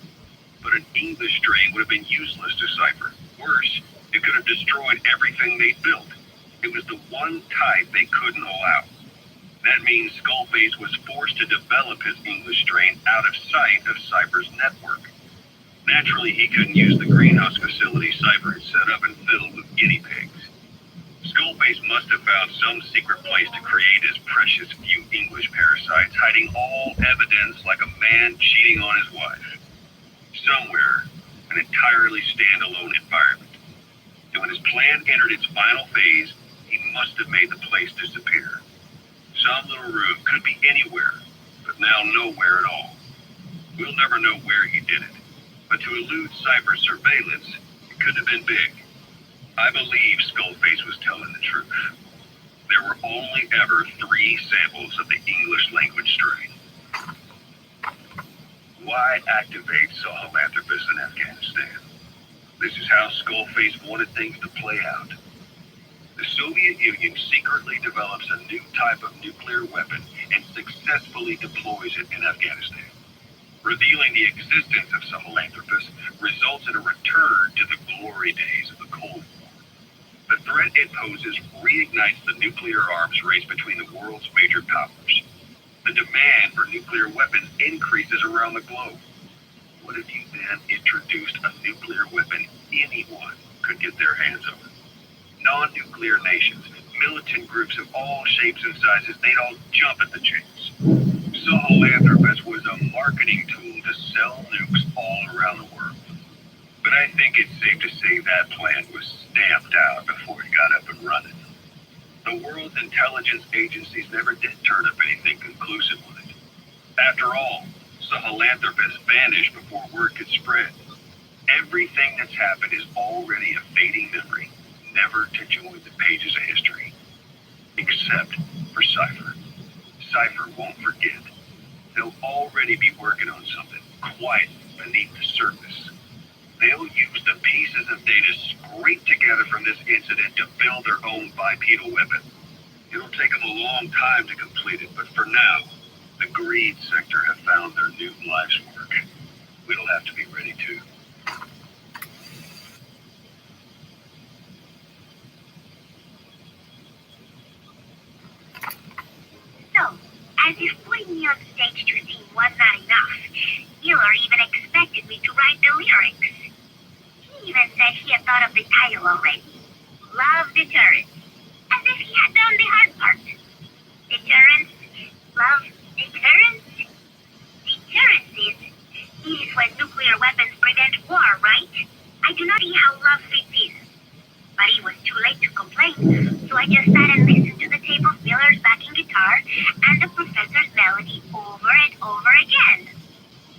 But an English strain would have been useless to Cypher. Worse, it could have destroyed everything they'd built. It was the one type they couldn't allow. That means Skullface was forced to develop his English strain out of sight of Cypher's network. Naturally, he couldn't use the greenhouse facility Cypher had set up and filled with guinea pigs. Skullface must have found some secret place to create his precious few English parasites, hiding all evidence like a man cheating on his wife. Somewhere, an entirely standalone environment. And when his plan entered its final phase, he must have made the place disappear. Some little room could be anywhere, but now nowhere at all. We'll never know where he did it, but to elude Cypher's surveillance, it could have been big. I believe Skullface was telling the truth. There were only ever 3 samples of the English language strain. Why activate Sahelanthropus in Afghanistan? This is how Skullface wanted things to play out. The Soviet Union secretly develops a new type of nuclear weapon and successfully deploys it in Afghanistan. Revealing the existence of Sahelanthropus results in a return to the glory days of the Cold War. The threat it poses reignites the nuclear arms race between the world's major powers. The demand for nuclear weapons increases around the globe. What if you then introduced a nuclear weapon anyone could get their hands on? Non-nuclear nations, militant groups of all shapes and sizes, they'd all jump at the chance. Sahelanthropus was a marketing tool to sell nukes all around the world. But I think it's safe to say that plan was stamped out before it got up and running. The world's intelligence agencies never did turn up anything conclusive with it. After all, Sahelanthropus vanished before word could spread. Everything that's happened is already a fading memory, never to join the pages of history. Except for Cypher. Cypher won't forget. They'll already be working on something quiet beneath the surface. They'll use the pieces of data scraped together from this incident to build their own bipedal weapon. It'll take them a long time to complete it, but for now, the greed sector have found their new life's work. We'll have to be ready too. So, as if putting me on stage to sing was not enough, Miller even expected me to write the lyrics. He even said he had thought of the title already. Love Deterrence. As if he had done the hard part. Deterrence, love, deterrence. Deterrence is when nuclear weapons prevent war, right? I do not see how love fits in. But it was too late to So I just sat and listened to the tape of Miller's backing guitar and the professor's melody over and over again.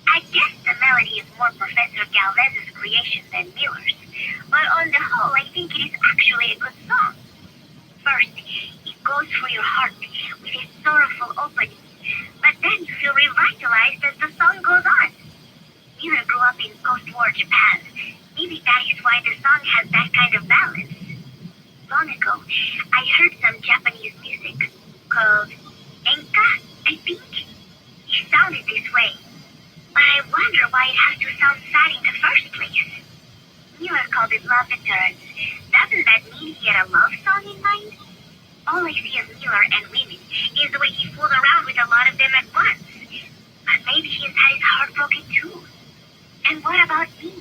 I guess the melody is more Professor Galvez's creation than Miller's, but on the whole, I think it is actually a good song. First, it goes through your heart with a sorrowful opening, but then you feel revitalized as the song goes on. Miller grew up in post-war Japan. Maybe that is why the song has that kind of balance. Long ago, I heard some Japanese music called enka, I think. It sounded this way, but I wonder why it has to sound sad in the first place. Miller called it love deterrence. Doesn't that mean he had a love song in mind? All I see of Miller and women is the way he fooled around with a lot of them at once. But maybe he's had his heart broken too. And what about me?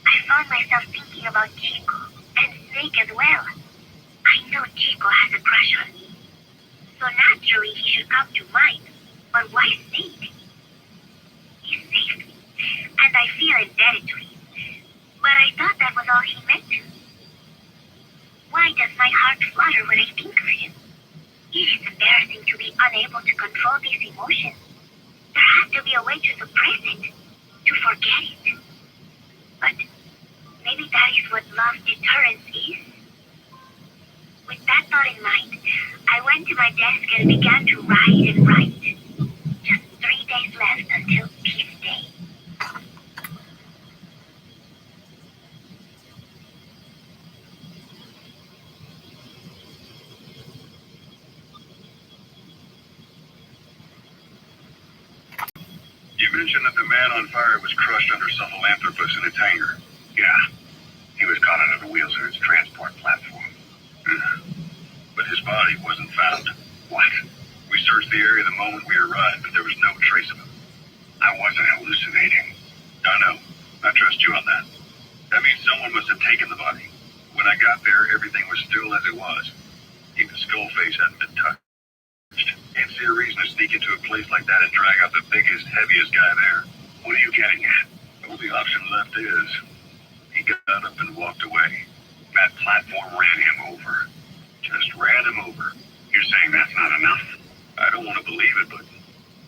I found myself thinking about Chico and Snake as well. I know Chico has a crush on me, so naturally he should come to mind. But why Snake? He saved me, and I feel indebted to him. But I thought that was all he meant to. Why does my heart flutter when I think of him? It is embarrassing to be unable to control these emotions. There has to be a way to suppress it, to forget it. But maybe that is what love deterrence is. With that thought in mind, I went to my desk and began to write and write. Just 3 days left until Peace Day. You mentioned that the man on fire was crushed under Sahelanthropus in its hangar. Yeah, he was caught under the wheels of its transport platform. But his body wasn't found. What? We searched the area the moment we arrived, but there was no trace of him. I wasn't hallucinating. I know. I trust you on that. That means someone must have taken the body. When I got there, everything was still as it was. Even the skull face hadn't been touched. Can't see a reason to sneak into a place like that and drag out the biggest, heaviest guy there. What are you getting at? The only option left is he got up and walked away. That platform ran him over. Just ran him over. You're saying that's not enough? I don't want to believe it, but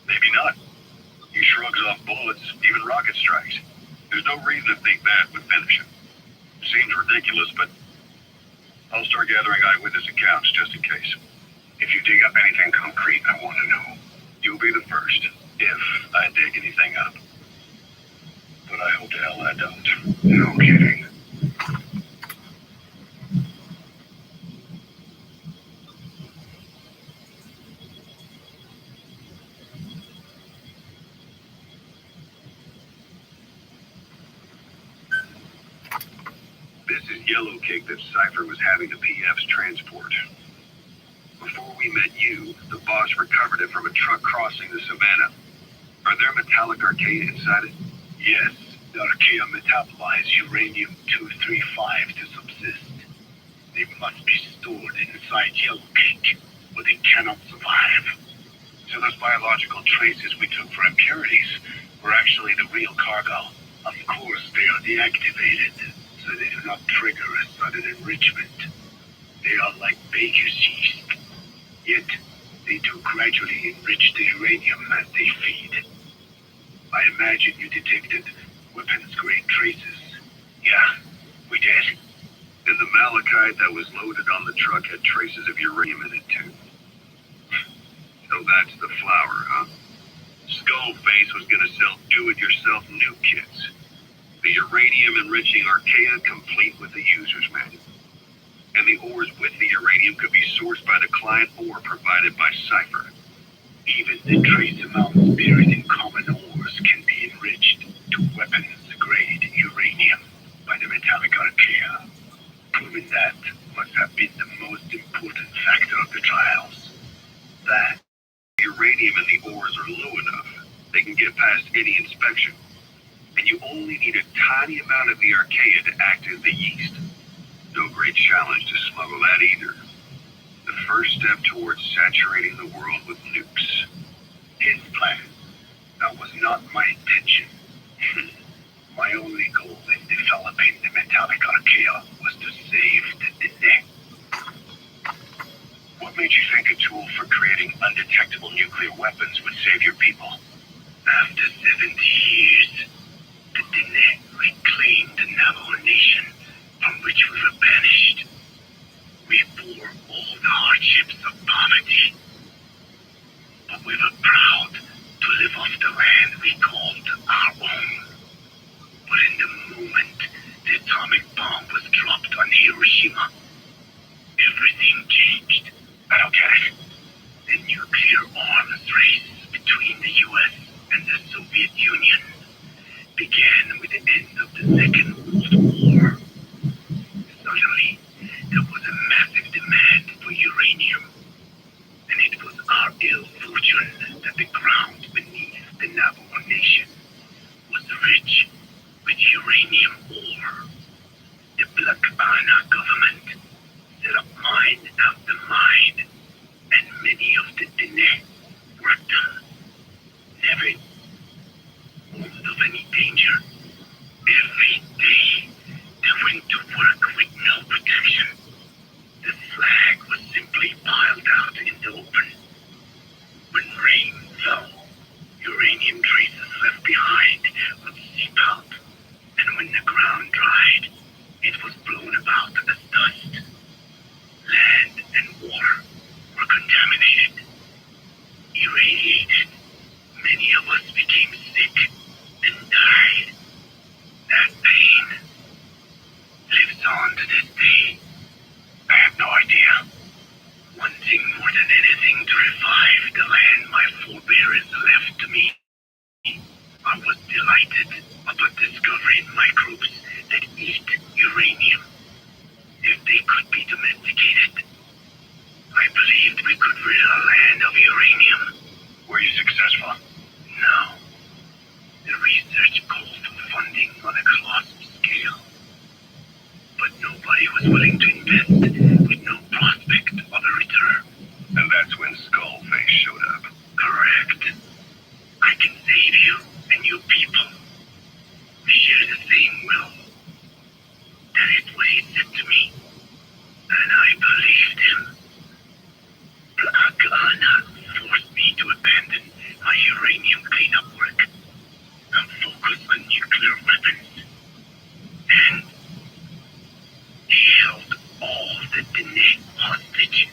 maybe not. He shrugs off bullets, even rocket strikes. There's no reason to think that would finish him. Seems ridiculous, but I'll start gathering eyewitness accounts just in case. If you dig up anything concrete, I want to know. You'll be the first, if I dig anything up. But I hope to hell I don't. No kidding. This is yellow cake that Cypher was having the PF's transport. Before we met you, the boss recovered it from a truck crossing the savannah. Are there metallic archaea inside it? Yes, the archaea metabolize uranium-235 to subsist. They must be stored inside yellow cake, or they cannot survive. So those biological traces we took for impurities were actually the real cargo. Of course, they are deactivated, so they do not trigger a sudden enrichment. They are like baker's yeast. Yet, they do gradually enrich the uranium as they feed. I imagine you detected weapons-grade traces. Yeah, we did. And the malachite that was loaded on the truck had traces of uranium in it too. So that's the flower, huh? Skullface was gonna sell do-it-yourself nuke kits. The uranium-enriching archaea complete with the user's manual. And the ores with the uranium could be sourced by the client or provided by Cypher. Even the trace amounts buried in common ores can be enriched to weapons-grade uranium by the metallic archaea. Proving that must have been the most important factor of the trials. That uranium in the ores are low enough, they can get past any inspection. And you only need a tiny amount of the archaea to act as the yeast. No great challenge to smuggle that either. The first step towards saturating the world with nukes. His plan. That was not my intention. My only goal in developing the metallic archaea was to save the neck. nuclear weapons would save your people. After 70 years, the Diné reclaimed the Navajo nation from which we were banished. We bore all the hardships of poverty, but we were proud to live off the land we called our own. But in the moment the atomic bomb was dropped on Hiroshima, everything changed. I don't get it. The nuclear arms race between the U.S. and the Soviet Union began with the end of the Second World War. Suddenly, there was a massive demand for uranium, and it was our ill fortune that the ground beneath the Navajo Nation was rich with uranium ore. The Black Ana government set up mine after mine, and many of the Diné worked never warned of any danger. Every day they went to work with no protection. The slag was simply piled out in the open. When rain fell, uranium traces left behind would seep out, and when the ground dried, it was blown about as dust. Land and water were contaminated, irradiated. Many of us became sick and died. That pain lives on to this day. I have no idea. Wanting more than anything to revive the land my forebears left to me, I was delighted upon discovering microbes that eat uranium. If they could be domesticated, I believed we could rid our land of uranium. Were you successful? No. The research called for funding on a colossal scale, but nobody was willing to invest with no prospect of a return. And that's when Skullface showed up. Correct. I can save you and your people. We share the same will. That is what he said to me, and I believed him. Black Ana forced me to abandon my uranium cleanup work and focus on nuclear weapons. And he held all the Diné hostage.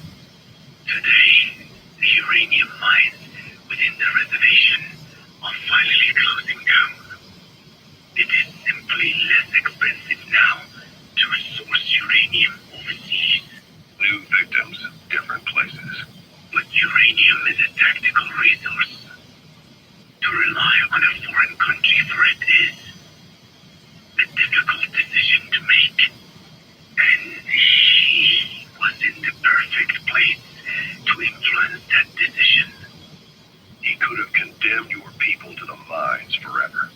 Today, the uranium mines within the reservation are finally closing down. It is simply less expensive now to source uranium overseas. New victims, different places. But uranium is a tactical resource. To rely on a foreign country for it is a difficult decision to make. And he was in the perfect place to influence that decision. He could have condemned your people to the mines forever.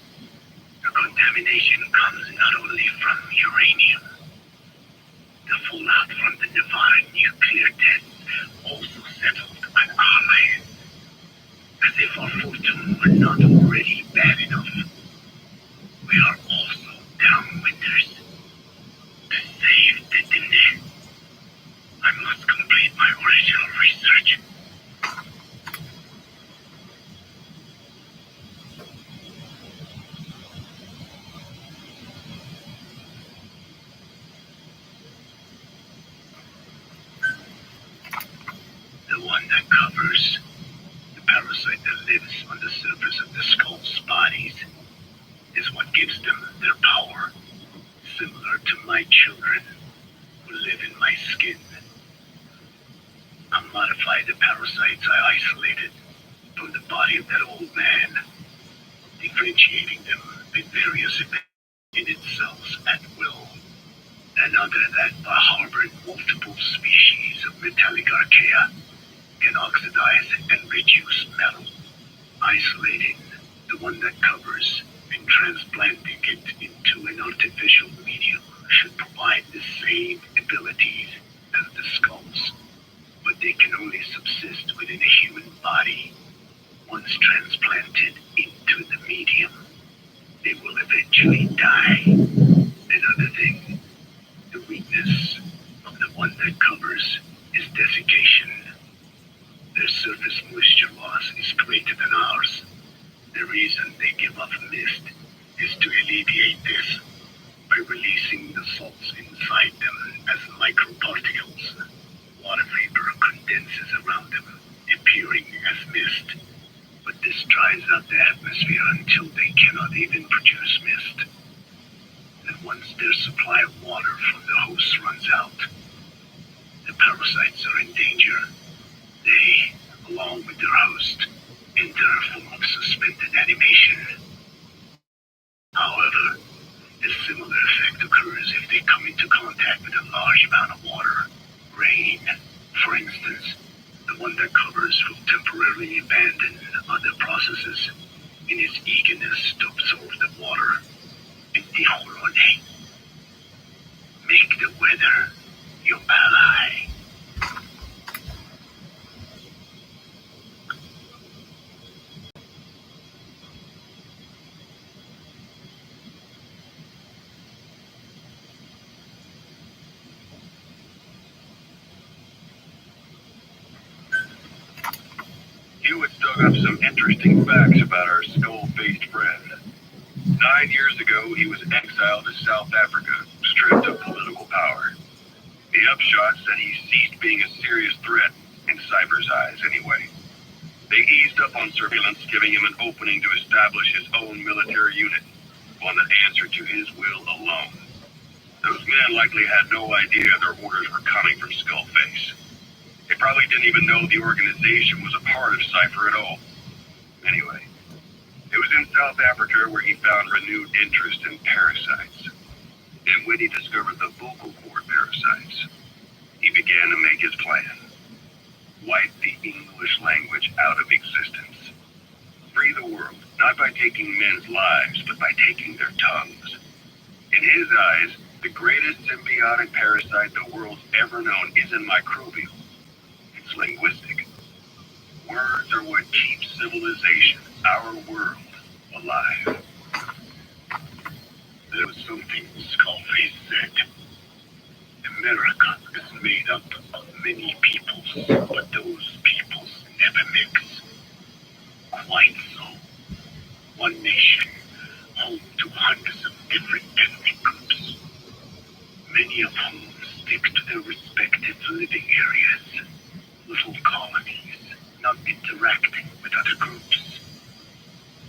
The contamination comes not only from uranium. The fallout from the Nevada nuclear tests also settled on our land. As if our fortune were not already bad enough, we are also downwinders. To save the Diné, I must complete my original research. The one that covers the parasite that lives on the surface of the skull's bodies is what gives them their power, similar to my children who live in my skin. I modified the parasites I isolated from the body of that old man, differentiating them with various embedded cells at will. And under that, by harboring multiple species of metallic archaea, can oxidize and reduce metal. Isolating the one that covers and transplanting it into an artificial medium should provide the same abilities as the skulls, but they can only subsist within a human body. Once transplanted into the medium, they will eventually die. Another thing, the weakness of the one that covers is desiccation. Their surface moisture loss is cannot even produce mist. And once their supply of water from the host runs out, the parasites are in danger. They, along with their host, enter a form of suspended animation. However, a similar effect occurs if they come into contact with a large amount of water. Rain, for instance, the one that covers will temporarily abandon other processes in its eagerness to absorb the water. And the make the weather your ally. Hewitt's dug up some interesting facts about our skull-faced friend. 9 years ago, he was exiled to South Africa, stripped of political power. The upshot said he ceased being a serious threat, in Cyber's eyes anyway. They eased up on surveillance, giving him an opening to establish his own military unit, one that answered to his will alone. Those men likely had no idea their orders were coming from Skullface. They probably didn't even know the organization was a part of Cypher at all. Anyway, it was in South Africa where he found renewed interest in parasites. And when he discovered the vocal cord parasites, he began to make his plan. Wipe the English language out of existence. Free the world, not by taking men's lives, but by taking their tongues. In his eyes, the greatest symbiotic parasite the world's ever known isn't microbial. It's linguistic. Words are what keeps civilization, our world, alive. There was something Skullface said. America is made up of many peoples, but those peoples never mix. Quite so. One nation, home to hundreds of different ethnic groups, many of whom stick to their respective living areas, little colonies, not interacting with other groups,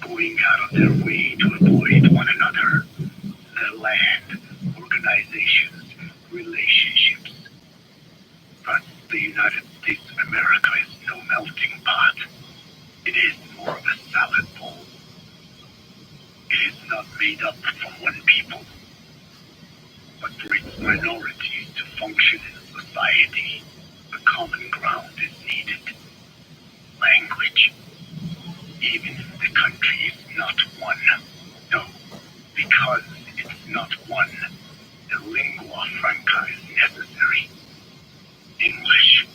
going out of their way to avoid one another, their land, organizations, relationships. But the United States of America is no melting pot. It is more of a salad bowl. It is not made up from one people, but for its minorities to function in society, a common ground is needed. Language. Even if the country is not one. No, because it's not one, the lingua franca is necessary. English.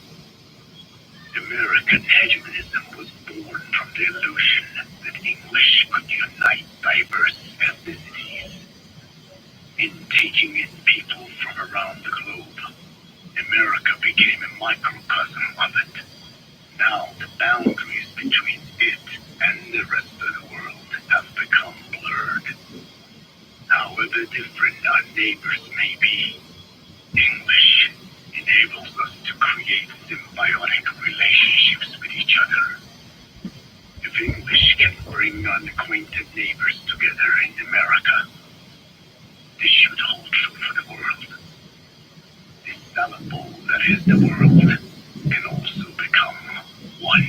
American hegemonism was born from the illusion that English could unite diverse ethnicities. In taking in people from around the globe, America became a microcosm of it. Now the boundaries between it and the rest of the world have become blurred. However different our neighbors may be, English enables us to create symbiotic relationships with each other. If English can bring unacquainted neighbors together in America, this should hold true for the world. This salad bowl that is the world can also become one.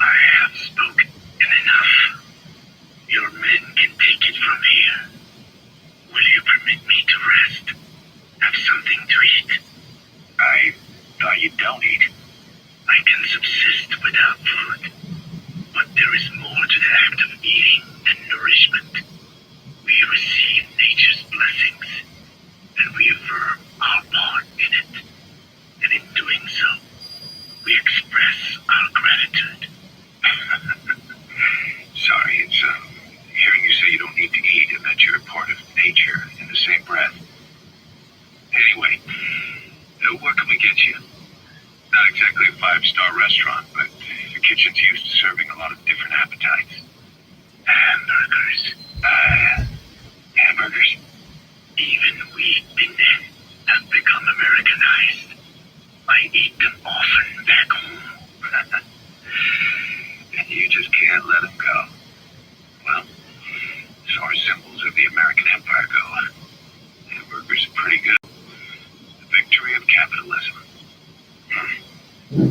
I have spoken enough. Your men can take it from here. Will you permit me to rest? Have something to eat? I thought you don't eat. I can subsist without food. But there is more to the act of eating than nourishment. We receive nature's blessings, and we affirm our part in it. And in doing so, we express our gratitude. Sorry, it's hearing you say you don't need to eat and that you're a part of nature in the same breath. Anyway, what can we get you? Not exactly a 5-star restaurant, but the kitchen's used to serving a lot of different appetites. Hamburgers. Hamburgers. Even we men have become Americanized. I eat them often back home. And you just can't let them go. Well, as far as symbols of the American Empire go, hamburgers are pretty good. The victory of capitalism.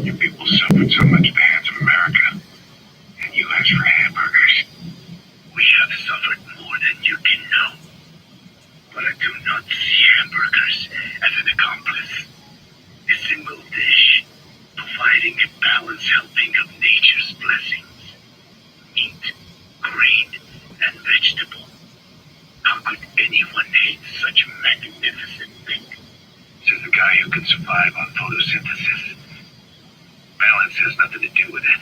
You people suffered so much at the hands of America. And you asked for hamburgers. We have suffered more than you can know. But I do not see hamburgers as an accomplice. A single dish, providing a balanced helping of nature's blessings. Meat, grain, and vegetable. How could anyone hate such a magnificent thing? Says the guy who can survive on photosynthesis. Balance has nothing to do with it.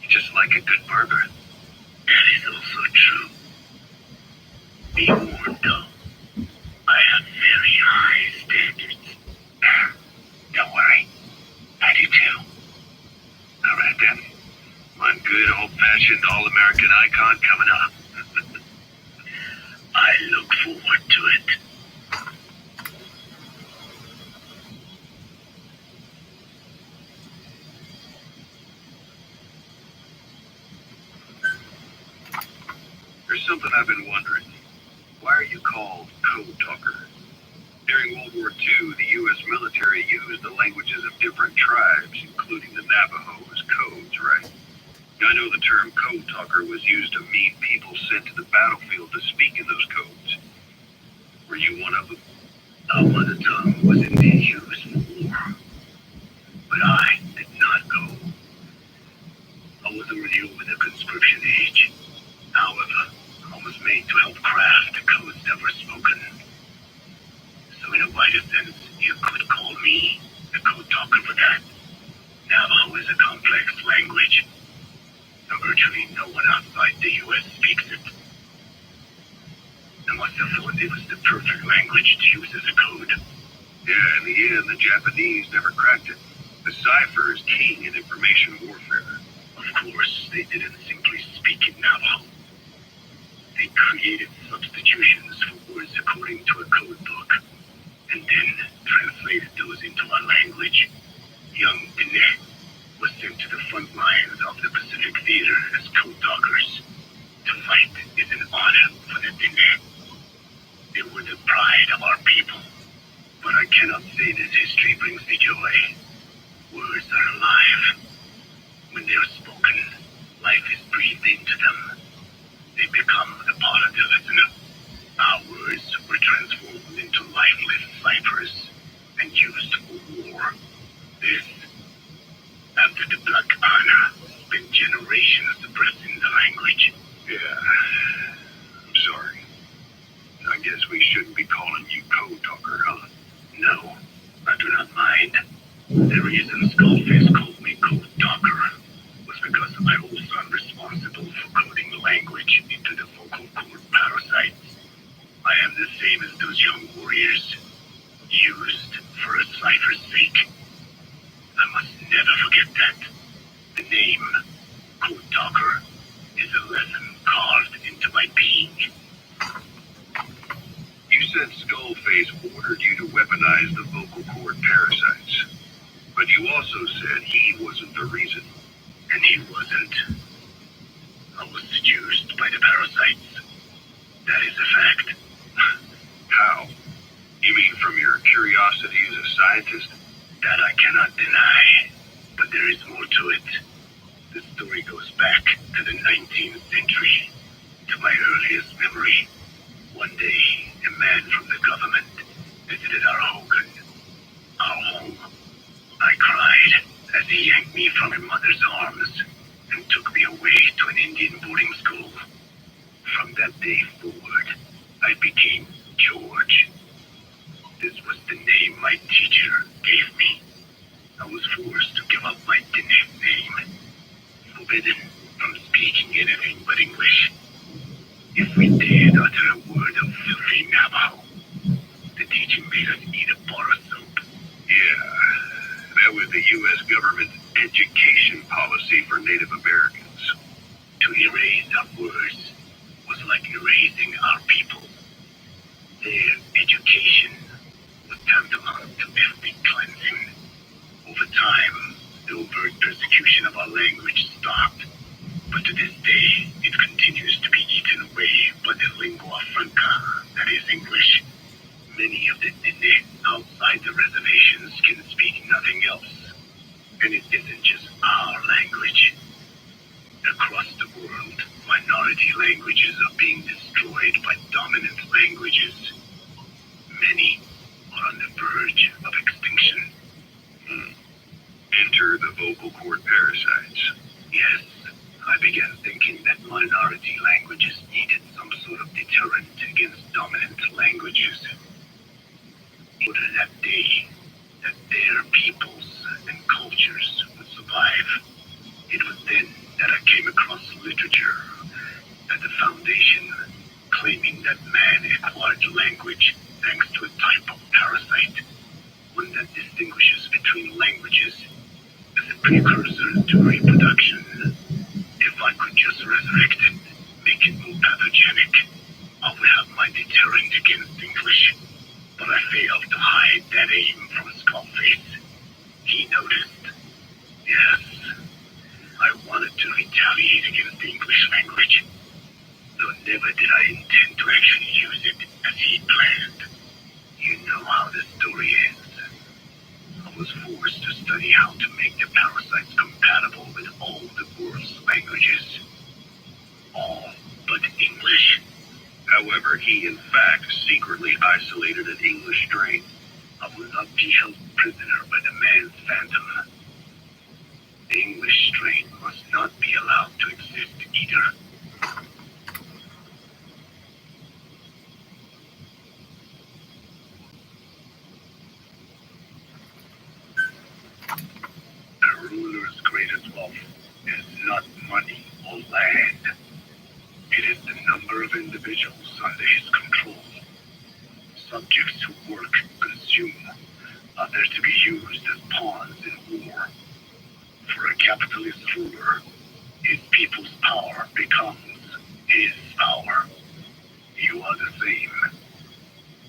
You just like a good burger. That is also true. Be warned, though. I have very high standards. Don't worry. I do too. All right then. One good old-fashioned all-American icon coming up. I look forward to it. There's something I've been wondering. Why are you called Code Talker? During World War II, the U.S. military used the languages of different tribes, including the Navajo, as codes, right? I know the term Code Talker was used to mean people sent to the battlefield to speak in those codes. Were you one of them? Our mother tongue was indeed used for war, but I did not go. I was already over the conscription age. However, I was made to help craft the codes that were spoken. So in a wider sense, you could call me the code talker for that. Navajo is a complex language, and virtually no one outside the U.S. speaks it. I must have thought it was the perfect language to use as a code. Yeah, in the end, the Japanese never cracked it. The cipher is king in information warfare. Of course, they didn't simply speak in Navajo. They created substitutions for words according to a code book, and then translated those into our language. Young Dene was sent to the front lines of the Pacific Theater as code talkers. To fight is an honor for the Dene. They were the pride of our people. But I cannot say this history brings me joy. Words are alive. When they are spoken, life is breathed into them. They become a part of the listener. Our words were transformed into lifeless ciphers and used for war. This, after the Black Ana spent generations suppressing the language. Yeah, I'm sorry. I guess we shouldn't be calling you Code Talker, huh? No, I do not mind. The reason Skullface called me Code Talker was because I also am responsible for coding the language into the vocal cord parasites. I am the same as those young warriors, used for a cipher's sake. I must never forget that. The name, Code Talker, is a lesson carved into my being. You said Skullface ordered you to weaponize the vocal cord parasites. But you also said he wasn't the reason. And he wasn't. I was seduced by the parasites. That is a fact. How? You mean from your curiosity as a scientist? That I cannot deny. But there is more to it. The story goes back to the 19th century, to my earliest memory. One day, a man from the government visited our Hogan, our home. I cried as he yanked me from a mother's arms and took me away to an Indian boarding school. From that day forward, I became George. This was the name my teacher gave me. I was forced to give up my name, forbidden from speaking anything but English. If we dared utter a word of filthy Navajo, the teacher made us eat a bar of soap. Yeah, that was the U.S. government's education policy for Native Americans. To erase our words was like erasing our people. Their education was tantamount to ethnic cleansing. Over execution of our language stopped. But to this day, it continues to be eaten away by the lingua franca, that is English. Many of the Nene outside the reservations can speak nothing else. And it isn't just our language. Across the world, minority languages are being destroyed by dominant languages. Many are on the verge of extinction. Enter the vocal cord parasites. Yes, I began thinking that minority languages needed some sort of deterrent against dominant languages. In order that day, that their peoples and cultures would survive. It was then that I came across literature at the foundation claiming that man acquired language thanks to a type of parasite, one that distinguishes between languages as a precursor to reproduction. If I could just resurrect it, make it more pathogenic, I would have my deterrent against English. But I failed to hide that aim from Skullface. He noticed. Yes, I wanted to retaliate against the English language, though never did I intend to actually use it as he planned. You know how the story ends. I was forced to study how to make the parasites compatible with all the world's languages. All but English. However, he in fact secretly isolated an English strain. I will not be held prisoner by the man's phantom. The English strain must not be allowed to exist either. A ruler's greatest wealth is not money or land. It is the number of individuals under his control. Subjects who work, consume, others to be used as pawns in war. For a capitalist ruler, his people's power becomes his power. You are the same.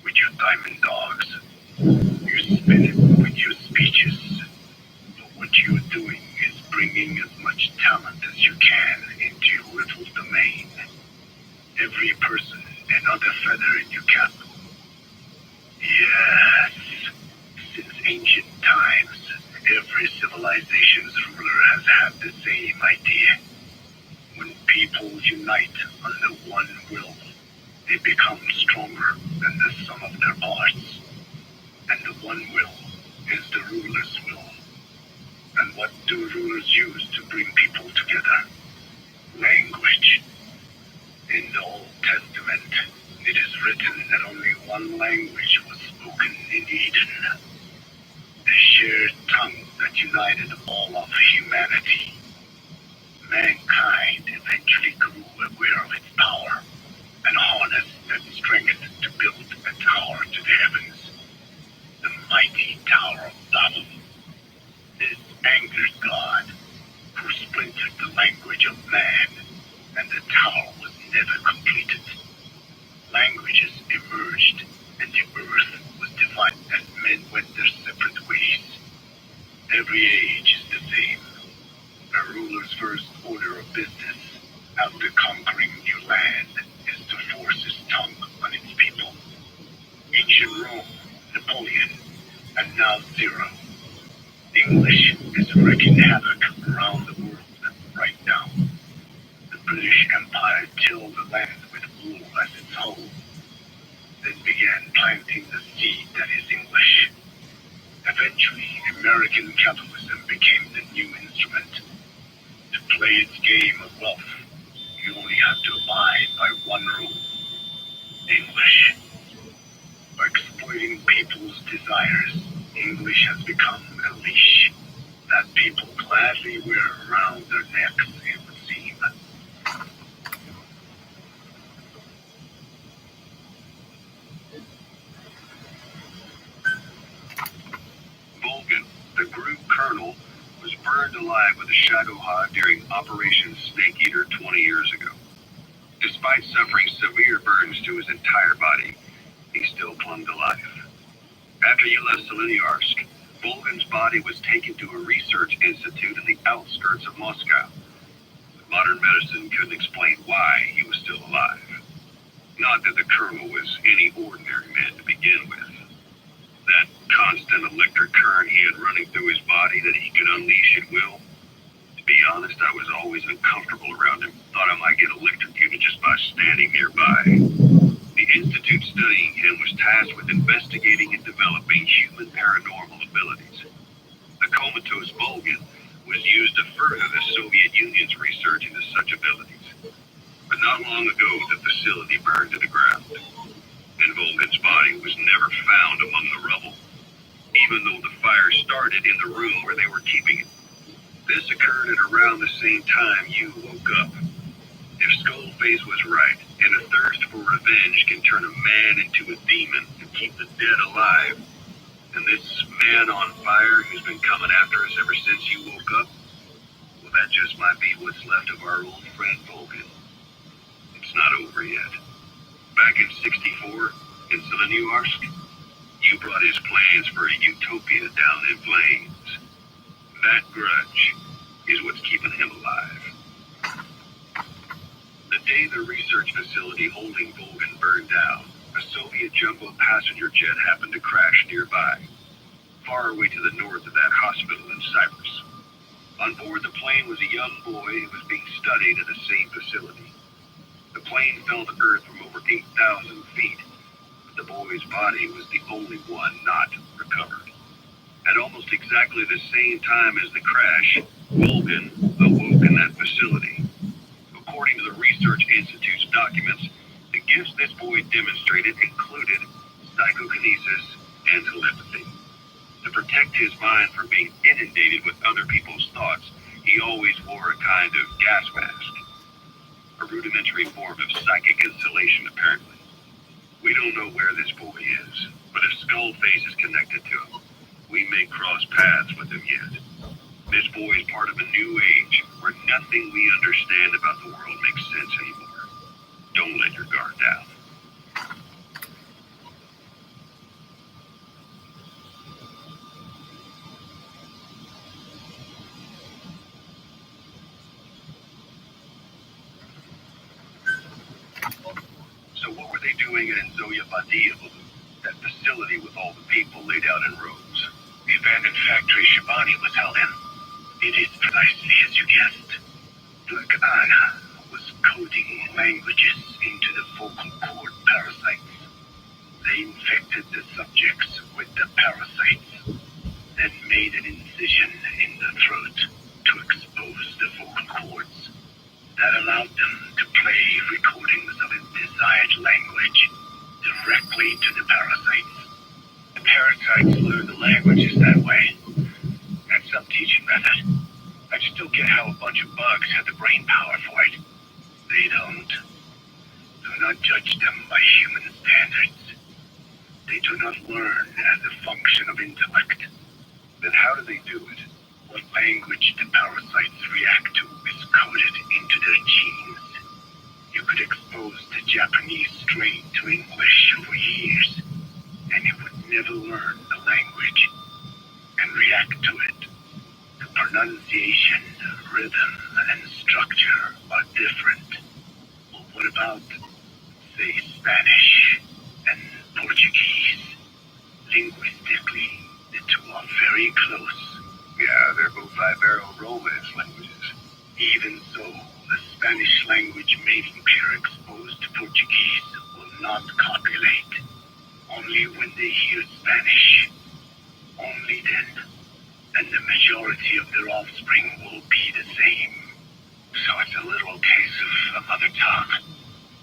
With your diamond dogs, you spin it with your speeches. But what you are doing is bringing as much talent as you can into your little domain. Every person another feather in your cap. Yes, since ancient times, every civilization's ruler has had the same idea. When people unite under one will, they become stronger than the sum of their parts. And the one will is the ruler's will. And what do rulers use to bring people together? Language. In the Old Testament, it is written that only one language was spoken in Eden. A shared tongue that united all of humanity. Mankind eventually grew aware of its power and harnessed that strength to build a tower to the heavens. The mighty Tower of Babel. This angered God, who splintered the language of man, and the tower was never completed. Languages emerged, and the earth was divided as men went their separate ways. Every age is the same. A ruler's first order of business, after conquering new land, is to force his tongue on its people. Ancient Rome, Napoleon, and now Zero. English is wreaking havoc around the world right now. The British Empire tilled the land with wool as its home, then began planting the seed that is English. Eventually, American capitalism became the new instrument. To play its game of wealth, you only have to abide by one rule: English. By exploiting people's desires, English has become a leash that people gladly wear around their necks, it would seem. Vulcan, the group colonel, was burned alive with a shadow hog during Operation Snake Eater 20 years ago. Despite suffering severe burns to his entire body, he still clung to life. After you left Seleniarsk, Volgan's body was taken to a research institute in the outskirts of Moscow. Modern medicine couldn't explain why he was still alive. Not that the colonel was any ordinary man to begin with. That constant electric current he had running through his body that he could unleash at will. To be honest, I was always uncomfortable around him. Thought I might get electrocuted just by standing nearby. The institute studying him was tasked with investigating and developing human paranormal abilities. The comatose Volgan was used to further the Soviet Union's research into such abilities. But not long ago, the facility burned to the ground, and Volgan's body was never found among the rubble, even though the fire started in the room where they were keeping it. This occurred at around the same time you woke up. If Skullface was right, and a thirst for revenge can turn a man into a demon and keep the dead alive, then this man on fire who's been coming after us ever since you woke up, well, that just might be what's left of our old friend Volgan. It's not over yet. Back in '64, in Zeleny-Arsk, you brought his plans for a utopia down in flames. That grudge is what's keeping him alive. The day the research facility holding Volgan burned down, a Soviet jumbo passenger jet happened to crash nearby, far away to the north of that hospital in Cyprus. On board the plane was a young boy who was being studied at the same facility. The plane fell to Earth from over 8,000 feet, but the boy's body was the only one not recovered. At almost exactly the same time as the crash, Volgan awoke in that facility. According to the Research Institute's documents, the gifts this boy demonstrated included psychokinesis and telepathy. To protect his mind from being inundated with other people's thoughts, he always wore a kind of gas mask. A rudimentary form of psychic insulation, apparently. We don't know where this boy is, but if Skullface is connected to him, we may cross paths with him yet. This boy is part of a new age where nothing we understand about the world makes sense anymore. Don't let your guard down. So what were they doing at Enzoya Badia, that facility with all the people laid out in rows? The abandoned factory Shabani was held in. It is precisely as you guessed. Black Anna was coding languages into the vocal cord parasites. They infected the subjects with the parasites, then made an incision in the throat to expose the vocal cords. That allowed them to play recordings of a desired language directly to the parasites. The parasites learn the languages that way. That's some teaching method. I just don't get how a bunch of bugs have the brain power for it. They don't. Do not judge them by human standards. They do not learn as a function of intellect. Then how do they do it? What language the parasites react to is coded into their genes. You could expose the Japanese strain to English for years, and it would never learn the language and react to it. The pronunciation, rhythm, and structure are different. Well, what about, say, Spanish and Portuguese? Linguistically, the two are very close. Yeah, they're both Ibero-Romance languages. Even so, the Spanish language mating pair exposed to Portuguese will not copulate. Only when they hear Spanish. Only then. And the majority of their offspring will be the same. So it's a literal case of a mother tongue.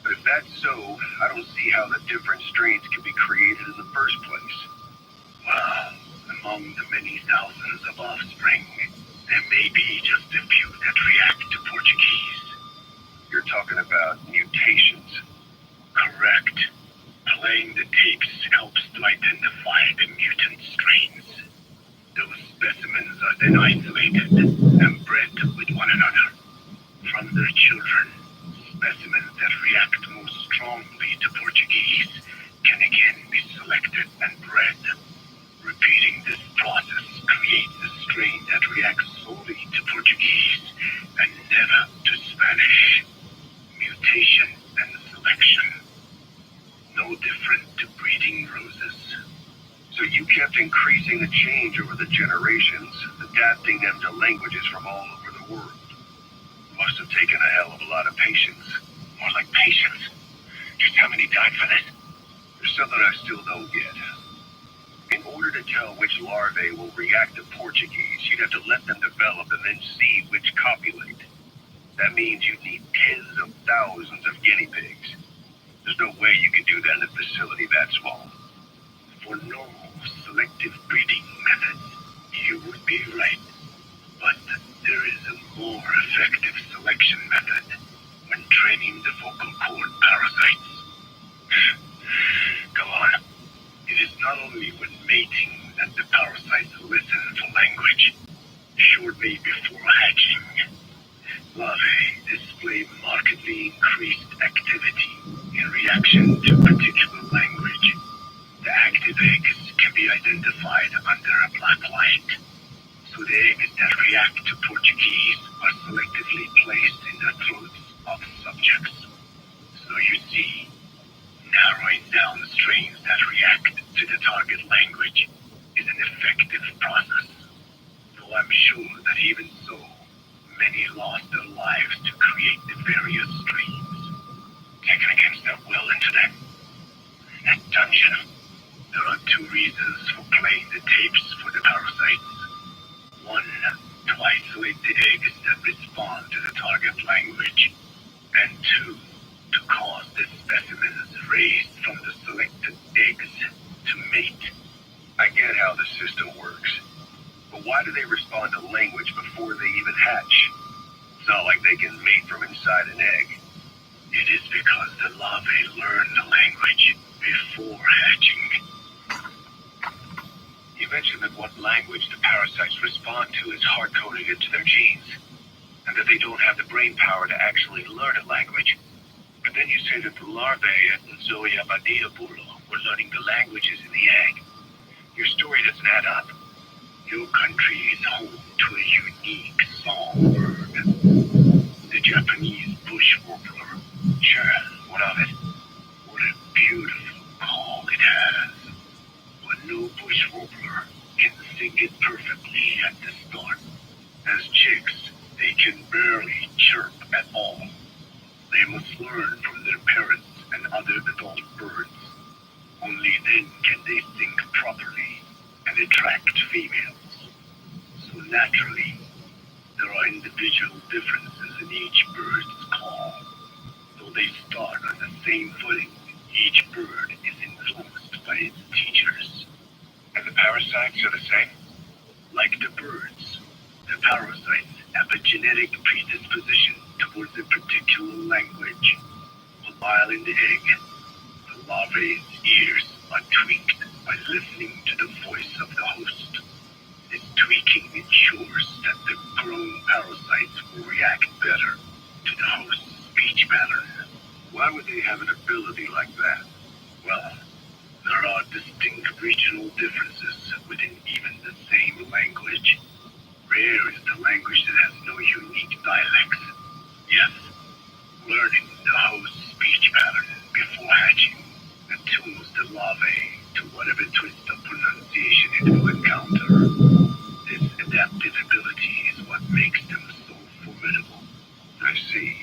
But if that's so, I don't see how the different strains can be created in the first place. Well, among the many thousands of offspring, there may be just a few that react to Portuguese. You're talking about mutations. Correct. Playing the tapes helps to identify the mutant strains. Those specimens are then isolated and bred with one another. From their children, specimens that react most strongly to Portuguese can again be selected and bred. Repeating this process react solely to Portuguese and never to Spanish. Mutation and selection. No different to breeding roses. So you kept increasing the change over the generations, adapting them to languages from all over the world. Must have taken a hell of a lot of patience. More like patience. Just how many died for this? There's something I still don't get. In order to tell which larvae will react to Portuguese, you'd have to let them develop and then see which copulate. That means you'd need tens of thousands of guinea pigs. There's no way you could do that in a facility that small. For normal selective breeding methods, you would be right. But there is a more effective selection method when training the vocal cord parasites. Go on. It is not only when mating that the parasites listen for language. Shortly before hatching, larvae display markedly increased activity in reaction to particular language. The active eggs can be identified under a black light. So the eggs that react to Portuguese are selectively placed in the throats of subjects. So you see, narrowing down the strains that react to the target language is an effective process. Though I'm sure that even so, many lost their lives to create the various strains. Taken against their will into that dungeon. There are two reasons for playing the tapes for the parasites. One, to isolate the eggs that respond to the target language. And two, to cause the specimens raised from the selected eggs to mate. I get how the system works, but why do they respond to language before they even hatch? It's not like they can mate from inside an egg. It is because the larvae learn the language before hatching. You mentioned that what language the parasites respond to is hard-coded into their genes, and that they don't have the brain power to actually learn a language. But then you say that the larvae at Zoya Badia Bulo were learning the languages in the egg. Your story doesn't add up. Your country is home to a unique songbird. The Japanese bush warbler. Sure, what of it? What a beautiful call it has. But no bush warbler can sing it perfectly at the start. As chicks, they can barely chirp at all. They must learn from their parents and other adult birds. Only then can they sing properly and attract females. So naturally, there are individual differences in each bird's call. Though they start on the same footing, each bird is influenced by its teachers. And the parasites are the same? Like the birds, the parasites have a genetic predisposition towards a particular language. While in the egg, the larvae's ears are tweaked by listening to the voice of the host. This tweaking ensures that the grown parasites will react better to the host's speech pattern. Why would they have an ability like that? Well, there are distinct regional differences within even the same language. Rare is the language that has no unique dialects. Yes, learning the host's speech pattern before hatching attunes the larvae to whatever twist of pronunciation it will encounter. This adaptive ability is what makes them so formidable. I see.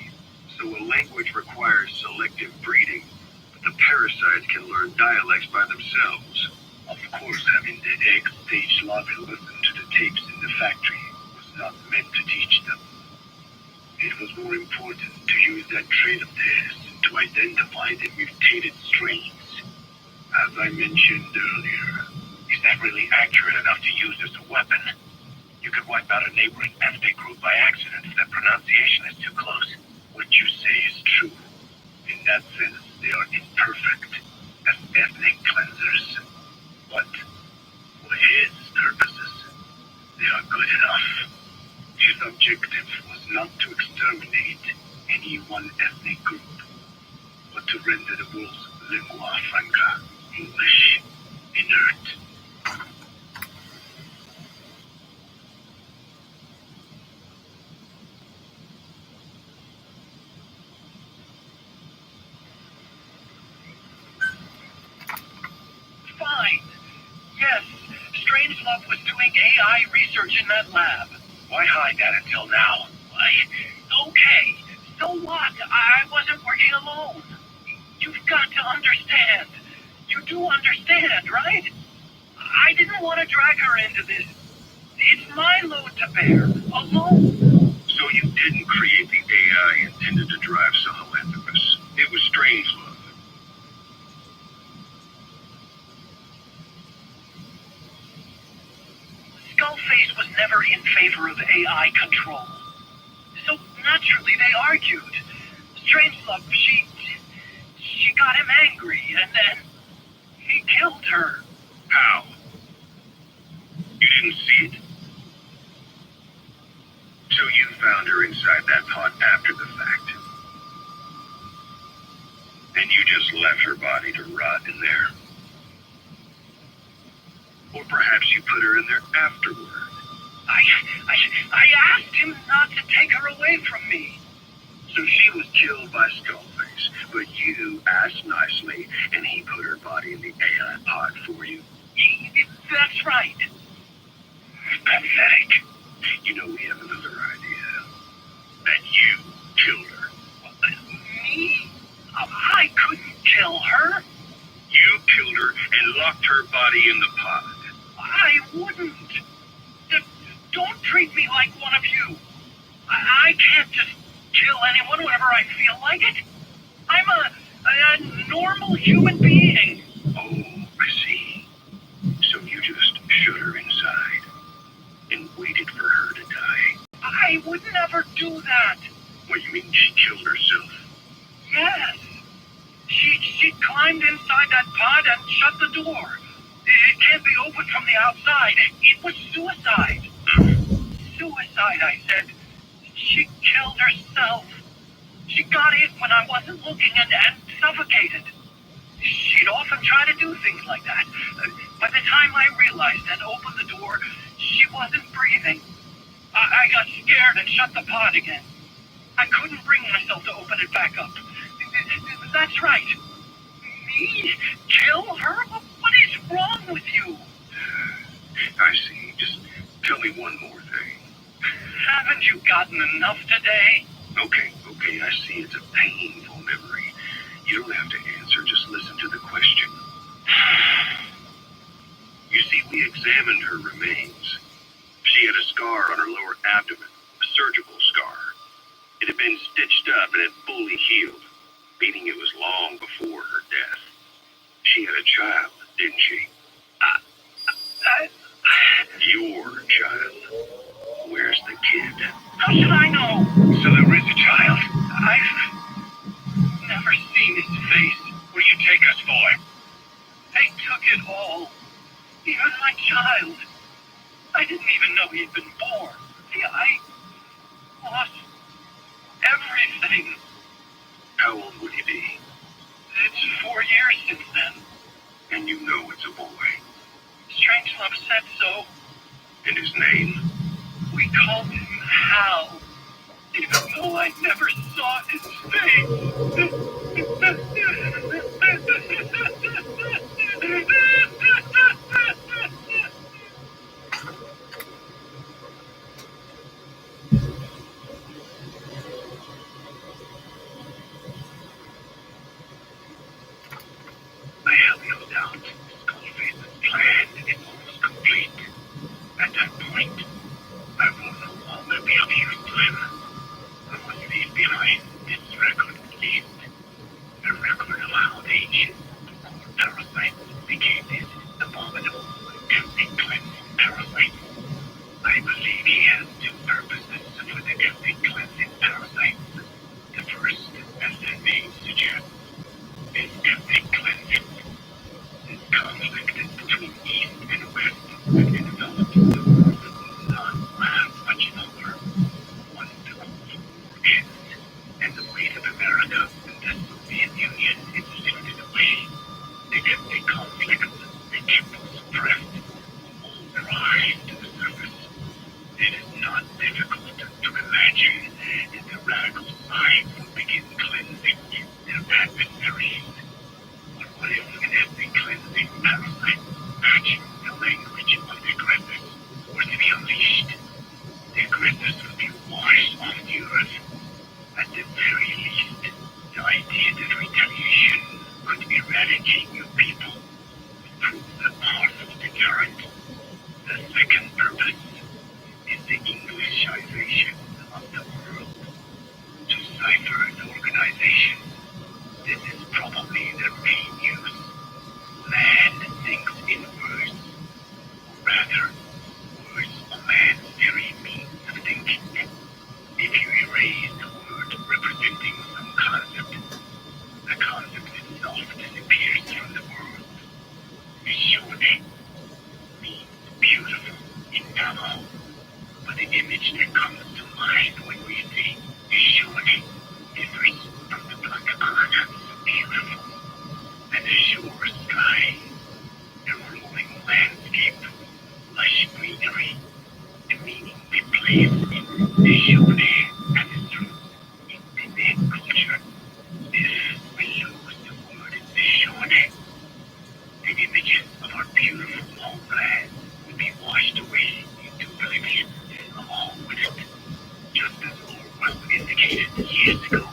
So a language requires selective breeding, but the parasites can learn dialects by themselves. Of course, having the egg-stage larvae listen to the tapes in the factory was not meant to teach them. It was more important to use that trait of theirs to identify the mutated strains. As I mentioned earlier, is that really accurate enough to use as a weapon? You could wipe out a neighboring ethnic group by accident if their pronunciation is too close. What you say is true. In that sense, they are imperfect as ethnic cleansers. But for his purposes, they are good enough. His objective was not to exterminate any one ethnic group, but to render the world's lingua franca, English, inert. Strangelove was doing AI research in that lab. Why hide that until now? Okay, so what? I wasn't working alone. You've got to understand. You do understand, right? I didn't want to drag her into this. It's my load to bear, alone. So you didn't create the AI intended to drive Sahelanthropus. It was Strangelove. Skullface was never in favor of AI control. So naturally they argued. Strangelove, she got him angry, and then he killed her. How? You didn't see it? So you found her inside that pot after the fact. And you just left her body to rot in there. Or perhaps you put her in there afterward. I asked him not to take her away from me. So she was killed by Skullface, but you asked nicely, and he put her body in the AI pod for you. That's right. Pathetic. You know, we have another idea. That you killed her. Me? I couldn't kill her. You killed her and locked her body in the pod. I wouldn't. Don't treat me like one of you. I can't just kill anyone whenever I feel like it. I'm a normal human being. Oh, I see. So you just shut her inside and waited for her to die. I would never do that. What, you mean she killed herself? Yes. She climbed inside that pod and shut the door. It can't be opened from the outside. It was suicide. Suicide, I said. She killed herself. She got hit when I wasn't looking and suffocated. She'd often try to do things like that. By the time I realized and opened the door, she wasn't breathing. I got scared and shut the pod again. I couldn't bring myself to open it back up. That's right. Me? Kill her? What is wrong with you? I see. Just tell me one more thing. Haven't you gotten enough today? Okay, I see it's a painful memory. You don't have to answer, just listen to the question. You see, we examined her remains. She had a scar on her lower abdomen, a surgical scar. It had been stitched up and had fully healed, meaning it was long before her death. She had a child, didn't she? Your child. Where's the kid? How should I know? So there is a child. I've never seen his face. What do you take us for? They took it all. Even my child. I didn't even know he'd been born. I lost everything. How old would he be? It's 4 years since then. And you know it's a boy. Strangelove said so. And his name? We called him Hal, even though I never saw his face. I have no doubt Skullface's plan is almost complete. At that point, I will no longer be of use to him. I must leave behind this record at least. A record of how the ancient parasites became this abominable, ethnic cleansing parasite. I believe he has two purposes for the ethnic cleansing parasites. The first, as their name suggests, is ethnic cleansing. This conflict between East and West has been developed in the world that will not last much longer. Once the Cold War ends, and the weight of America and the Soviet Union is lifted away, the ethnic conflicts that kept us suppressed will all rise to the surface. It is not difficult to imagine that the radical side will begin cleansing their adversaries. But what if an ethnic cleansing parasite matching the language of the aggressor Earth. At the very least, the idea that retaliation could eradicate your people proves a powerful deterrent. The second purpose is the Englishization of the world. To cipher the organization, this is probably their main use. Man thinks in words, or rather, words are man's very means of thinking. If you erase the word representing some concept, the concept itself disappears from the world. Vishone means beautiful in Tamil, but the image that comes to mind when we say Vishone differs from the black ananas, beautiful, and azure sky, a rolling landscape, lush greenery. The meaning we place in Vishone and its roots in Tibetan culture. If we lose the word Vishone, the images of our beautiful homeland would be washed away into oblivion along with it, just as Orwell indicated years ago.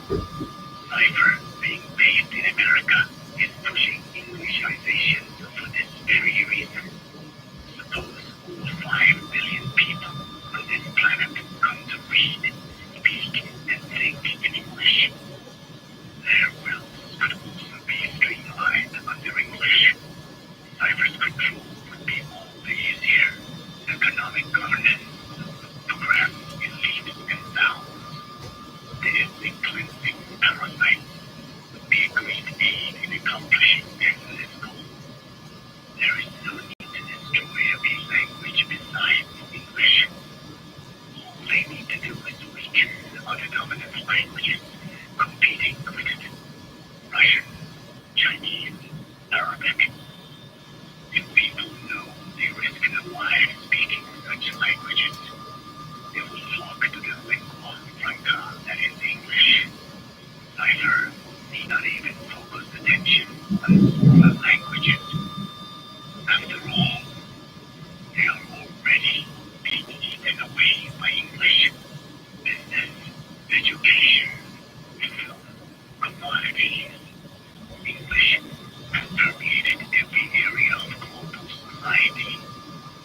Cipher, being based in America, is pushing Englishization for this very reason. Suppose all 5 billion people on this planet come to read, speak, and think in English. Their wills could also be streamlined under English. Cipher's control would be all the easier. Economic governance would progress in leaps and bounds. The ethnic cleansing parasites would be a great aid in accomplishing this goal. There is no need to destroy every language besides English. All they need to do is weaken other dominant languages competing with it. Russian, Chinese, Arabic. If people know they risk their lives speaking such languages, they will flock to the lingua franca that is English. Cipher need not even focus attention on smaller languages. After all, they are already being eaten away by English. Business, education, film, commodities. English has permeated every area of global society.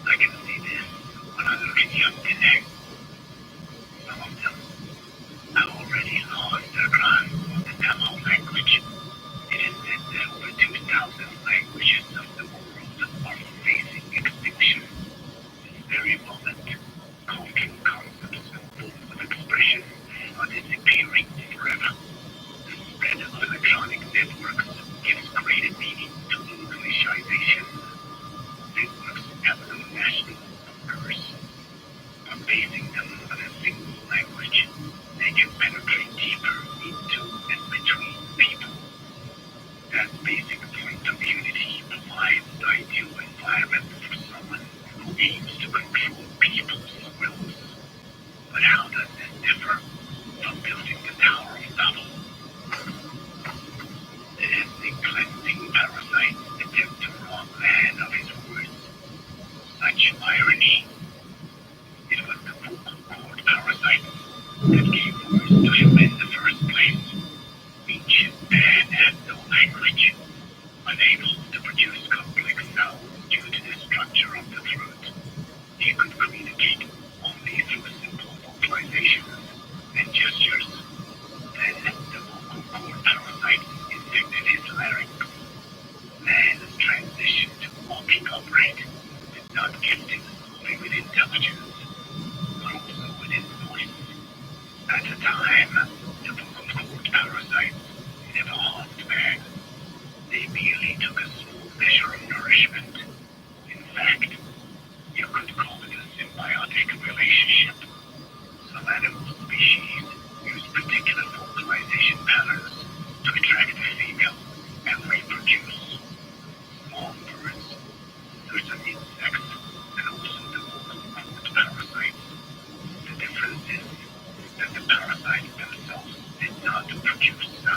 I can see this when I look at young today. Some of them have already lost their grasp of the Tamil language. It is said that over 2,000 languages of the world are facing extinction. This very moment, cultural concepts and forms of expression are disappearing forever. The spread of electronic networks gives greater meaning to Englishization. Networks have no national borders. By basing them on a single language, they can penetrate deeper into and between people. That basic point of unity provides the ideal environment for someone who aims to control people's wills. But how does this differ from building the Tower of Babel? The ethnic cleansing parasites attempt to rob man of his words. Such irony. It was the vocal cord parasites that gave words to him in the first place. Ancient man had no language, unable to produce complex sounds due to the structure of the throat. He could communicate only through simple vocalizations and gestures. Then the vocal cord parasites infected his larynx. Man's transition to walking upright did not gift him only with intelligence, but also with his voice. At the time, the vocal cord parasites never harmed man. They merely took a small measure of nourishment. In fact, you could call it a symbiotic relationship. Some animal species use particular vocalization patterns to attract the female and reproduce. Small birds, certain insects, and also the vocal cord parasites. The difference is that the parasites themselves did not produce sound.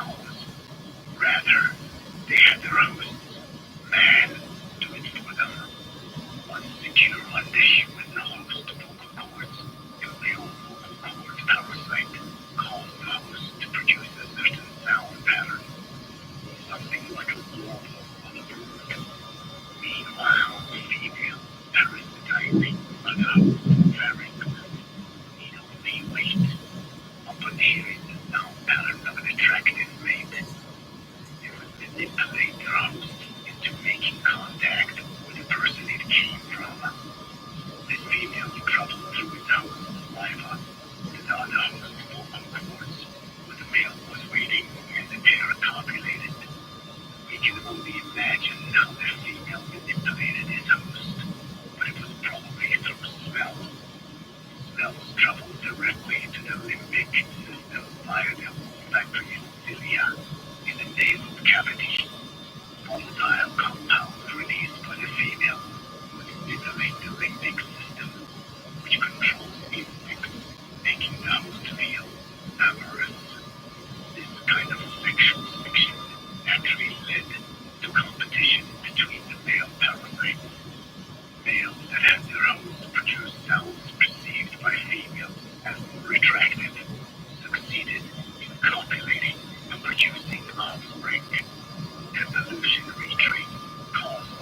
the rest